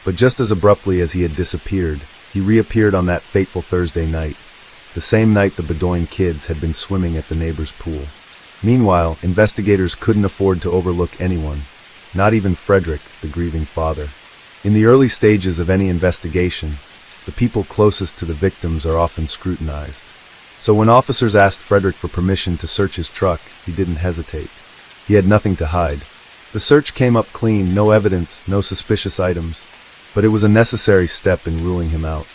But just as abruptly as he had disappeared, he reappeared on that fateful Thursday night, the same night the Bedoin kids had been swimming at the neighbor's pool. Meanwhile, investigators couldn't afford to overlook anyone, not even Frederick, the grieving father. In the early stages of any investigation, the people closest to the victims are often scrutinized. So when officers asked Frederick for permission to search his truck, he didn't hesitate. He had nothing to hide. The search came up clean, no evidence, no suspicious items, but it was a necessary step in ruling him out.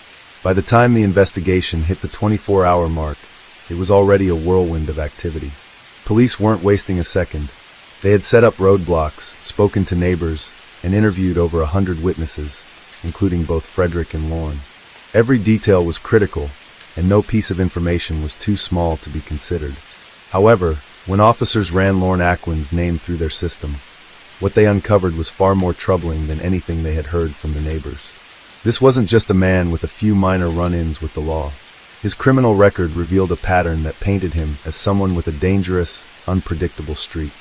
By the time the investigation hit the 24-hour mark, it was already a whirlwind of activity. Police weren't wasting a second. They had set up roadblocks, spoken to neighbors, and interviewed over 100 witnesses, including both Frederick and Lorne. Every detail was critical, and no piece of information was too small to be considered. However, when officers ran Lorne Ackwin's name through their system, what they uncovered was far more troubling than anything they had heard from the neighbors. This wasn't just a man with a few minor run-ins with the law. His criminal record revealed a pattern that painted him as someone with a dangerous, unpredictable streak.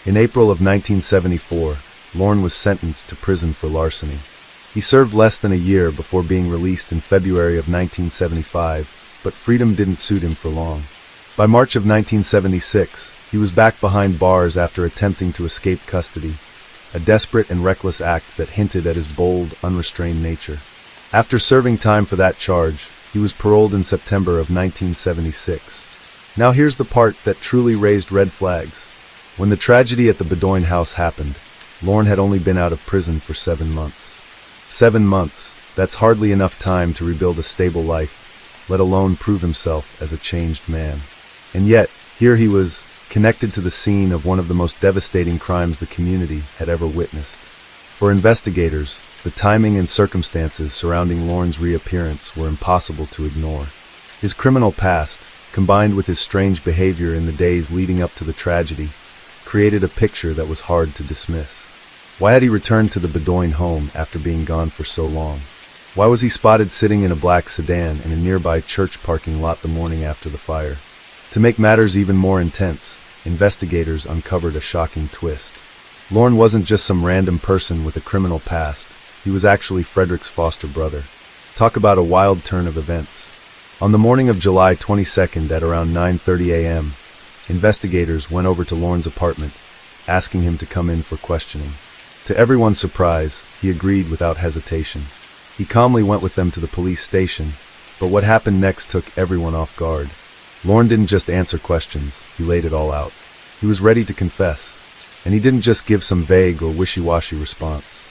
In April of 1974, Lorne was sentenced to prison for larceny. He served less than a year before being released in February of 1975, but freedom didn't suit him for long. By March of 1976, he was back behind bars after attempting to escape custody, a desperate and reckless act that hinted at his bold, unrestrained nature. After serving time for that charge, he was paroled in September of 1976. Now here's the part that truly raised red flags. When the tragedy at the Bedoin house happened, Lorne had only been out of prison for 7 months. 7 months, that's hardly enough time to rebuild a stable life, let alone prove himself as a changed man. And yet, here he was, connected to the scene of one of the most devastating crimes the community had ever witnessed. For investigators, the timing and circumstances surrounding Lorne's reappearance were impossible to ignore. His criminal past, combined with his strange behavior in the days leading up to the tragedy, created a picture that was hard to dismiss. Why had he returned to the Bedoin home after being gone for so long? Why was he spotted sitting in a black sedan in a nearby church parking lot the morning after the fire? To make matters even more intense, investigators uncovered a shocking twist. Lorne wasn't just some random person with a criminal past. He was actually Frederick's foster brother. Talk about a wild turn of events. On the morning of July 22nd at around 9:30 a.m., investigators went over to Lorne's apartment, asking him to come in for questioning. To everyone's surprise, he agreed without hesitation. He calmly went with them to the police station, but what happened next took everyone off guard. Lorne didn't just answer questions, he laid it all out. He was ready to confess, and he didn't just give some vague or wishy-washy response.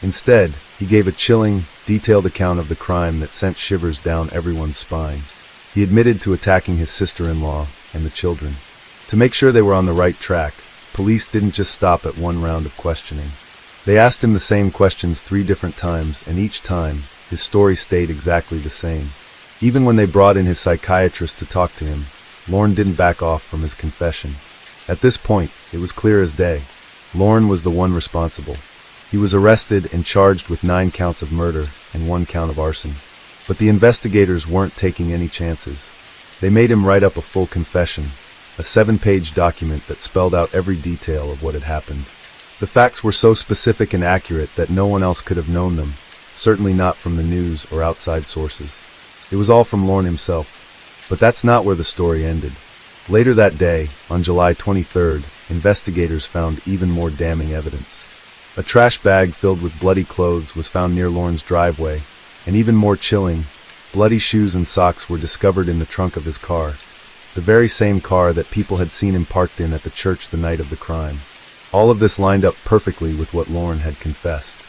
Instead, he gave a chilling, detailed account of the crime that sent shivers down everyone's spine. He admitted to attacking his sister-in-law and the children. To make sure they were on the right track, police didn't just stop at one round of questioning. They asked him the same questions 3 different times, and each time, his story stayed exactly the same. Even when they brought in his psychiatrist to talk to him, Lorne didn't back off from his confession. At this point, it was clear as day. Lorne was the one responsible. He was arrested and charged with 9 counts of murder and 1 count of arson. But the investigators weren't taking any chances. They made him write up a full confession, a 7-page document that spelled out every detail of what had happened. The facts were so specific and accurate that no one else could have known them, certainly not from the news or outside sources. It was all from Lorne himself. But that's not where the story ended. Later that day, on July 23rd, investigators found even more damning evidence. A trash bag filled with bloody clothes was found near Lorne's driveway, and even more chilling, bloody shoes and socks were discovered in the trunk of his car, the very same car that people had seen him parked in at the church the night of the crime. All of this lined up perfectly with what Lorne had confessed.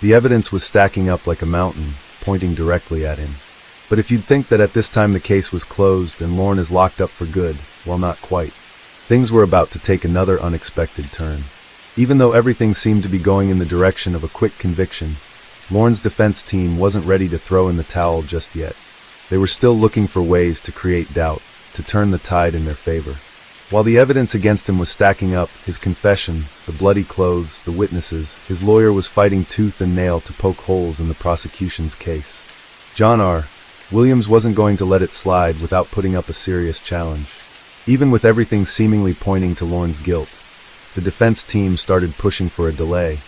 The evidence was stacking up like a mountain, pointing directly at him. But if you'd think that at this time the case was closed and Lorne is locked up for good, well, not quite. Things were about to take another unexpected turn. Even though everything seemed to be going in the direction of a quick conviction, Lorne's defense team wasn't ready to throw in the towel just yet. They were still looking for ways to create doubt, to turn the tide in their favor. While the evidence against him was stacking up, his confession, the bloody clothes, the witnesses, his lawyer was fighting tooth and nail to poke holes in the prosecution's case. John R. Williams wasn't going to let it slide without putting up a serious challenge. Even with everything seemingly pointing to Lorne's guilt, the defense team started pushing for a delay,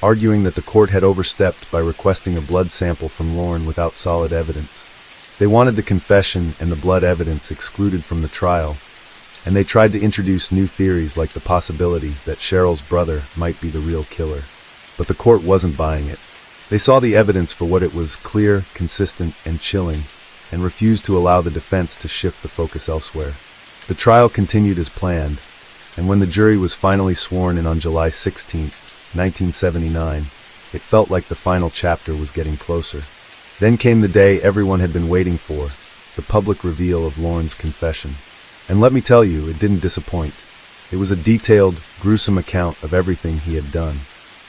arguing that the court had overstepped by requesting a blood sample from Lorne without solid evidence. They wanted the confession and the blood evidence excluded from the trial, and they tried to introduce new theories like the possibility that Cheryl's brother might be the real killer. But the court wasn't buying it. They saw the evidence for what it was: clear, consistent, and chilling, and refused to allow the defense to shift the focus elsewhere. The trial continued as planned, and when the jury was finally sworn in on July 16, 1979, it felt like the final chapter was getting closer. Then came the day everyone had been waiting for, the public reveal of Lorne's confession. And let me tell you, it didn't disappoint. It was a detailed, gruesome account of everything he had done.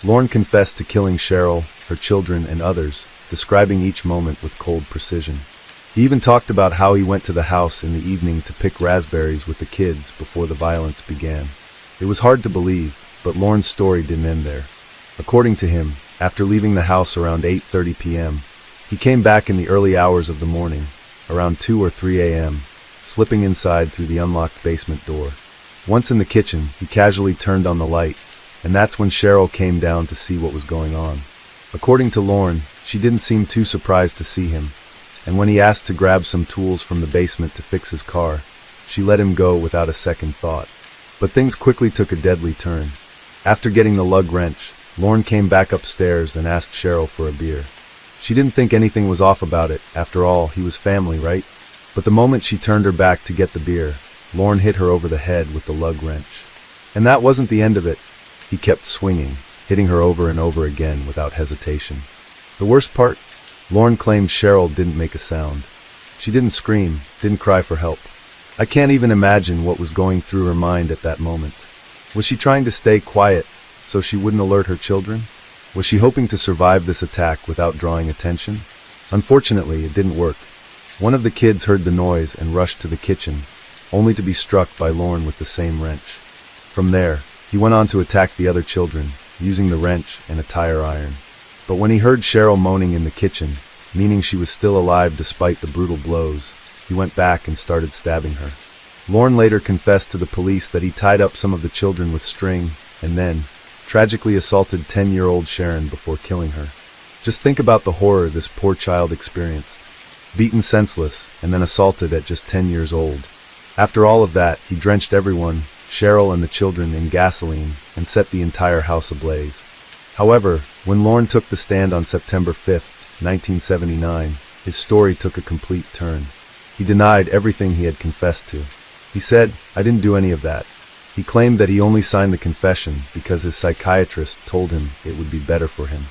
Lorne confessed to killing Cheryl, her children, and others, describing each moment with cold precision. He even talked about how he went to the house in the evening to pick raspberries with the kids before the violence began. It was hard to believe, but Lorne's story didn't end there. According to him, after leaving the house around 8:30 p.m., he came back in the early hours of the morning, around 2 or 3 a.m., slipping inside through the unlocked basement door. Once in the kitchen, he casually turned on the light, and that's when Cheryl came down to see what was going on. According to Lorne, she didn't seem too surprised to see him, and when he asked to grab some tools from the basement to fix his car, she let him go without a second thought. But things quickly took a deadly turn. After getting the lug wrench, Lorne came back upstairs and asked Cheryl for a beer. She didn't think anything was off about it. After all, he was family, right? But the moment she turned her back to get the beer, Lorne hit her over the head with the lug wrench. And that wasn't the end of it. He kept swinging, hitting her over and over again without hesitation. The worst part? Lorne claimed Cheryl didn't make a sound. She didn't scream, didn't cry for help. I can't even imagine what was going through her mind at that moment. Was she trying to stay quiet so she wouldn't alert her children? Was she hoping to survive this attack without drawing attention? Unfortunately, it didn't work. One of the kids heard the noise and rushed to the kitchen, only to be struck by Lorne with the same wrench. From there, he went on to attack the other children, using the wrench and a tire iron. But when he heard Cheryl moaning in the kitchen, meaning she was still alive despite the brutal blows, he went back and started stabbing her. Lorne later confessed to the police that he tied up some of the children with string, and then tragically assaulted 10-year-old Sharon before killing her. Just think about the horror this poor child experienced. Beaten senseless, and then assaulted at just 10 years old. After all of that, he drenched everyone, Cheryl and the children, in gasoline, and set the entire house ablaze. However, when Lorne took the stand on September 5, 1979, his story took a complete turn. He denied everything he had confessed to. He said, "I didn't do any of that." He claimed that he only signed the confession because his psychiatrist told him it would be better for him.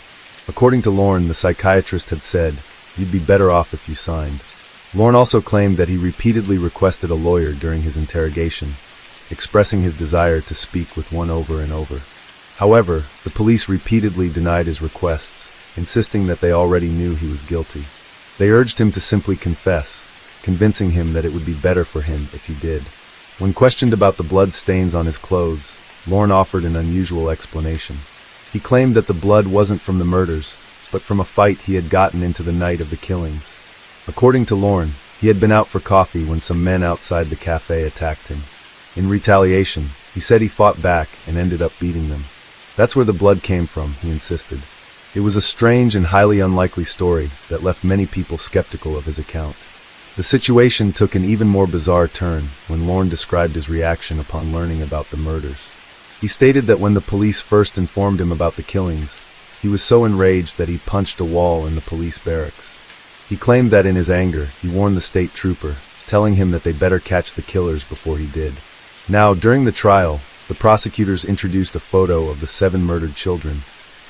According to Lorne, the psychiatrist had said, "You'd be better off if you signed." Lorne also claimed that he repeatedly requested a lawyer during his interrogation, expressing his desire to speak with one over and over. However, the police repeatedly denied his requests, insisting that they already knew he was guilty. They urged him to simply confess, convincing him that it would be better for him if he did. When questioned about the blood stains on his clothes, Lorne offered an unusual explanation. He claimed that the blood wasn't from the murders, but from a fight he had gotten into the night of the killings. According to Lorne, he had been out for coffee when some men outside the cafe attacked him. In retaliation, he said he fought back and ended up beating them. That's where the blood came from, he insisted. It was a strange and highly unlikely story that left many people skeptical of his account. The situation took an even more bizarre turn when Lorne described his reaction upon learning about the murders. He stated that when the police first informed him about the killings, he was so enraged that he punched a wall in the police barracks. He claimed that in his anger, he warned the state trooper, telling him that they better catch the killers before he did. Now, during the trial, the prosecutors introduced a photo of the 7 murdered children,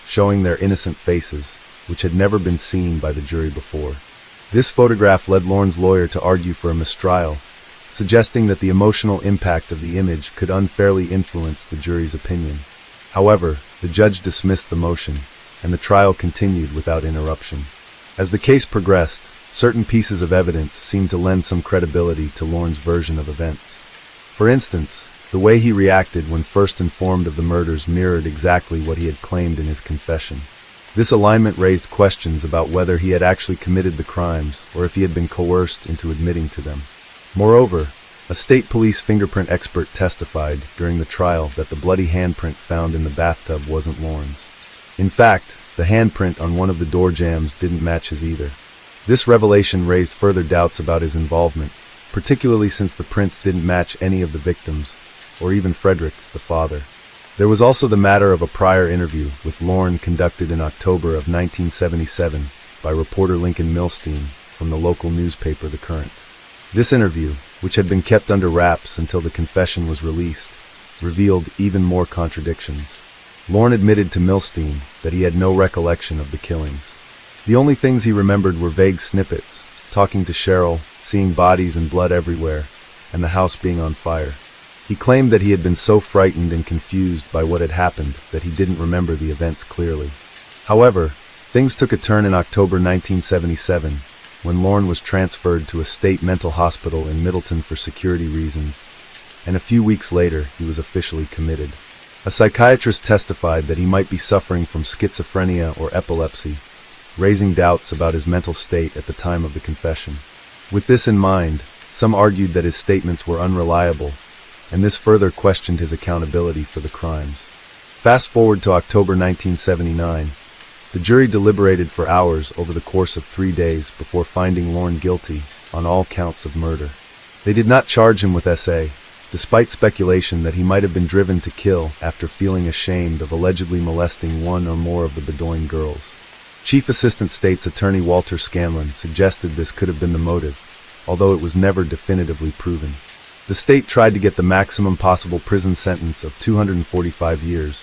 showing their innocent faces, which had never been seen by the jury before. This photograph led Lorne's lawyer to argue for a mistrial, suggesting that the emotional impact of the image could unfairly influence the jury's opinion. However, the judge dismissed the motion, and the trial continued without interruption. As the case progressed, certain pieces of evidence seemed to lend some credibility to Lorne's version of events. For instance, the way he reacted when first informed of the murders mirrored exactly what he had claimed in his confession. This alignment raised questions about whether he had actually committed the crimes or if he had been coerced into admitting to them. Moreover, a state police fingerprint expert testified during the trial that the bloody handprint found in the bathtub wasn't Lorne's. In fact, the handprint on one of the door jambs didn't match his either. This revelation raised further doubts about his involvement, particularly since the prints didn't match any of the victims, or even Frederick, the father. There was also the matter of a prior interview with Lorne conducted in October of 1977 by reporter Lincoln Milstein from the local newspaper The Current. This interview, which had been kept under wraps until the confession was released, revealed even more contradictions. Lorne admitted to Milstein that he had no recollection of the killings. The only things he remembered were vague snippets, talking to Cheryl, seeing bodies and blood everywhere, and the house being on fire. He claimed that he had been so frightened and confused by what had happened that he didn't remember the events clearly. However, things took a turn in October 1977, when Lorne was transferred to a state mental hospital in Middleton for security reasons, and a few weeks later he was officially committed. A psychiatrist testified that he might be suffering from schizophrenia or epilepsy, raising doubts about his mental state at the time of the confession. With this in mind, some argued that his statements were unreliable, and this further questioned his accountability for the crimes. Fast forward to October 1979, the jury deliberated for hours over the course of 3 days before finding Lorne guilty on all counts of murder. They did not charge him with SA, despite speculation that he might have been driven to kill after feeling ashamed of allegedly molesting one or more of the Bedoin girls. Chief Assistant State's Attorney Walter Scanlon suggested this could have been the motive, although it was never definitively proven. The state tried to get the maximum possible prison sentence of 245 years,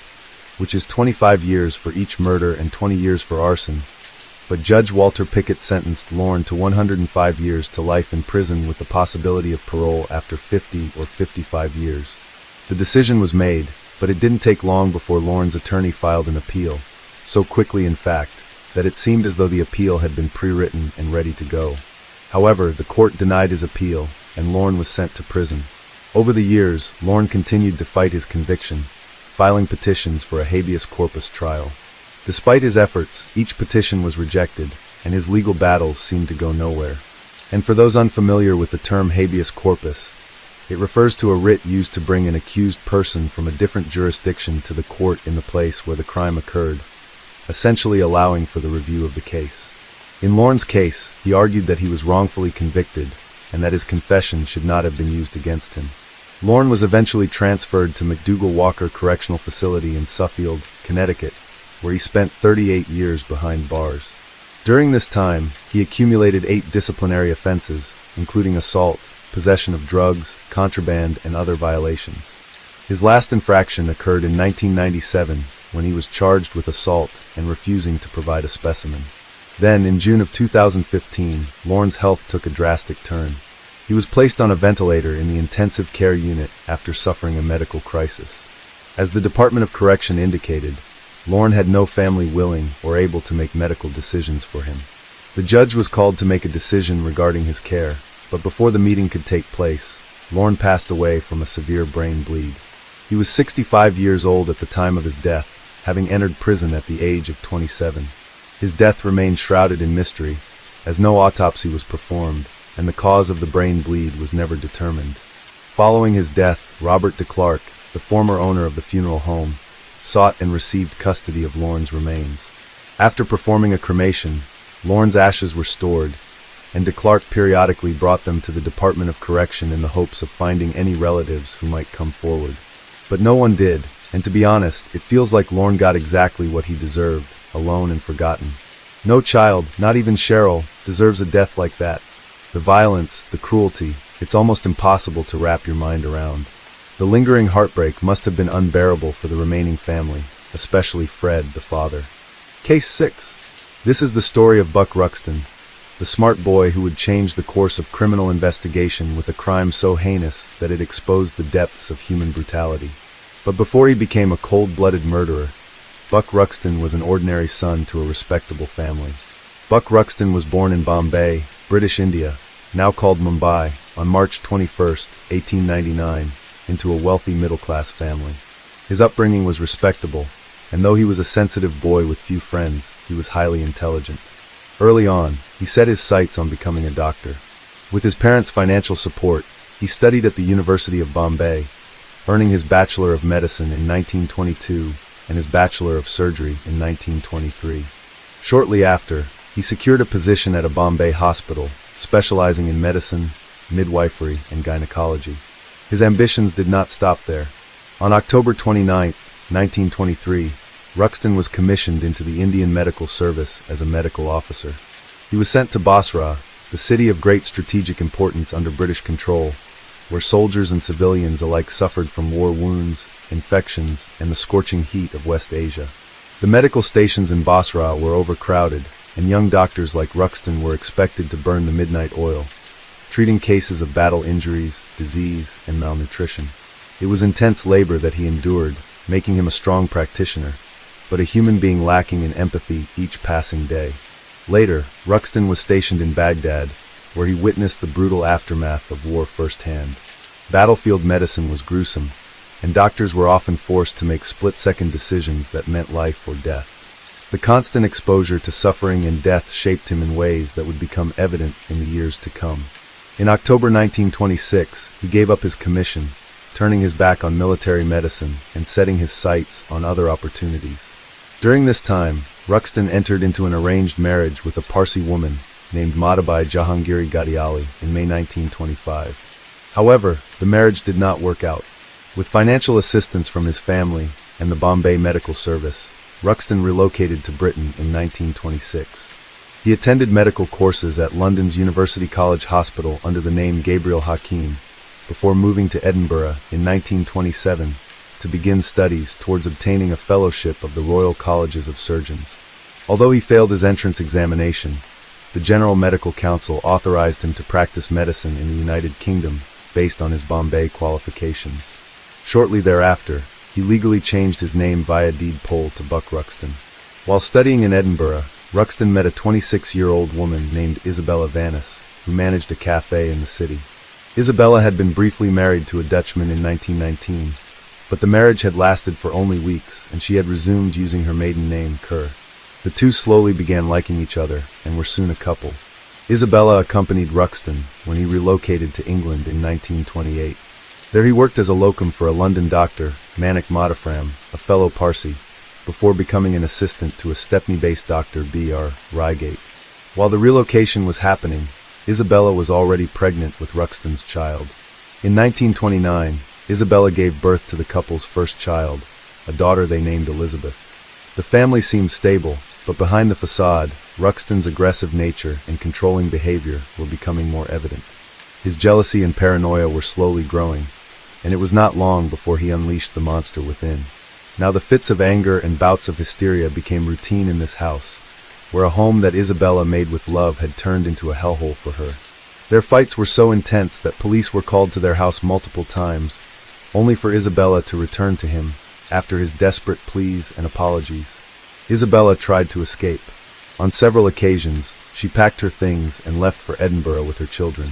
which is 25 years for each murder and 20 years for arson, but Judge Walter Pickett sentenced Lorne to 105 years to life in prison with the possibility of parole after 50 or 55 years. The decision was made, but it didn't take long before Lorne's attorney filed an appeal, so quickly in fact, that it seemed as though the appeal had been pre-written and ready to go. However, the court denied his appeal, and Lorne was sent to prison. Over the years, Lorne continued to fight his conviction, filing petitions for a habeas corpus trial. Despite his efforts, each petition was rejected, and his legal battles seemed to go nowhere. And for those unfamiliar with the term habeas corpus, it refers to a writ used to bring an accused person from a different jurisdiction to the court in the place where the crime occurred, essentially allowing for the review of the case. In Lorne's case, he argued that he was wrongfully convicted, and that his confession should not have been used against him. Lorne was eventually transferred to McDougall Walker Correctional Facility in Suffield, Connecticut, where he spent 38 years behind bars. During this time, he accumulated 8 disciplinary offenses, including assault, possession of drugs, contraband, and other violations. His last infraction occurred in 1997, when he was charged with assault and refusing to provide a specimen. Then, in June of 2015, Lorne's health took a drastic turn. He was placed on a ventilator in the intensive care unit after suffering a medical crisis. As the Department of Correction indicated, Lorne had no family willing or able to make medical decisions for him. The judge was called to make a decision regarding his care, but before the meeting could take place, Lorne passed away from a severe brain bleed. He was 65 years old at the time of his death, having entered prison at the age of 27. His death remained shrouded in mystery, as no autopsy was performed, and the cause of the brain bleed was never determined. Following his death, Robert DeClark, the former owner of the funeral home, sought and received custody of Lorne's remains. After performing a cremation, Lorne's ashes were stored, and DeClark periodically brought them to the Department of Correction in the hopes of finding any relatives who might come forward. But no one did, and to be honest, it feels like Lorne got exactly what he deserved, alone and forgotten. No child, not even Cheryl, deserves a death like that. The violence, the cruelty, it's almost impossible to wrap your mind around. The lingering heartbreak must have been unbearable for the remaining family, especially Fred, the father. Case 6. This is the story of Buck Ruxton, the smart boy who would change the course of criminal investigation with a crime so heinous that it exposed the depths of human brutality. But before he became a cold-blooded murderer, Buck Ruxton was an ordinary son to a respectable family. Buck Ruxton was born in Bombay, British India, now called Mumbai, on March 21, 1899, into a wealthy middle-class family. His upbringing was respectable, and though he was a sensitive boy with few friends, he was highly intelligent. Early on, he set his sights on becoming a doctor. With his parents' financial support, he studied at the University of Bombay, earning his Bachelor of Medicine in 1922 and his Bachelor of Surgery in 1923. Shortly after, he secured a position at a Bombay hospital, specializing in medicine, midwifery, and gynecology. His ambitions did not stop there. On October 29, 1923, Ruxton was commissioned into the Indian Medical Service as a medical officer. He was sent to Basra, the city of great strategic importance under British control, where soldiers and civilians alike suffered from war wounds, infections, and the scorching heat of West Asia. The medical stations in Basra were overcrowded, and young doctors like Ruxton were expected to burn the midnight oil, treating cases of battle injuries, disease, and malnutrition. It was intense labor that he endured, making him a strong practitioner, but a human being lacking in empathy each passing day. Later, Ruxton was stationed in Baghdad, where he witnessed the brutal aftermath of war firsthand. Battlefield medicine was gruesome, and doctors were often forced to make split-second decisions that meant life or death. The constant exposure to suffering and death shaped him in ways that would become evident in the years to come. In October 1926, he gave up his commission, turning his back on military medicine and setting his sights on other opportunities. During this time, Ruxton entered into an arranged marriage with a Parsi woman named Madhabai Jahangiri Gadiali in May 1925. However, the marriage did not work out. With financial assistance from his family and the Bombay Medical Service, Ruxton relocated to Britain in 1926. He attended medical courses at London's University College Hospital under the name Gabriel Hakim, before moving to Edinburgh in 1927 to begin studies towards obtaining a fellowship of the Royal Colleges of Surgeons. Although he failed his entrance examination, the General Medical Council authorized him to practice medicine in the United Kingdom based on his Bombay qualifications. Shortly thereafter, he legally changed his name via deed poll to Buck Ruxton. While studying in Edinburgh, Ruxton met a 26-year-old woman named Isabella Vanis, who managed a cafe in the city. Isabella had been briefly married to a Dutchman in 1919, but the marriage had lasted for only weeks, and she had resumed using her maiden name, Kerr. The two slowly began liking each other, and were soon a couple. Isabella accompanied Ruxton when he relocated to England in 1928. There he worked as a locum for a London doctor, Manik Madafram, a fellow Parsi, before becoming an assistant to a Stepney-based doctor, B.R. Reigate. While the relocation was happening, Isabella was already pregnant with Ruxton's child. In 1929, Isabella gave birth to the couple's first child, a daughter they named Elizabeth. The family seemed stable, but behind the facade, Ruxton's aggressive nature and controlling behavior were becoming more evident. His jealousy and paranoia were slowly growing, and it was not long before he unleashed the monster within. Now the fits of anger and bouts of hysteria became routine in this house, where a home that Isabella made with love had turned into a hellhole for her. Their fights were so intense that police were called to their house multiple times, only for Isabella to return to him after his desperate pleas and apologies. Isabella tried to escape. On several occasions, she packed her things and left for Edinburgh with her children.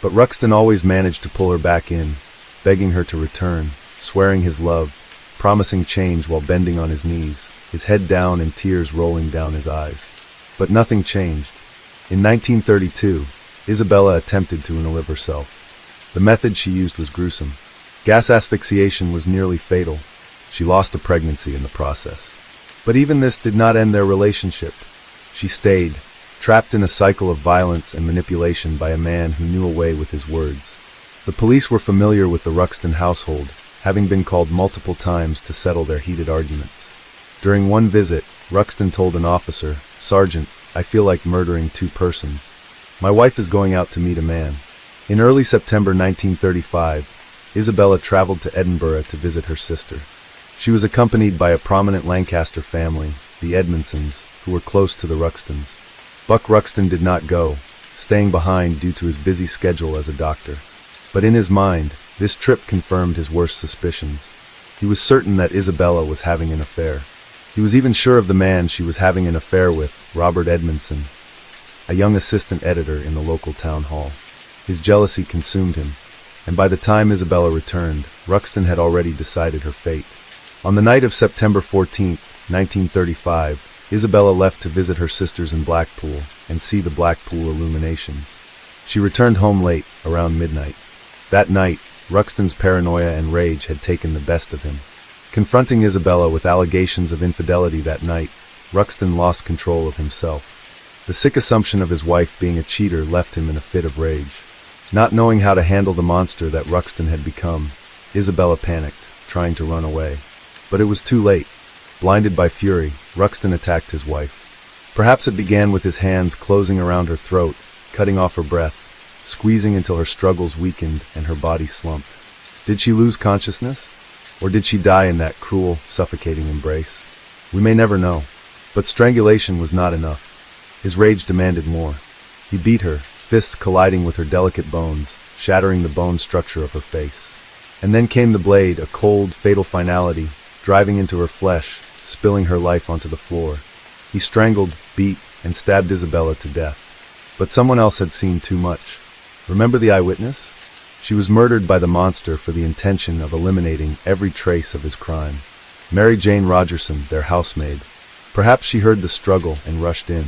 But Ruxton always managed to pull her back in, begging her to return, swearing his love, promising change while bending on his knees, his head down and tears rolling down his eyes. But nothing changed. In 1932, Isabella attempted to unalive herself. The method she used was gruesome. Gas asphyxiation was nearly fatal. She lost a pregnancy in the process. But even this did not end their relationship. She stayed, trapped in a cycle of violence and manipulation by a man who knew a way with his words. The police were familiar with the Ruxton household, having been called multiple times to settle their heated arguments. During one visit, Ruxton told an officer, "Sergeant, I feel like murdering two persons. My wife is going out to meet a man." In early September 1935, Isabella traveled to Edinburgh to visit her sister. She was accompanied by a prominent Lancaster family, the Edmondsons, who were close to the Ruxtons. Buck Ruxton did not go, staying behind due to his busy schedule as a doctor. But in his mind, this trip confirmed his worst suspicions. He was certain that Isabella was having an affair. He was even sure of the man she was having an affair with, Robert Edmondson, a young assistant editor in the local town hall. His jealousy consumed him, and by the time Isabella returned, Ruxton had already decided her fate. On the night of September 14, 1935, Isabella left to visit her sisters in Blackpool and see the Blackpool illuminations. She returned home late, around midnight. That night, Ruxton's paranoia and rage had taken the best of him. Confronting Isabella with allegations of infidelity that night, Ruxton lost control of himself. The sick assumption of his wife being a cheater left him in a fit of rage. Not knowing how to handle the monster that Ruxton had become, Isabella panicked, trying to run away. But it was too late. Blinded by fury, Ruxton attacked his wife. Perhaps it began with his hands closing around her throat, cutting off her breath, squeezing until her struggles weakened and her body slumped. Did she lose consciousness? Or did she die in that cruel, suffocating embrace? We may never know. But strangulation was not enough. His rage demanded more. He beat her, fists colliding with her delicate bones, shattering the bone structure of her face. And then came the blade, a cold, fatal finality, driving into her flesh, spilling her life onto the floor. He strangled, beat, and stabbed Isabella to death. But someone else had seen too much. Remember the eyewitness? She was murdered by the monster for the intention of eliminating every trace of his crime. Mary Jane Rogerson, their housemaid. Perhaps she heard the struggle and rushed in.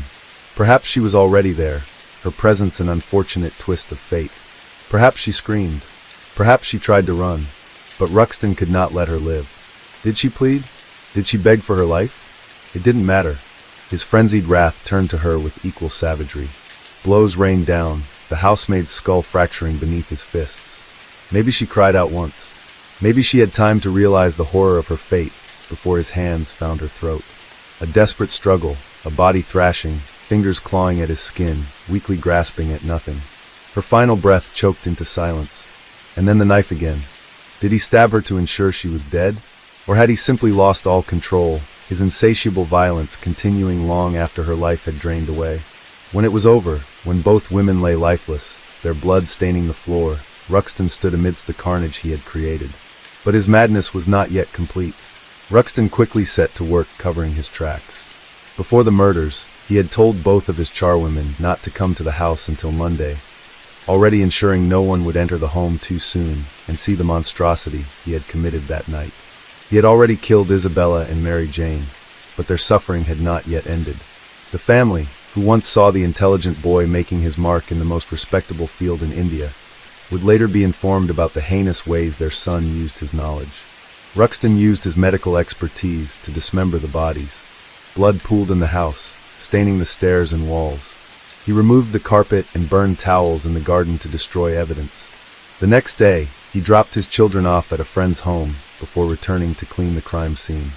Perhaps she was already there, her presence an unfortunate twist of fate. Perhaps she screamed. Perhaps she tried to run. But Ruxton could not let her live. Did she plead? Did she beg for her life? It didn't matter. His frenzied wrath turned to her with equal savagery. Blows rained down, the housemaid's skull fracturing beneath his fists. Maybe she cried out once. Maybe she had time to realize the horror of her fate before his hands found her throat. A desperate struggle, a body thrashing, fingers clawing at his skin, weakly grasping at nothing. Her final breath choked into silence. And then the knife again. Did he stab her to ensure she was dead? Or had he simply lost all control, his insatiable violence continuing long after her life had drained away? When it was over, when both women lay lifeless, their blood staining the floor, Ruxton stood amidst the carnage he had created. But his madness was not yet complete. Ruxton quickly set to work covering his tracks. Before the murders, he had told both of his charwomen not to come to the house until Monday, already ensuring no one would enter the home too soon and see the monstrosity he had committed that night. He had already killed Isabella and Mary Jane, but their suffering had not yet ended. The family, who once saw the intelligent boy making his mark in the most respectable field in India, would later be informed about the heinous ways their son used his knowledge. Ruxton used his medical expertise to dismember the bodies. Blood pooled in the house, staining the stairs and walls. He removed the carpet and burned towels in the garden to destroy evidence. The next day, he dropped his children off at a friend's home before returning to clean the crime scene.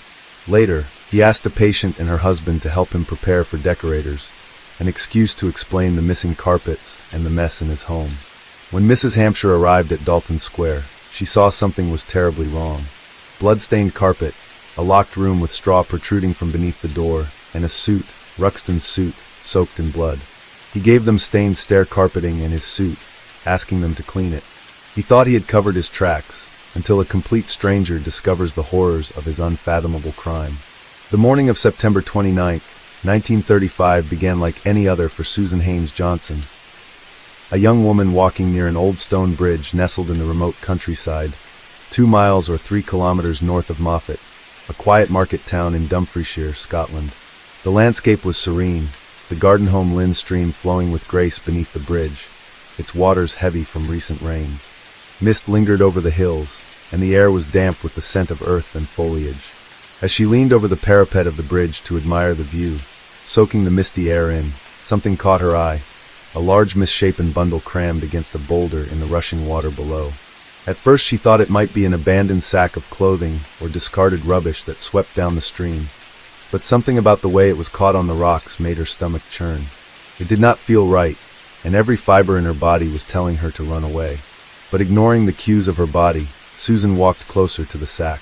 Later, he asked a patient and her husband to help him prepare for decorators, an excuse to explain the missing carpets and the mess in his home. When Mrs. Hampshire arrived at Dalton Square, she saw something was terribly wrong. Blood-stained carpet, a locked room with straw protruding from beneath the door, and a suit, Ruxton's suit, soaked in blood. He gave them stained stair carpeting and his suit, asking them to clean it. He thought he had covered his tracks, until a complete stranger discovers the horrors of his unfathomable crime. The morning of September 29, 1935 began like any other for Susan Haynes Johnson, a young woman walking near an old stone bridge nestled in the remote countryside, 2 miles or 3 kilometers north of Moffat, a quiet market town in Dumfriesshire, Scotland. The landscape was serene, the Gardenholm Lynn stream flowing with grace beneath the bridge, its waters heavy from recent rains. Mist lingered over the hills, and the air was damp with the scent of earth and foliage. As she leaned over the parapet of the bridge to admire the view, soaking the misty air in, something caught her eye, a large misshapen bundle crammed against a boulder in the rushing water below. At first she thought it might be an abandoned sack of clothing or discarded rubbish that swept down the stream, but something about the way it was caught on the rocks made her stomach churn. It did not feel right, and every fiber in her body was telling her to run away. But ignoring the cues of her body, Susan walked closer to the sack.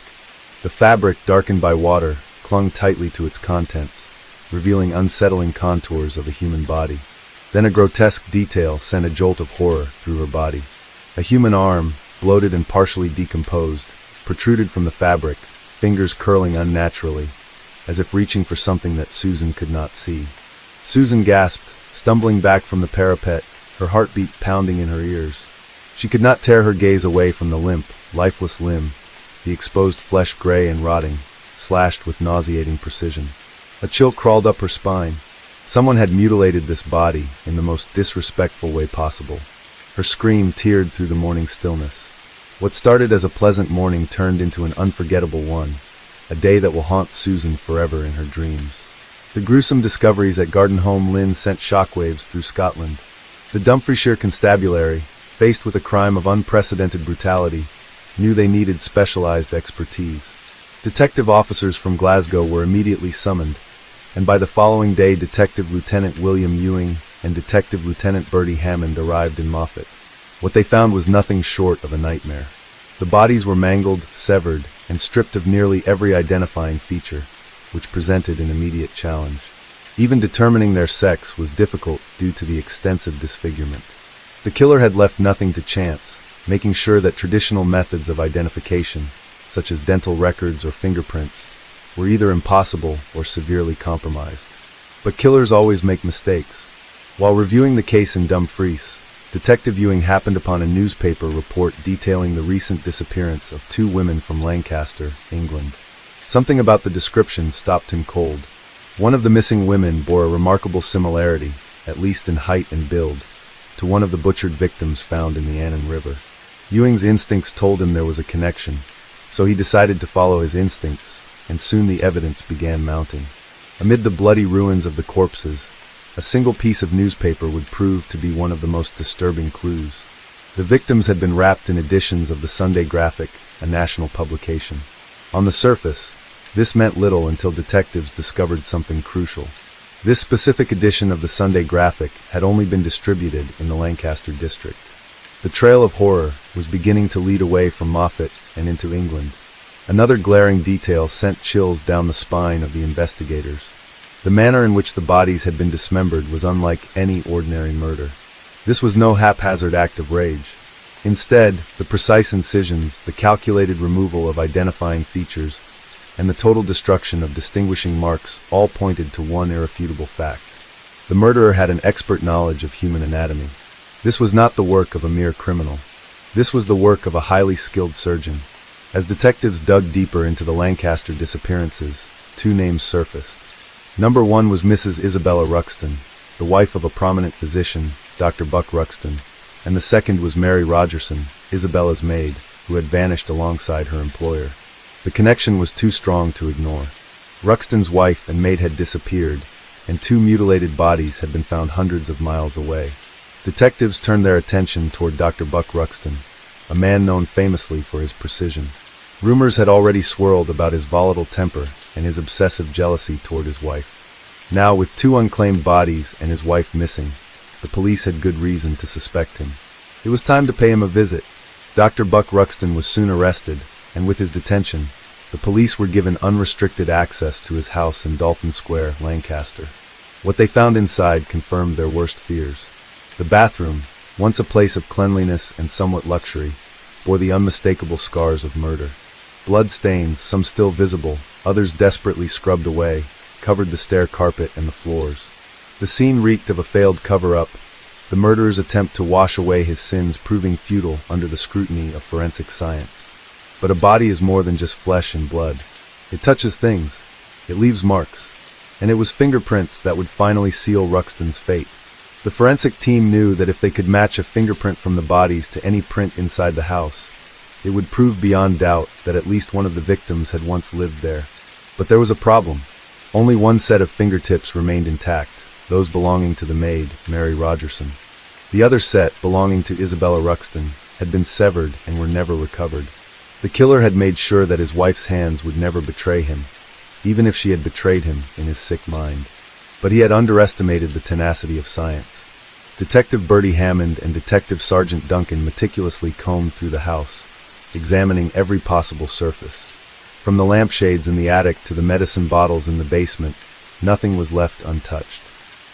The fabric, darkened by water, clung tightly to its contents, revealing unsettling contours of a human body. Then a grotesque detail sent a jolt of horror through her body. A human arm, bloated and partially decomposed, protruded from the fabric, fingers curling unnaturally, as if reaching for something that Susan could not see. Susan gasped, stumbling back from the parapet, her heartbeat pounding in her ears. She could not tear her gaze away from the limp, lifeless limb, the exposed flesh gray and rotting, slashed with nauseating precision. A chill crawled up her spine. Someone had mutilated this body in the most disrespectful way possible. Her scream teared through the morning stillness. What started as a pleasant morning turned into an unforgettable one, a day that will haunt Susan forever in her dreams. The gruesome discoveries at Garden Home Lynn sent shockwaves through Scotland. The Dumfriesshire Constabulary, faced with a crime of unprecedented brutality, knew they needed specialized expertise. Detective officers from Glasgow were immediately summoned, and by the following day Detective Lieutenant William Ewing and Detective Lieutenant Bertie Hammond arrived in Moffat. What they found was nothing short of a nightmare. The bodies were mangled, severed, and stripped of nearly every identifying feature, which presented an immediate challenge. Even determining their sex was difficult due to the extensive disfigurement. The killer had left nothing to chance, making sure that traditional methods of identification, such as dental records or fingerprints, were either impossible or severely compromised. But killers always make mistakes. While reviewing the case in Dumfries, Detective Ewing happened upon a newspaper report detailing the recent disappearance of 2 women from Lancaster, England. Something about the description stopped him cold. One of the missing women bore a remarkable similarity, at least in height and build, to one of the butchered victims found in the Annan River. Ewing's instincts told him there was a connection, so he decided to follow his instincts, and soon the evidence began mounting. Amid the bloody ruins of the corpses, a single piece of newspaper would prove to be one of the most disturbing clues. The victims had been wrapped in editions of the Sunday Graphic, a national publication. On the surface, this meant little until detectives discovered something crucial. This specific edition of the Sunday Graphic had only been distributed in the Lancaster district. The trail of horror was beginning to lead away from Moffat and into England. Another glaring detail sent chills down the spine of the investigators. The manner in which the bodies had been dismembered was unlike any ordinary murder. This was no haphazard act of rage. Instead, the precise incisions, the calculated removal of identifying features, and the total destruction of distinguishing marks all pointed to one irrefutable fact. The murderer had an expert knowledge of human anatomy. This was not the work of a mere criminal. This was the work of a highly skilled surgeon. As detectives dug deeper into the Lancaster disappearances, 2 names surfaced. Number 1 was Mrs. Isabella Ruxton, the wife of a prominent physician, Dr. Buck Ruxton, and the second was Mary Rogerson, Isabella's maid, who had vanished alongside her employer. The connection was too strong to ignore. Ruxton's wife and maid had disappeared, and 2 mutilated bodies had been found hundreds of miles away. Detectives turned their attention toward Dr. Buck Ruxton, a man known famously for his precision. Rumors had already swirled about his volatile temper and his obsessive jealousy toward his wife. Now, with 2 unclaimed bodies and his wife missing, the police had good reason to suspect him. It was time to pay him a visit. Dr. Buck Ruxton was soon arrested, and with his detention, the police were given unrestricted access to his house in Dalton Square, Lancaster. What they found inside confirmed their worst fears. The bathroom, once a place of cleanliness and somewhat luxury, bore the unmistakable scars of murder. Blood stains, some still visible, others desperately scrubbed away, covered the stair carpet and the floors. The scene reeked of a failed cover-up, the murderer's attempt to wash away his sins proving futile under the scrutiny of forensic science. But a body is more than just flesh and blood. It touches things. It leaves marks. And it was fingerprints that would finally seal Ruxton's fate. The forensic team knew that if they could match a fingerprint from the bodies to any print inside the house, it would prove beyond doubt that at least one of the victims had once lived there. But there was a problem. Only 1 set of fingertips remained intact, those belonging to the maid, Mary Rogerson. The other set, belonging to Isabella Ruxton, had been severed and were never recovered. The killer had made sure that his wife's hands would never betray him, even if she had betrayed him in his sick mind. But he had underestimated the tenacity of science. Detective Bertie Hammond and Detective Sergeant Duncan meticulously combed through the house, examining every possible surface. From the lampshades in the attic to the medicine bottles in the basement, nothing was left untouched.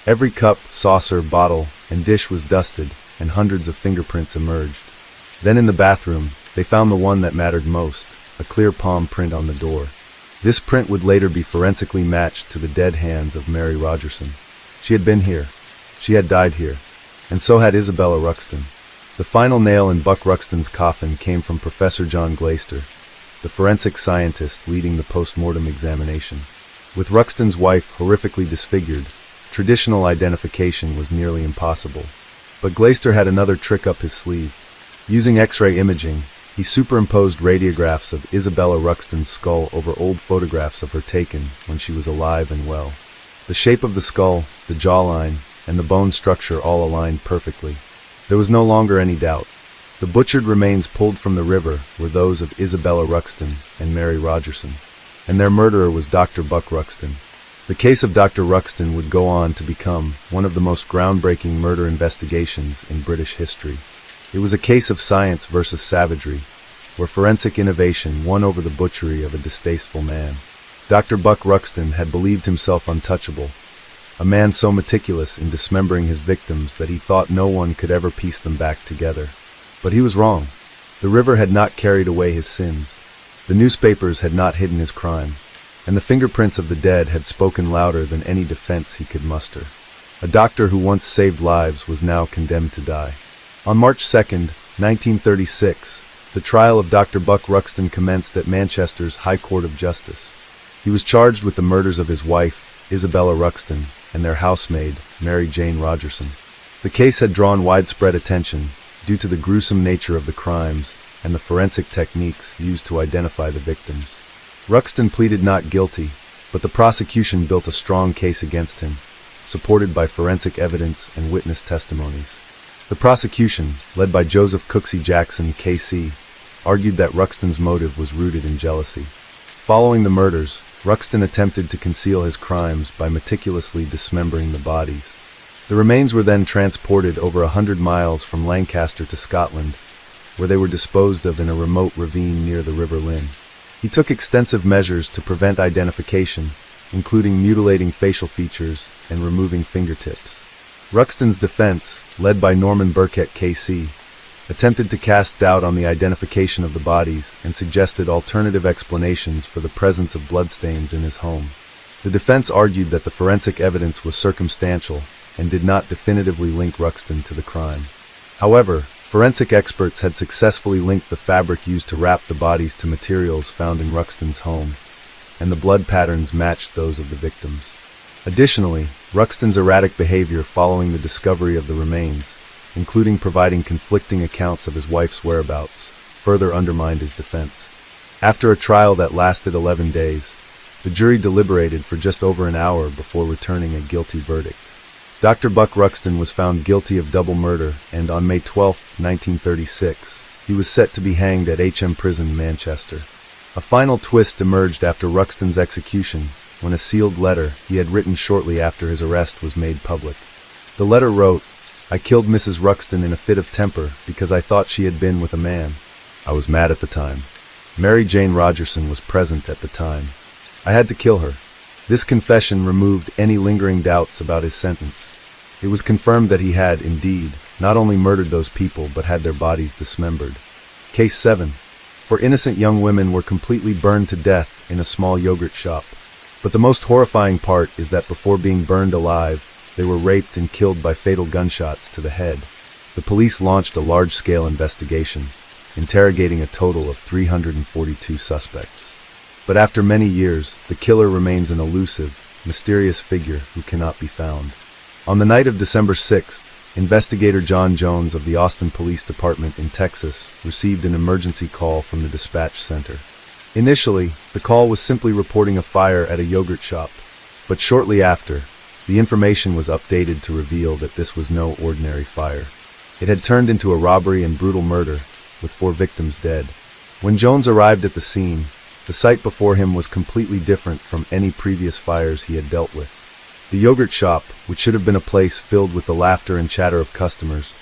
Every cup, saucer, bottle, and dish was dusted, and hundreds of fingerprints emerged. Then in the bathroom, they found the one that mattered most, a clear palm print on the door. This print would later be forensically matched to the dead hands of Mary Rogerson. She had been here. She had died here. And so had Isabella Ruxton. The final nail in Buck Ruxton's coffin came from Professor John Glaister, the forensic scientist leading the post-mortem examination. With Ruxton's wife horrifically disfigured, traditional identification was nearly impossible. But Glaister had another trick up his sleeve. Using X-ray imaging, he superimposed radiographs of Isabella Ruxton's skull over old photographs of her taken when she was alive and well. The shape of the skull, the jawline, and the bone structure all aligned perfectly. There was no longer any doubt. The butchered remains pulled from the river were those of Isabella Ruxton and Mary Rogerson, and their murderer was Dr. Buck Ruxton. The case of Dr. Ruxton would go on to become one of the most groundbreaking murder investigations in British history. It was a case of science versus savagery, where forensic innovation won over the butchery of a distasteful man. Dr. Buck Ruxton had believed himself untouchable, a man so meticulous in dismembering his victims that he thought no one could ever piece them back together. But he was wrong. The river had not carried away his sins. The newspapers had not hidden his crime, and the fingerprints of the dead had spoken louder than any defense he could muster. A doctor who once saved lives was now condemned to die. On March 2nd, 1936, the trial of Dr. Buck Ruxton commenced at Manchester's High Court of Justice. He was charged with the murders of his wife, Isabella Ruxton, and their housemaid, Mary Jane Rogerson. The case had drawn widespread attention due to the gruesome nature of the crimes and the forensic techniques used to identify the victims. Ruxton pleaded not guilty, but the prosecution built a strong case against him, supported by forensic evidence and witness testimonies. The prosecution, led by Joseph Cooksey Jackson, K.C., argued that Ruxton's motive was rooted in jealousy. Following the murders, Ruxton attempted to conceal his crimes by meticulously dismembering the bodies. The remains were then transported over 100 miles from Lancaster to Scotland, where they were disposed of in a remote ravine near the River Lynn. He took extensive measures to prevent identification, including mutilating facial features and removing fingertips. Ruxton's defense, led by Norman Burkett, K.C., attempted to cast doubt on the identification of the bodies and suggested alternative explanations for the presence of bloodstains in his home. The defense argued that the forensic evidence was circumstantial and did not definitively link Ruxton to the crime. However, forensic experts had successfully linked the fabric used to wrap the bodies to materials found in Ruxton's home, and the blood patterns matched those of the victims. Additionally, Ruxton's erratic behavior following the discovery of the remains, including providing conflicting accounts of his wife's whereabouts, further undermined his defense. After a trial that lasted 11 days, the jury deliberated for just over an hour before returning a guilty verdict. Dr. Buck Ruxton was found guilty of double murder, and on May 12, 1936, he was set to be hanged at H.M. Prison, Manchester. A final twist emerged after Ruxton's execution, when a sealed letter he had written shortly after his arrest was made public. The letter wrote, "I killed Mrs. Ruxton in a fit of temper because I thought she had been with a man. I was mad at the time. Mary Jane Rogerson was present at the time. I had to kill her." This confession removed any lingering doubts about his sentence. It was confirmed that he had, indeed, not only murdered those people but had their bodies dismembered. Case 7. 4 innocent young women were completely burned to death in a small yogurt shop. But the most horrifying part is that before being burned alive, they were raped and killed by fatal gunshots to the head. The police launched a large-scale investigation, interrogating a total of 342 suspects. But after many years, the killer remains an elusive, mysterious figure who cannot be found. On the night of December 6th, investigator John Jones of the Austin Police Department in Texas received an emergency call from the dispatch center. Initially, the call was simply reporting a fire at a yogurt shop, but shortly after, the information was updated to reveal that this was no ordinary fire. It had turned into a robbery and brutal murder, with 4 victims dead. When Jones arrived at the scene, the sight before him was completely different from any previous fires he had dealt with. The yogurt shop, which should have been a place filled with the laughter and chatter of customers,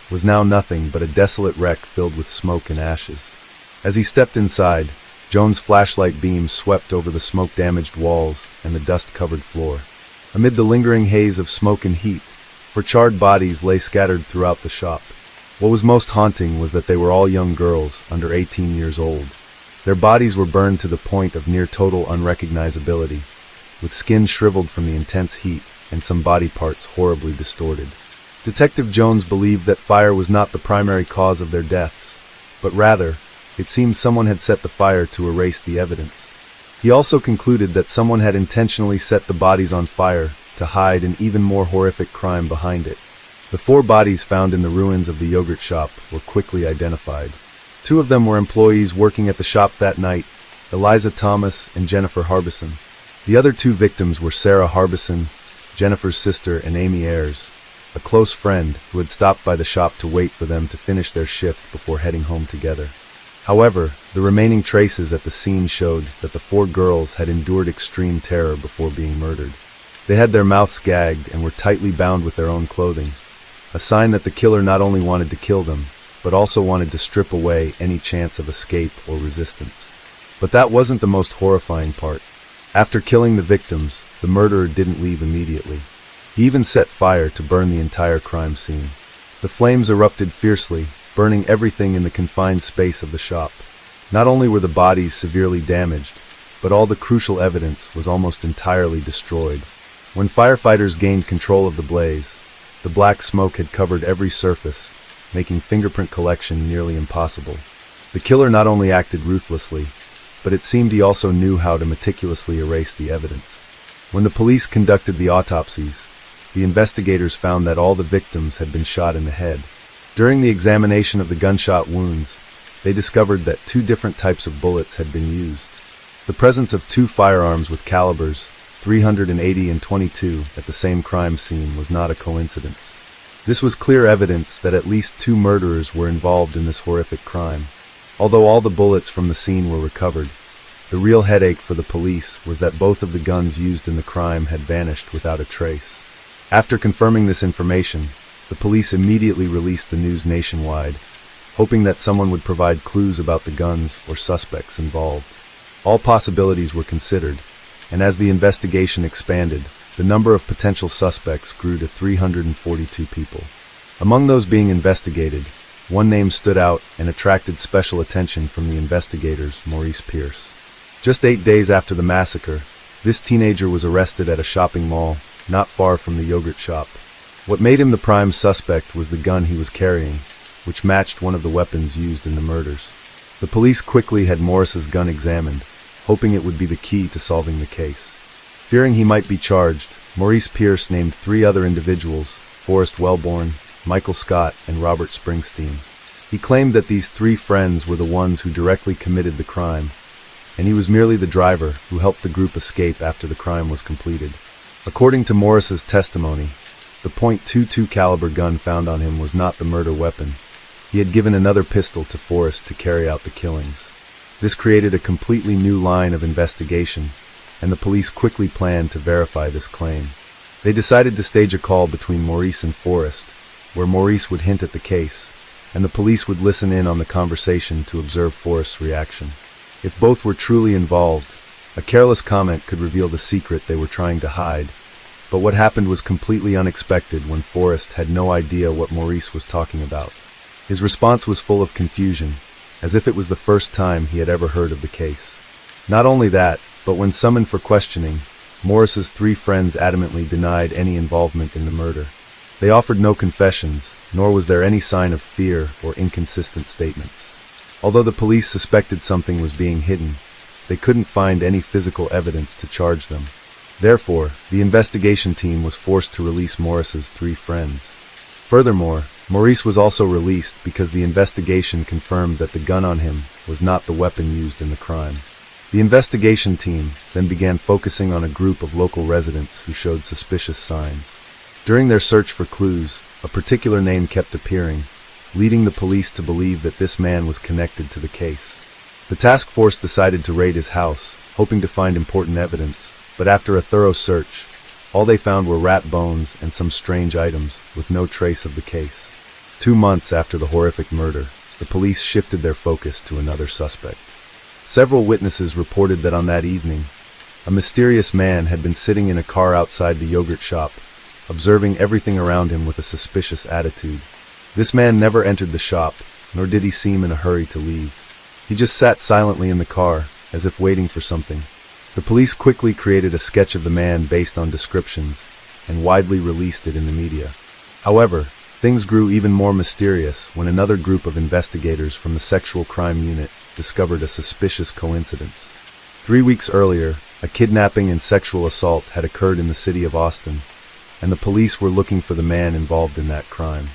was now nothing but a desolate wreck filled with smoke and ashes. As he stepped inside, Jones' flashlight beam swept over the smoke-damaged walls and the dust-covered floor. amid the lingering haze of smoke and heat, for charred bodies lay scattered throughout the shop. What was most haunting was that they were all young girls, under 18 years old. Their bodies were burned to the point of near total unrecognizability, with skin shriveled from the intense heat and some body parts horribly distorted. Detective Jones believed that fire was not the primary cause of their deaths, but rather, it seemed someone had set the fire to erase the evidence. He also concluded that someone had intentionally set the bodies on fire to hide an even more horrific crime behind it. The 4 bodies found in the ruins of the yogurt shop were quickly identified. 2 of them were employees working at the shop that night, Eliza Thomas and Jennifer Harbison. The other 2 victims were Sarah Harbison, Jennifer's sister, and Amy Ayers, a close friend who had stopped by the shop to wait for them to finish their shift before heading home together. However, the remaining traces at the scene showed that the 4 girls had endured extreme terror before being murdered. They had their mouths gagged and were tightly bound with their own clothing, a sign that the killer not only wanted to kill them, but also wanted to strip away any chance of escape or resistance. But that wasn't the most horrifying part. After killing the victims, the murderer didn't leave immediately. He even set fire to burn the entire crime scene. The flames erupted fiercely, burning everything in the confined space of the shop. Not only were the bodies severely damaged, but all the crucial evidence was almost entirely destroyed. When firefighters gained control of the blaze, the black smoke had covered every surface, making fingerprint collection nearly impossible. The killer not only acted ruthlessly, but it seemed he also knew how to meticulously erase the evidence. When the police conducted the autopsies, the investigators found that all the victims had been shot in the head. During the examination of the gunshot wounds, they discovered that 2 different types of bullets had been used. The presence of 2 firearms with calibers 380 and .22 at the same crime scene was not a coincidence. This was clear evidence that at least 2 murderers were involved in this horrific crime. Although all the bullets from the scene were recovered, the real headache for the police was that both of the guns used in the crime had vanished without a trace. After confirming this information, the police immediately released the news nationwide, hoping that someone would provide clues about the guns or suspects involved. All possibilities were considered, and as the investigation expanded, the number of potential suspects grew to 342 people. Among those being investigated, one name stood out and attracted special attention from the investigators, Maurice Pierce. Just 8 days after the massacre, this teenager was arrested at a shopping mall not far from the yogurt shop. What made him the prime suspect was the gun he was carrying, which matched one of the weapons used in the murders. The police quickly had Morris's gun examined, hoping it would be the key to solving the case. Fearing he might be charged, Maurice Pierce named 3 other individuals, Forrest Wellborn, Michael Scott, and Robert Springsteen. He claimed that these 3 friends were the ones who directly committed the crime, and he was merely the driver who helped the group escape after the crime was completed. According to Morris's testimony, the .22 caliber gun found on him was not the murder weapon. He had given another pistol to Forrest to carry out the killings. This created a completely new line of investigation, and the police quickly planned to verify this claim. They decided to stage a call between Maurice and Forrest, where Maurice would hint at the case, and the police would listen in on the conversation to observe Forrest's reaction. If both were truly involved, a careless comment could reveal the secret they were trying to hide. But what happened was completely unexpected when Forrest had no idea what Maurice was talking about. His response was full of confusion, as if it was the first time he had ever heard of the case. Not only that, but when summoned for questioning, Morris's 3 friends adamantly denied any involvement in the murder. They offered no confessions, nor was there any sign of fear or inconsistent statements. Although the police suspected something was being hidden, they couldn't find any physical evidence to charge them. Therefore, the investigation team was forced to release Morris's 3 friends. Furthermore, Maurice was also released because the investigation confirmed that the gun on him was not the weapon used in the crime. The investigation team then began focusing on a group of local residents who showed suspicious signs. During their search for clues, a particular name kept appearing, leading the police to believe that this man was connected to the case. The task force decided to raid his house, hoping to find important evidence, but after a thorough search, all they found were rat bones and some strange items with no trace of the case. 2 months after the horrific murder, the police shifted their focus to another suspect. Several witnesses reported that on that evening, A mysterious man had been sitting in a car outside the yogurt shop, observing everything around him with a suspicious attitude. This man never entered the shop, nor did he seem in a hurry to leave. He just sat silently in the car, as if waiting for something. The police quickly created a sketch of the man based on descriptions, and widely released it in the media. However, things grew even more mysterious when another group of investigators from the sexual crime unit discovered a suspicious coincidence. 3 weeks earlier, a kidnapping and sexual assault had occurred in the city of Austin, and the police were looking for the man involved in that crime.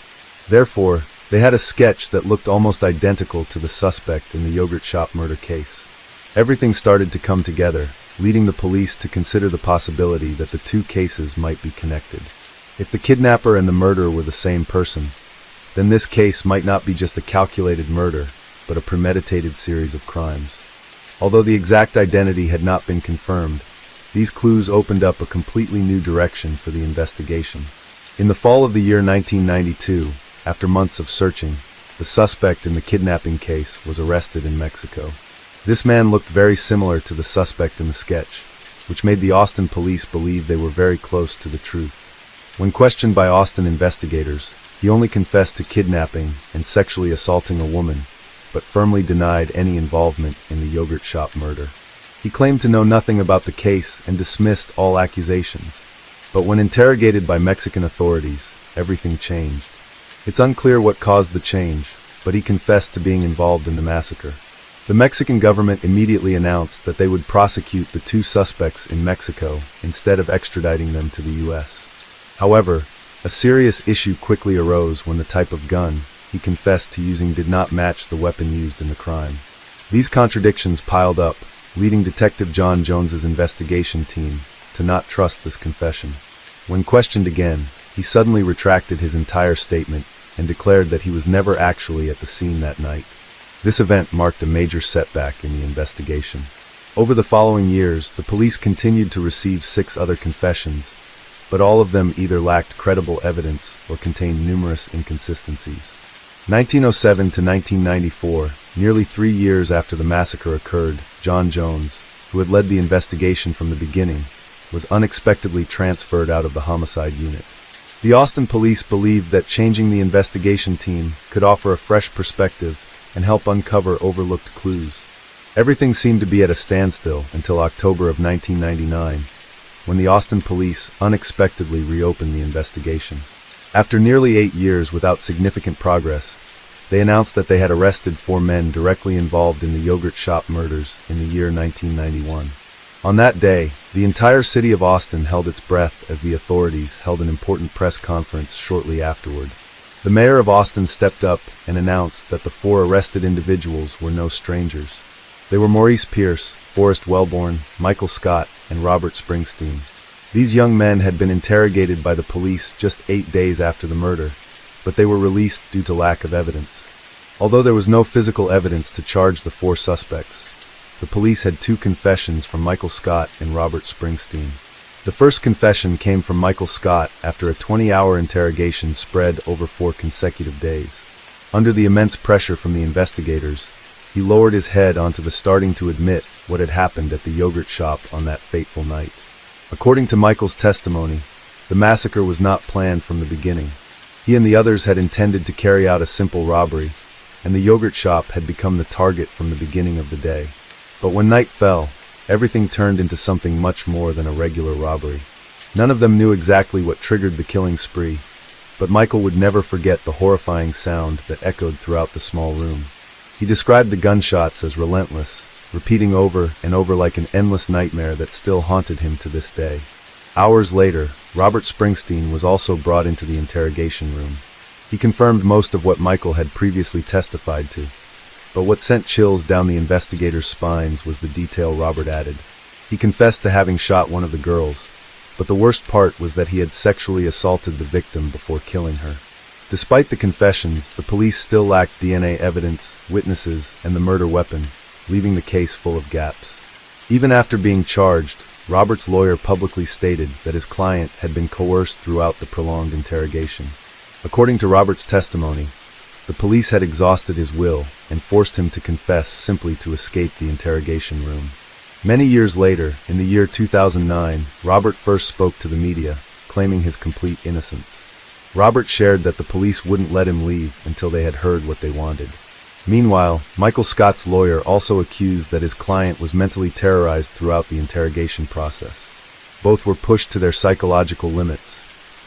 Therefore, they had a sketch that looked almost identical to the suspect in the yogurt shop murder case. Everything started to come together, leading the police to consider the possibility that the two cases might be connected. If the kidnapper and the murderer were the same person, then this case might not be just a calculated murder, but a premeditated series of crimes. Although the exact identity had not been confirmed, these clues opened up a completely new direction for the investigation. In the fall of the year 1992, after months of searching, the suspect in the kidnapping case was arrested in Mexico. This man looked very similar to the suspect in the sketch, which made the Austin police believe they were very close to the truth. When questioned by Austin investigators, he only confessed to kidnapping and sexually assaulting a woman, but firmly denied any involvement in the yogurt shop murder. He claimed to know nothing about the case and dismissed all accusations. But when interrogated by Mexican authorities, everything changed. It's unclear what caused the change, but he confessed to being involved in the massacre. The Mexican government immediately announced that they would prosecute the two suspects in Mexico instead of extraditing them to the U.S. However, a serious issue quickly arose when the type of gun he confessed to using did not match the weapon used in the crime. These contradictions piled up, leading Detective John Jones's investigation team to not trust this confession. When questioned again, he suddenly retracted his entire statement and declared that he was never actually at the scene that night. This event marked a major setback in the investigation. Over the following years, the police continued to receive 6 other confessions, but all of them either lacked credible evidence or contained numerous inconsistencies. 1907 to 1994, nearly 3 years after the massacre occurred, John Jones, who had led the investigation from the beginning, was unexpectedly transferred out of the homicide unit. The Austin police believed that changing the investigation team could offer a fresh perspective and help uncover overlooked clues. Everything seemed to be at a standstill until October of 1999, when the Austin police unexpectedly reopened the investigation. After nearly 8 years without significant progress, they announced that they had arrested 4 men directly involved in the yogurt shop murders in the year 1991. On that day, the entire city of Austin held its breath as the authorities held an important press conference shortly afterward. The mayor of Austin stepped up and announced that the 4 arrested individuals were no strangers. They were Maurice Pierce, Forrest Wellborn, Michael Scott, and Robert Springsteen. These young men had been interrogated by the police just 8 days after the murder, but they were released due to lack of evidence. Although there was no physical evidence to charge the 4 suspects, the police had 2 confessions from Michael Scott and Robert Springsteen. The first confession came from Michael Scott after a 20-hour interrogation spread over 4 consecutive days. Under the immense pressure from the investigators, he lowered his head onto the starting to admit what had happened at the yogurt shop on that fateful night. According to Michael's testimony, the massacre was not planned from the beginning. He and the others had intended to carry out a simple robbery, and the yogurt shop had become the target from the beginning of the day. But when night fell, everything turned into something much more than a regular robbery. None of them knew exactly what triggered the killing spree, but Michael would never forget the horrifying sound that echoed throughout the small room. He described the gunshots as relentless, repeating over and over like an endless nightmare that still haunted him to this day. Hours later, Robert Springsteen was also brought into the interrogation room. He confirmed most of what Michael had previously testified to, but what sent chills down the investigators' spines was the detail Robert added. He confessed to having shot one of the girls, but the worst part was that he had sexually assaulted the victim before killing her. Despite the confessions, the police still lacked DNA evidence, witnesses, and the murder weapon, leaving the case full of gaps. Even after being charged, Robert's lawyer publicly stated that his client had been coerced throughout the prolonged interrogation. According to Robert's testimony, the police had exhausted his will and forced him to confess simply to escape the interrogation room. Many years later, in the year 2009, Robert first spoke to the media, claiming his complete innocence. Robert shared that the police wouldn't let him leave until they had heard what they wanted. Meanwhile, Michael Scott's lawyer also accused that his client was mentally terrorized throughout the interrogation process. Both were pushed to their psychological limits,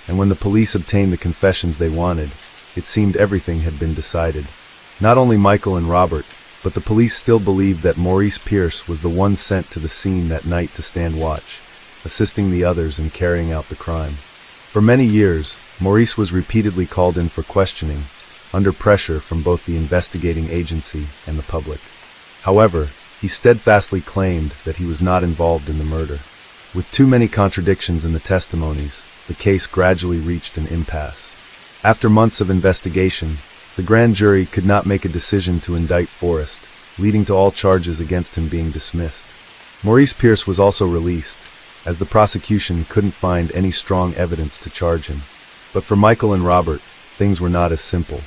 and when the police obtained the confessions they wanted, it seemed everything had been decided. Not only Michael and Robert, but the police still believed that Maurice Pierce was the one sent to the scene that night to stand watch, assisting the others in carrying out the crime. For many years, Maurice was repeatedly called in for questioning, under pressure from both the investigating agency and the public. However, he steadfastly claimed that he was not involved in the murder. With too many contradictions in the testimonies, the case gradually reached an impasse. After months of investigation, the grand jury could not make a decision to indict Forrest, leading to all charges against him being dismissed. Maurice Pierce was also released, as the prosecution couldn't find any strong evidence to charge him. But for Michael and Robert, things were not as simple.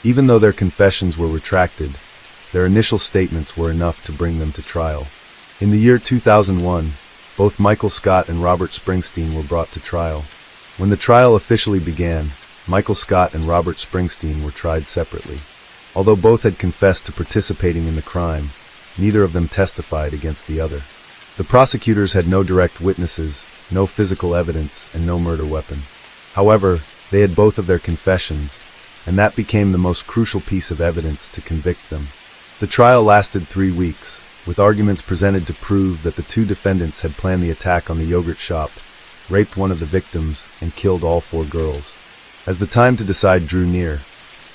Even though their confessions were retracted, their initial statements were enough to bring them to trial. In the year 2001, both Michael Scott and Robert Springsteen were brought to trial. When the trial officially began, Michael Scott and Robert Springsteen were tried separately. Although both had confessed to participating in the crime, neither of them testified against the other. The prosecutors had no direct witnesses, no physical evidence, and no murder weapon. However, they had both of their confessions, and that became the most crucial piece of evidence to convict them. The trial lasted 3 weeks, with arguments presented to prove that the two defendants had planned the attack on the yogurt shop, raped one of the victims, and killed all 4 girls. As the time to decide drew near,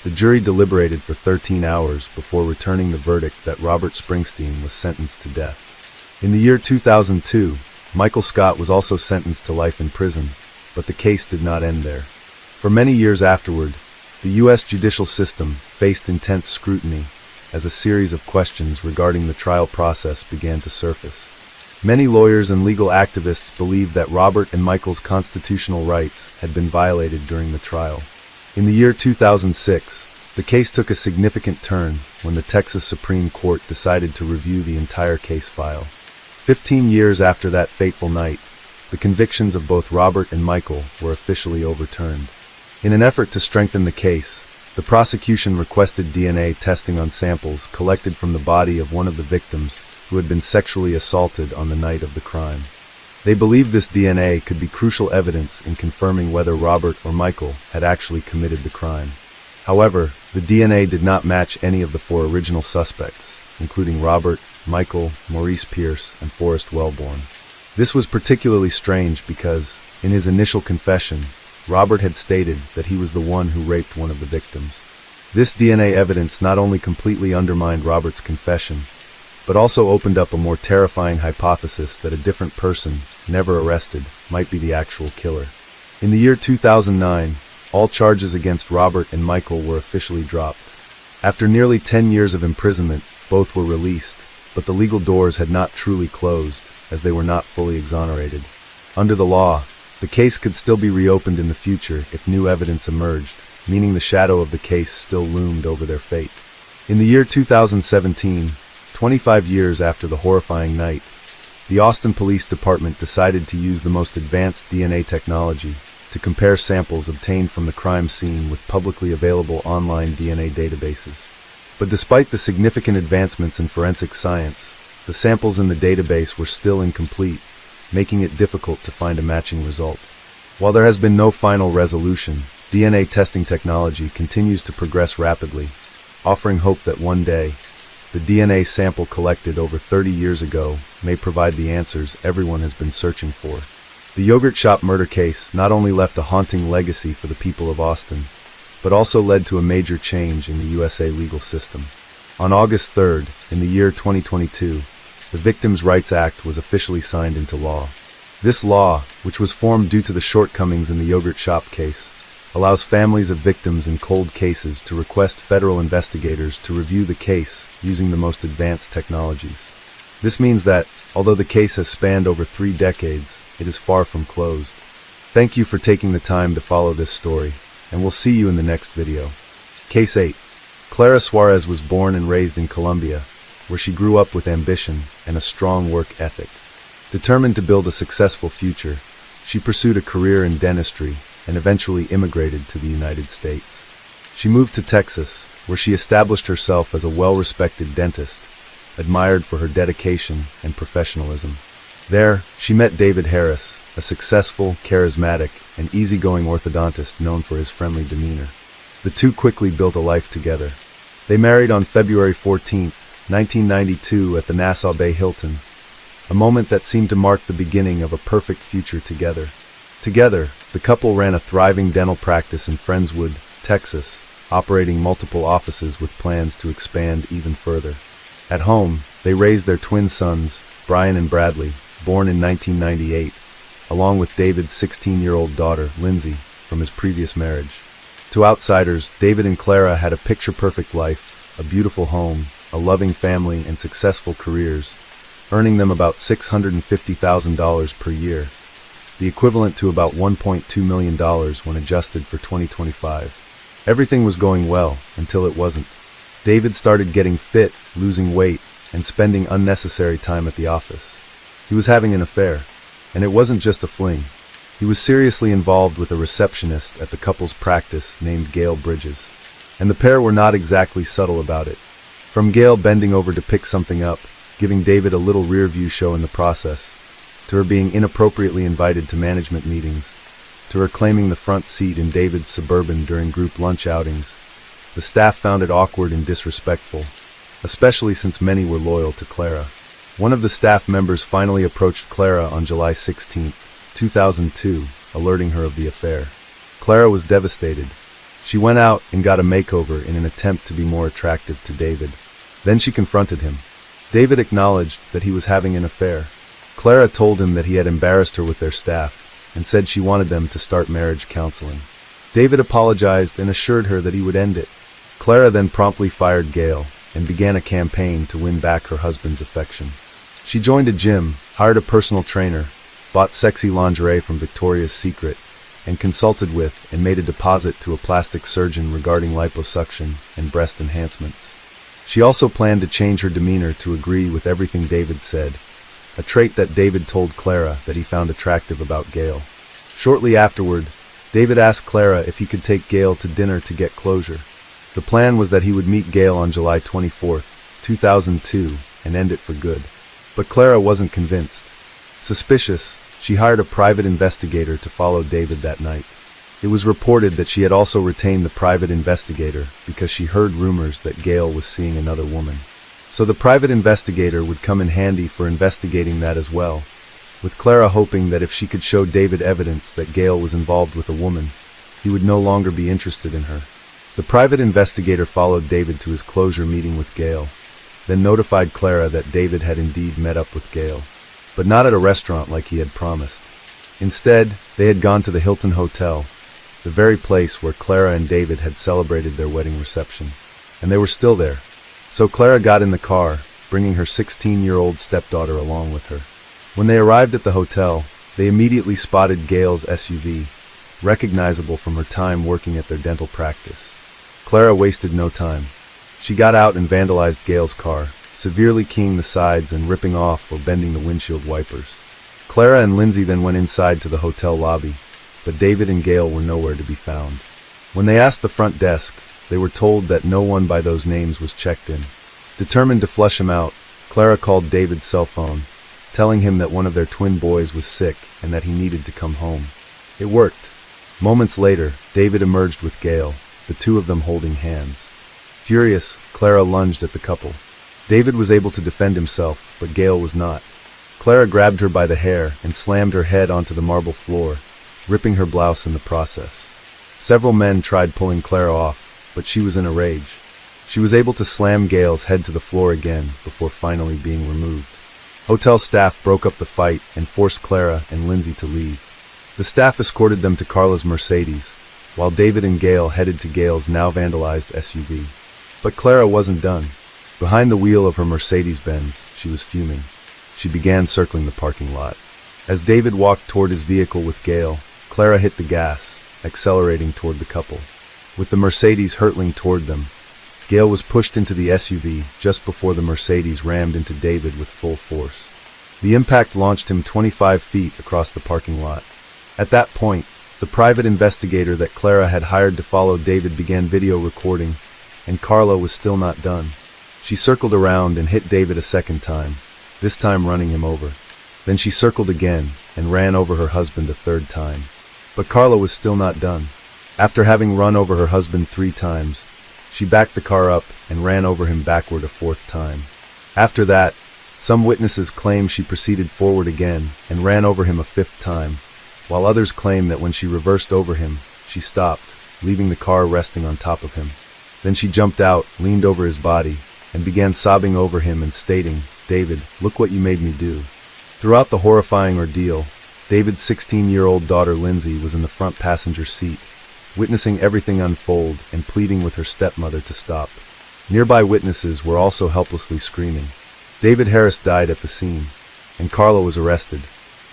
the jury deliberated for 13 hours before returning the verdict that Robert Springsteen was sentenced to death. In the year 2002, Michael Scott was also sentenced to life in prison, but the case did not end there. For many years afterward, the U.S. judicial system faced intense scrutiny as a series of questions regarding the trial process began to surface. Many lawyers and legal activists believed that Robert and Michael's constitutional rights had been violated during the trial. In the year 2006, the case took a significant turn when the Texas Supreme Court decided to review the entire case file. 15 years after that fateful night, the convictions of both Robert and Michael were officially overturned. In an effort to strengthen the case, the prosecution requested DNA testing on samples collected from the body of one of the victims who had been sexually assaulted on the night of the crime. They believed this DNA could be crucial evidence in confirming whether Robert or Michael had actually committed the crime. However, the DNA did not match any of the 4 original suspects, including Robert, Michael, Maurice Pierce, and Forrest Wellborn. This was particularly strange because, in his initial confession, Robert had stated that he was the one who raped one of the victims. This DNA evidence not only completely undermined Robert's confession, but also opened up a more terrifying hypothesis that a different person, never arrested, might be the actual killer. In the year 2009, all charges against Robert and Michael were officially dropped. After nearly 10 years of imprisonment, both were released, but the legal doors had not truly closed, as they were not fully exonerated. Under the law, the case could still be reopened in the future if new evidence emerged, meaning the shadow of the case still loomed over their fate. In the year 2017, 25 years after the horrifying night, the Austin Police Department decided to use the most advanced DNA technology to compare samples obtained from the crime scene with publicly available online DNA databases. But despite the significant advancements in forensic science, the samples in the database were still incomplete, making it difficult to find a matching result. While there has been no final resolution, DNA testing technology continues to progress rapidly, offering hope that one day, the DNA sample collected over 30 years ago may provide the answers everyone has been searching for. The yogurt shop murder case not only left a haunting legacy for the people of Austin, but also led to a major change in the USA legal system. On August 3rd, in the year 2022, the Victims' Rights Act was officially signed into law. This law, which was formed due to the shortcomings in the yogurt shop case, allows families of victims in cold cases to request federal investigators to review the case using the most advanced technologies. This means that, although the case has spanned over 3 decades, it is far from closed. Thank you for taking the time to follow this story, and we'll see you in the next video. Case 8. Clara Suarez was born and raised in Colombia, where she grew up with ambition and a strong work ethic. Determined to build a successful future, she pursued a career in dentistry and eventually immigrated to the United States. She moved to Texas, where she established herself as a well-respected dentist, admired for her dedication and professionalism. There, she met David Harris, a successful, charismatic, and easygoing orthodontist known for his friendly demeanor. The two quickly built a life together. They married on February 14, 1992 at the Nassau Bay Hilton, a moment that seemed to mark the beginning of a perfect future together. Together, the couple ran a thriving dental practice in Friendswood, Texas, operating multiple offices with plans to expand even further. At home, they raised their twin sons, Brian and Bradley, born in 1998, along with David's 16-year-old daughter, Lindsay, from his previous marriage. To outsiders, David and Clara had a picture-perfect life, a beautiful home, a loving family, and successful careers, earning them about $650,000 per year, the equivalent to about $1.2 million when adjusted for 2025. Everything was going well until it wasn't. David started getting fit, losing weight, and spending unnecessary time at the office. He was having an affair, and it wasn't just a fling. He was seriously involved with a receptionist at the couple's practice named Gail Bridges, and the pair were not exactly subtle about it. From Gail bending over to pick something up, giving David a little rear-view show in the process, to her being inappropriately invited to management meetings, to her claiming the front seat in David's Suburban during group lunch outings, the staff found it awkward and disrespectful, especially since many were loyal to Clara. One of the staff members finally approached Clara on July 16, 2002, alerting her of the affair. Clara was devastated. She went out and got a makeover in an attempt to be more attractive to David. Then she confronted him. David acknowledged that he was having an affair. Clara told him that he had embarrassed her with their staff and said she wanted them to start marriage counseling. David apologized and assured her that he would end it. Clara then promptly fired Gail and began a campaign to win back her husband's affection. She joined a gym, hired a personal trainer, bought sexy lingerie from Victoria's Secret, and consulted with and made a deposit to a plastic surgeon regarding liposuction and breast enhancements. She also planned to change her demeanor to agree with everything David said, a trait that David told Clara that he found attractive about Gail. Shortly afterward, David asked Clara if he could take Gail to dinner to get closure. The plan was that he would meet Gail on July 24, 2002, and end it for good. But Clara wasn't convinced. Suspicious, she hired a private investigator to follow David that night. It was reported that she had also retained the private investigator because she heard rumors that Gail was seeing another woman. So the private investigator would come in handy for investigating that as well, with Clara hoping that if she could show David evidence that Gail was involved with a woman, he would no longer be interested in her. The private investigator followed David to his closure meeting with Gail, then notified Clara that David had indeed met up with Gail, but not at a restaurant like he had promised. Instead, they had gone to the Hilton Hotel, the very place where Clara and David had celebrated their wedding reception, and they were still there. So Clara got in the car, bringing her 16-year-old stepdaughter along with her. When they arrived at the hotel, they immediately spotted Gail's SUV, recognizable from her time working at their dental practice. Clara wasted no time. She got out and vandalized Gail's car, severely keying the sides and ripping off or bending the windshield wipers. Clara and Lindsay then went inside to the hotel lobby, but David and Gail were nowhere to be found. When they asked the front desk, they were told that no one by those names was checked in. Determined to flush him out, Clara called David's cell phone, telling him that one of their twin boys was sick and that he needed to come home. It worked. Moments later, David emerged with Gail, the two of them holding hands. Furious, Clara lunged at the couple. David was able to defend himself, but Gail was not. Clara grabbed her by the hair and slammed her head onto the marble floor, ripping her blouse in the process. Several men tried pulling Clara off, but she was in a rage. She was able to slam Gail's head to the floor again before finally being removed. Hotel staff broke up the fight and forced Clara and Lindsay to leave. The staff escorted them to Carla's Mercedes, while David and Gail headed to Gail's now vandalized SUV. But Clara wasn't done. Behind the wheel of her Mercedes-Benz, she was fuming. She began circling the parking lot. As David walked toward his vehicle with Gail, Clara hit the gas, accelerating toward the couple. With the Mercedes hurtling toward them, Gail was pushed into the SUV just before the Mercedes rammed into David with full force. The impact launched him 25 feet across the parking lot. At that point, the private investigator that Clara had hired to follow David began video recording, and Carla was still not done. She circled around and hit David a second time, this time running him over. Then she circled again and ran over her husband a third time. But Carla was still not done. After having run over her husband 3 times, she backed the car up and ran over him backward a 4th time. After that, some witnesses claim she proceeded forward again and ran over him a 5th time, while others claim that when she reversed over him, she stopped, leaving the car resting on top of him. Then she jumped out, leaned over his body, and began sobbing over him and stating, "David, look what you made me do." Throughout the horrifying ordeal, David's 16-year-old daughter Lindsay was in the front passenger seat, witnessing everything unfold and pleading with her stepmother to stop. Nearby witnesses were also helplessly screaming. David Harris died at the scene, and Carla was arrested.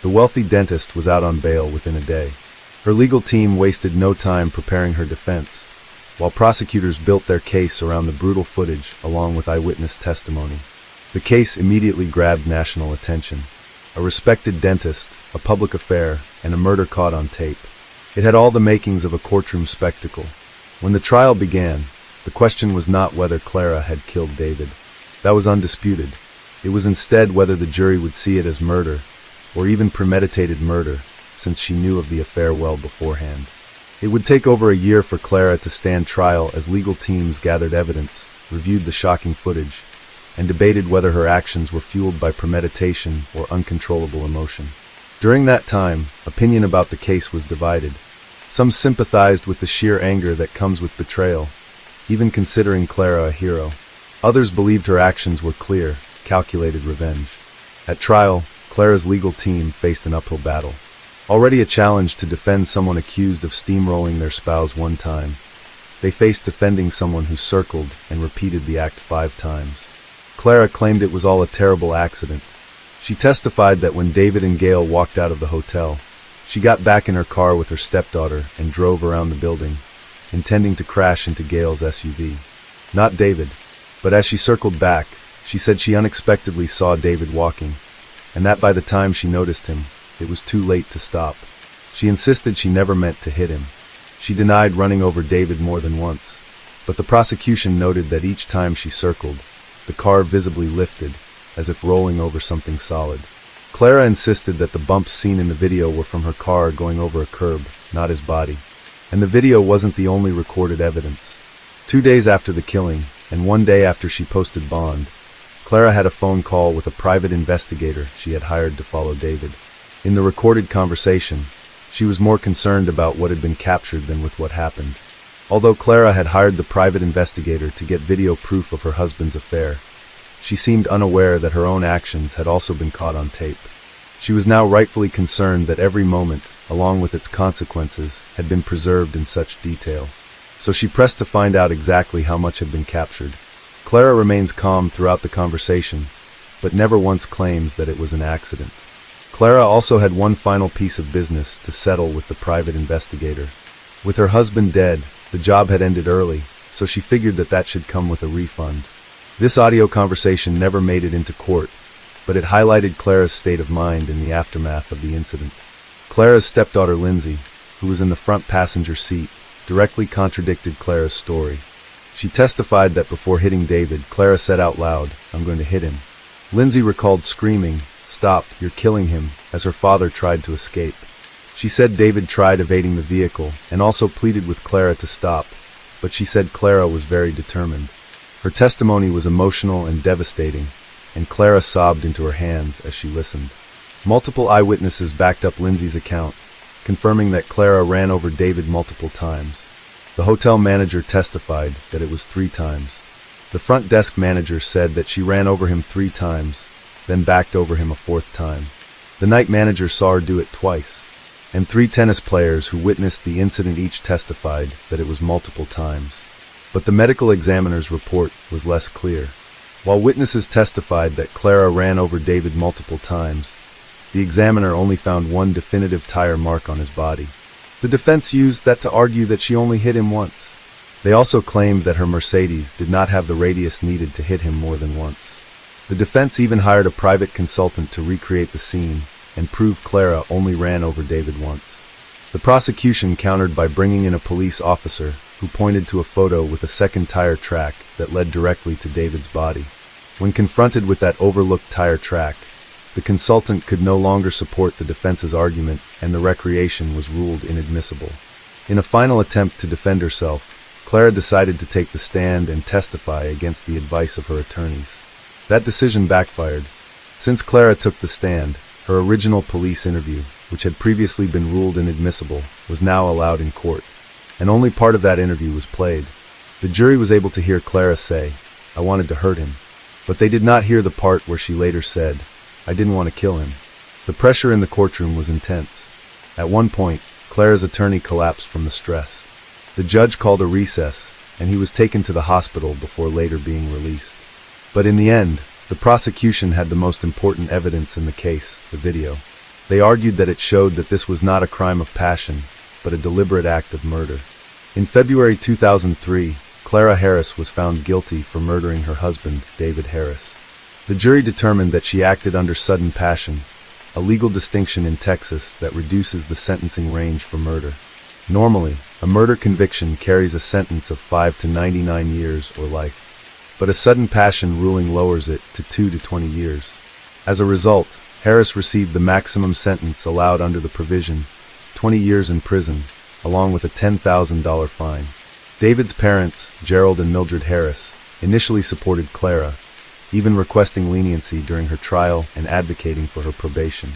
The wealthy dentist was out on bail within a day. Her legal team wasted no time preparing her defense, while prosecutors built their case around the brutal footage along with eyewitness testimony. The case immediately grabbed national attention. A respected dentist, a public affair, and a murder caught on tape. It had all the makings of a courtroom spectacle. When the trial began, the question was not whether Clara had killed David. That was undisputed. It was instead whether the jury would see it as murder, or even premeditated murder, since she knew of the affair well beforehand. It would take over a year for Clara to stand trial as legal teams gathered evidence, reviewed the shocking footage, and debated whether her actions were fueled by premeditation or uncontrollable emotion. During that time, opinion about the case was divided. Some sympathized with the sheer anger that comes with betrayal, even considering Clara a hero. Others believed her actions were clear, calculated revenge. At trial, Clara's legal team faced an uphill battle. Already a challenge to defend someone accused of steamrolling their spouse 1 time, they faced defending someone who circled and repeated the act 5 times. Clara claimed it was all a terrible accident. She testified that when David and Gail walked out of the hotel, she got back in her car with her stepdaughter and drove around the building, intending to crash into Gail's SUV. Not David, but as she circled back, she said she unexpectedly saw David walking, and that by the time she noticed him, it was too late to stop. She insisted she never meant to hit him. She denied running over David more than once, but the prosecution noted that each time she circled, the car visibly lifted, as if rolling over something solid. Clara insisted that the bumps seen in the video were from her car going over a curb, not his body. And the video wasn't the only recorded evidence. 2 days after the killing, and 1 day after she posted bond, Clara had a phone call with a private investigator she had hired to follow David. In the recorded conversation, she was more concerned about what had been captured than with what happened. Although Clara had hired the private investigator to get video proof of her husband's affair, she seemed unaware that her own actions had also been caught on tape. She was now rightfully concerned that every moment, along with its consequences, had been preserved in such detail. So she pressed to find out exactly how much had been captured. Clara remains calm throughout the conversation, but never once claims that it was an accident. Clara also had one final piece of business to settle with the private investigator. With her husband dead, the job had ended early, so she figured that should come with a refund. This audio conversation never made it into court, but it highlighted Clara's state of mind in the aftermath of the incident. Clara's stepdaughter Lindsay, who was in the front passenger seat, directly contradicted Clara's story. She testified that before hitting David, Clara said out loud, "I'm going to hit him." Lindsay recalled screaming, "Stop, you're killing him," as her father tried to escape. She said David tried evading the vehicle and also pleaded with Clara to stop, but she said Clara was very determined. Her testimony was emotional and devastating, and Clara sobbed into her hands as she listened. Multiple eyewitnesses backed up Lindsay's account, confirming that Clara ran over David multiple times. The hotel manager testified that it was 3 times. The front desk manager said that she ran over him 3 times, then backed over him a 4th time. The night manager saw her do it twice, and 3 tennis players who witnessed the incident each testified that it was multiple times. But the medical examiner's report was less clear. While witnesses testified that Clara ran over David multiple times, the examiner only found one definitive tire mark on his body. The defense used that to argue that she only hit him once. They also claimed that her Mercedes did not have the radius needed to hit him more than once. The defense even hired a private consultant to recreate the scene and prove Clara only ran over David once. The prosecution countered by bringing in a police officer who pointed to a photo with a second tire track that led directly to David's body. When confronted with that overlooked tire track, the consultant could no longer support the defense's argument and the recreation was ruled inadmissible. In a final attempt to defend herself, Clara decided to take the stand and testify against the advice of her attorneys. That decision backfired. Since Clara took the stand, her original police interview, which had previously been ruled inadmissible, was now allowed in court, and only part of that interview was played. The jury was able to hear Clara say, "I wanted to hurt him," but they did not hear the part where she later said, "I didn't want to kill him." The pressure in the courtroom was intense. At one point, Clara's attorney collapsed from the stress. The judge called a recess, and he was taken to the hospital before later being released. But in the end, the prosecution had the most important evidence in the case, the video. They argued that it showed that this was not a crime of passion, but a deliberate act of murder. In February 2003, Clara Harris was found guilty for murdering her husband, David Harris. The jury determined that she acted under sudden passion, a legal distinction in Texas that reduces the sentencing range for murder. Normally, a murder conviction carries a sentence of 5 to 99 years or life, but a sudden passion ruling lowers it to 2 to 20 years. As a result, Harris received the maximum sentence allowed under the provision, 20 years in prison, along with a $10,000 fine. David's parents, Gerald and Mildred Harris, initially supported Clara, even requesting leniency during her trial and advocating for her probation.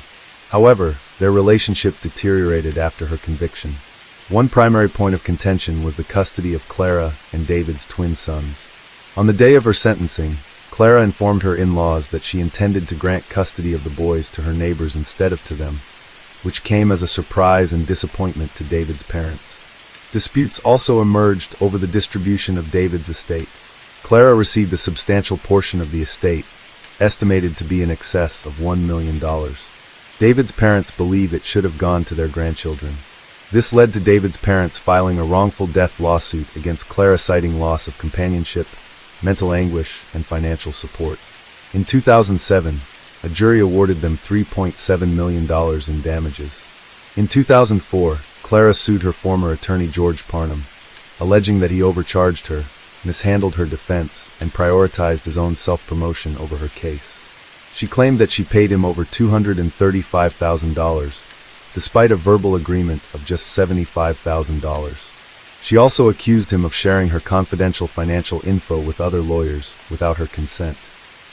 However, their relationship deteriorated after her conviction. One primary point of contention was the custody of Clara and David's twin sons. On the day of her sentencing, Clara informed her in-laws that she intended to grant custody of the boys to her neighbors instead of to them, which came as a surprise and disappointment to David's parents. Disputes also emerged over the distribution of David's estate. Clara received a substantial portion of the estate, estimated to be in excess of $1 million. David's parents believe it should have gone to their grandchildren. This led to David's parents filing a wrongful death lawsuit against Clara, citing loss of companionship, mental anguish, and financial support. In 2007, a jury awarded them $3.7 million in damages. In 2004, Clara sued her former attorney George Parnham, alleging that he overcharged her, mishandled her defense, and prioritized his own self-promotion over her case. She claimed that she paid him over $235,000, despite a verbal agreement of just $75,000. She also accused him of sharing her confidential financial info with other lawyers without her consent.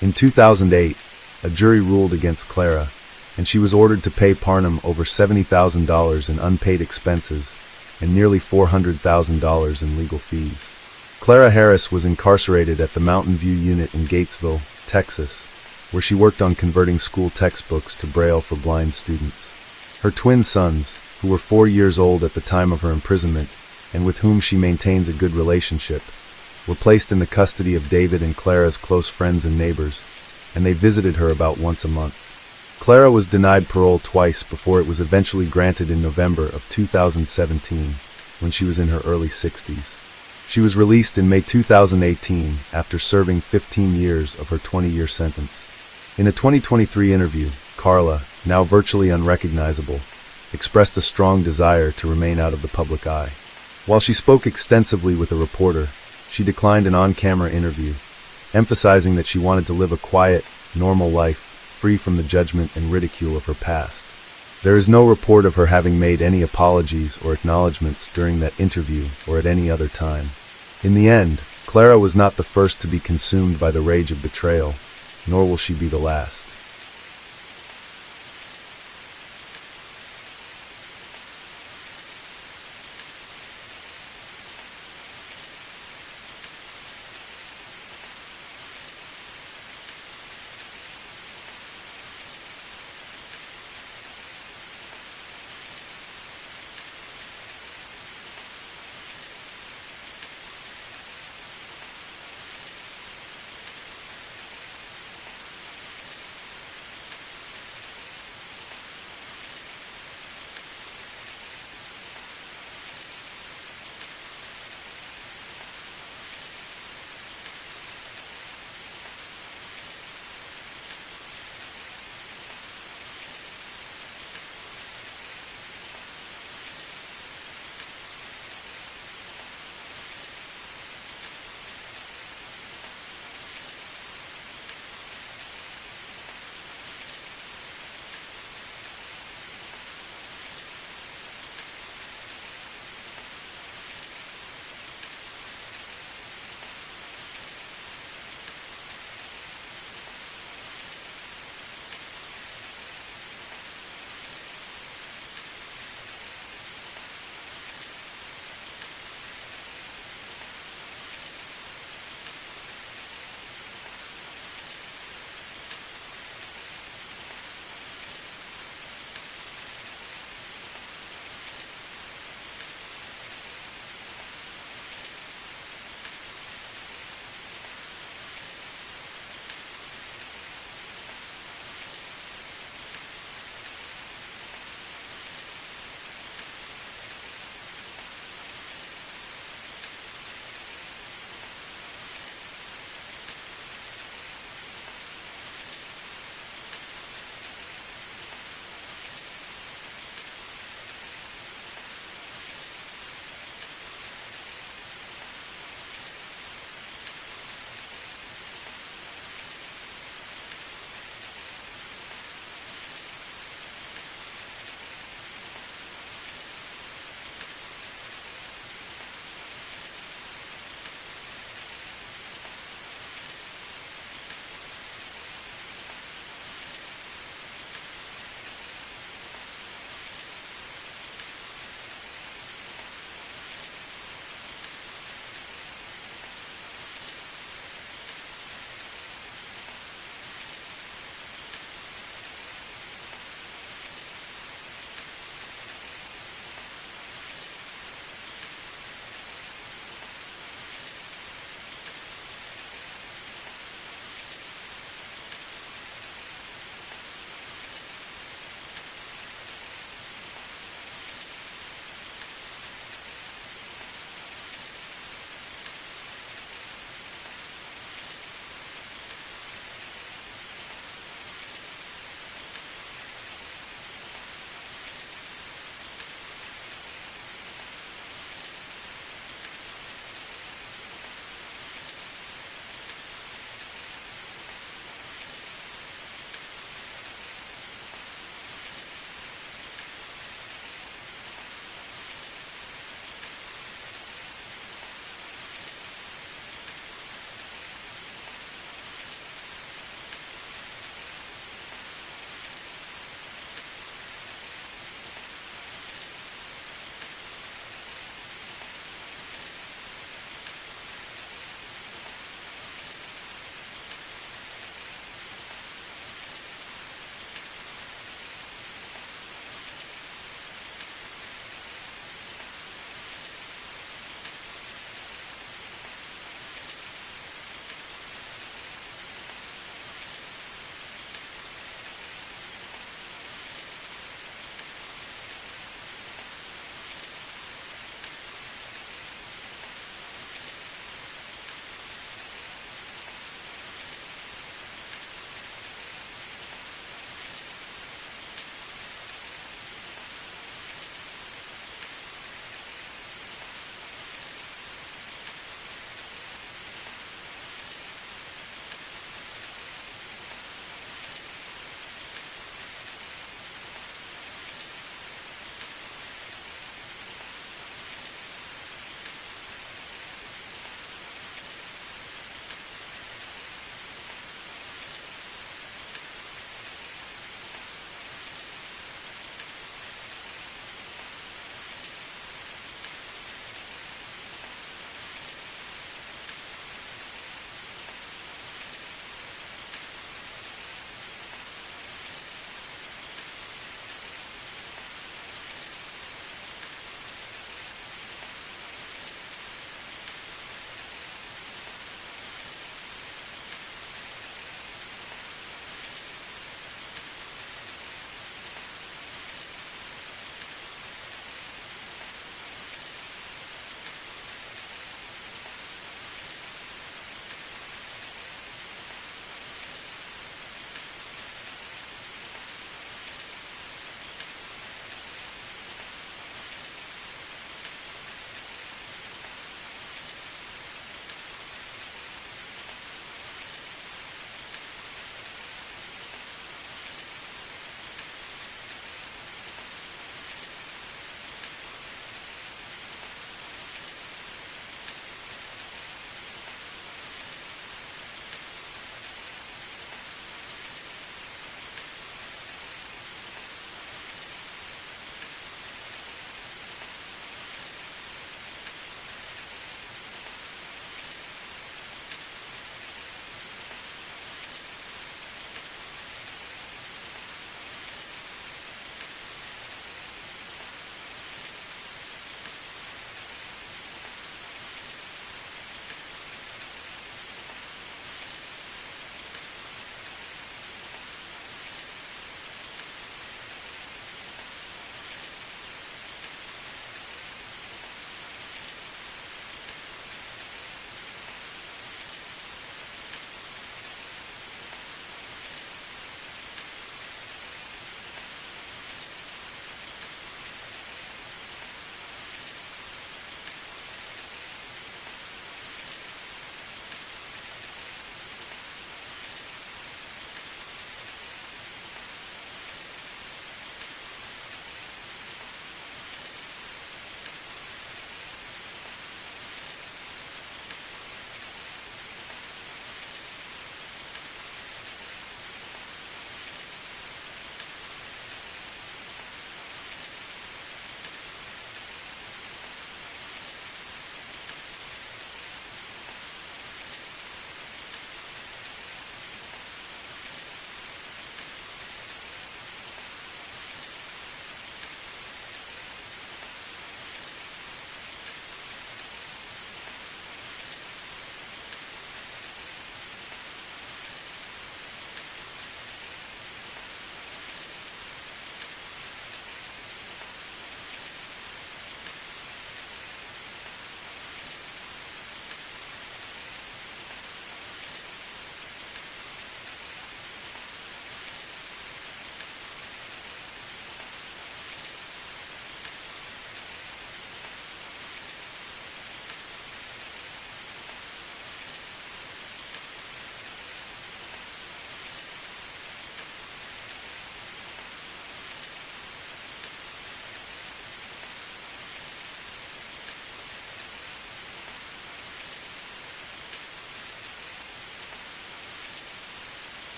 In 2008, a jury ruled against Clara, and she was ordered to pay Parnham over $70,000 in unpaid expenses and nearly $400,000 in legal fees. Clara Harris was incarcerated at the Mountain View Unit in Gatesville, Texas, where she worked on converting school textbooks to Braille for blind students. Her twin sons, who were 4 years old at the time of her imprisonment, and with whom she maintains a good relationship, were placed in the custody of David and Clara's close friends and neighbors, and they visited her about once a month. Clara was denied parole twice before it was eventually granted in November of 2017, when she was in her early 60s. She was released in May 2018 after serving 15 years of her 20-year sentence. In a 2023 interview, Carla, now virtually unrecognizable, expressed a strong desire to remain out of the public eye. While she spoke extensively with a reporter, she declined an on-camera interview, emphasizing that she wanted to live a quiet, normal life, free from the judgment and ridicule of her past. There is no report of her having made any apologies or acknowledgments during that interview or at any other time. In the end, Clara was not the first to be consumed by the rage of betrayal, nor will she be the last.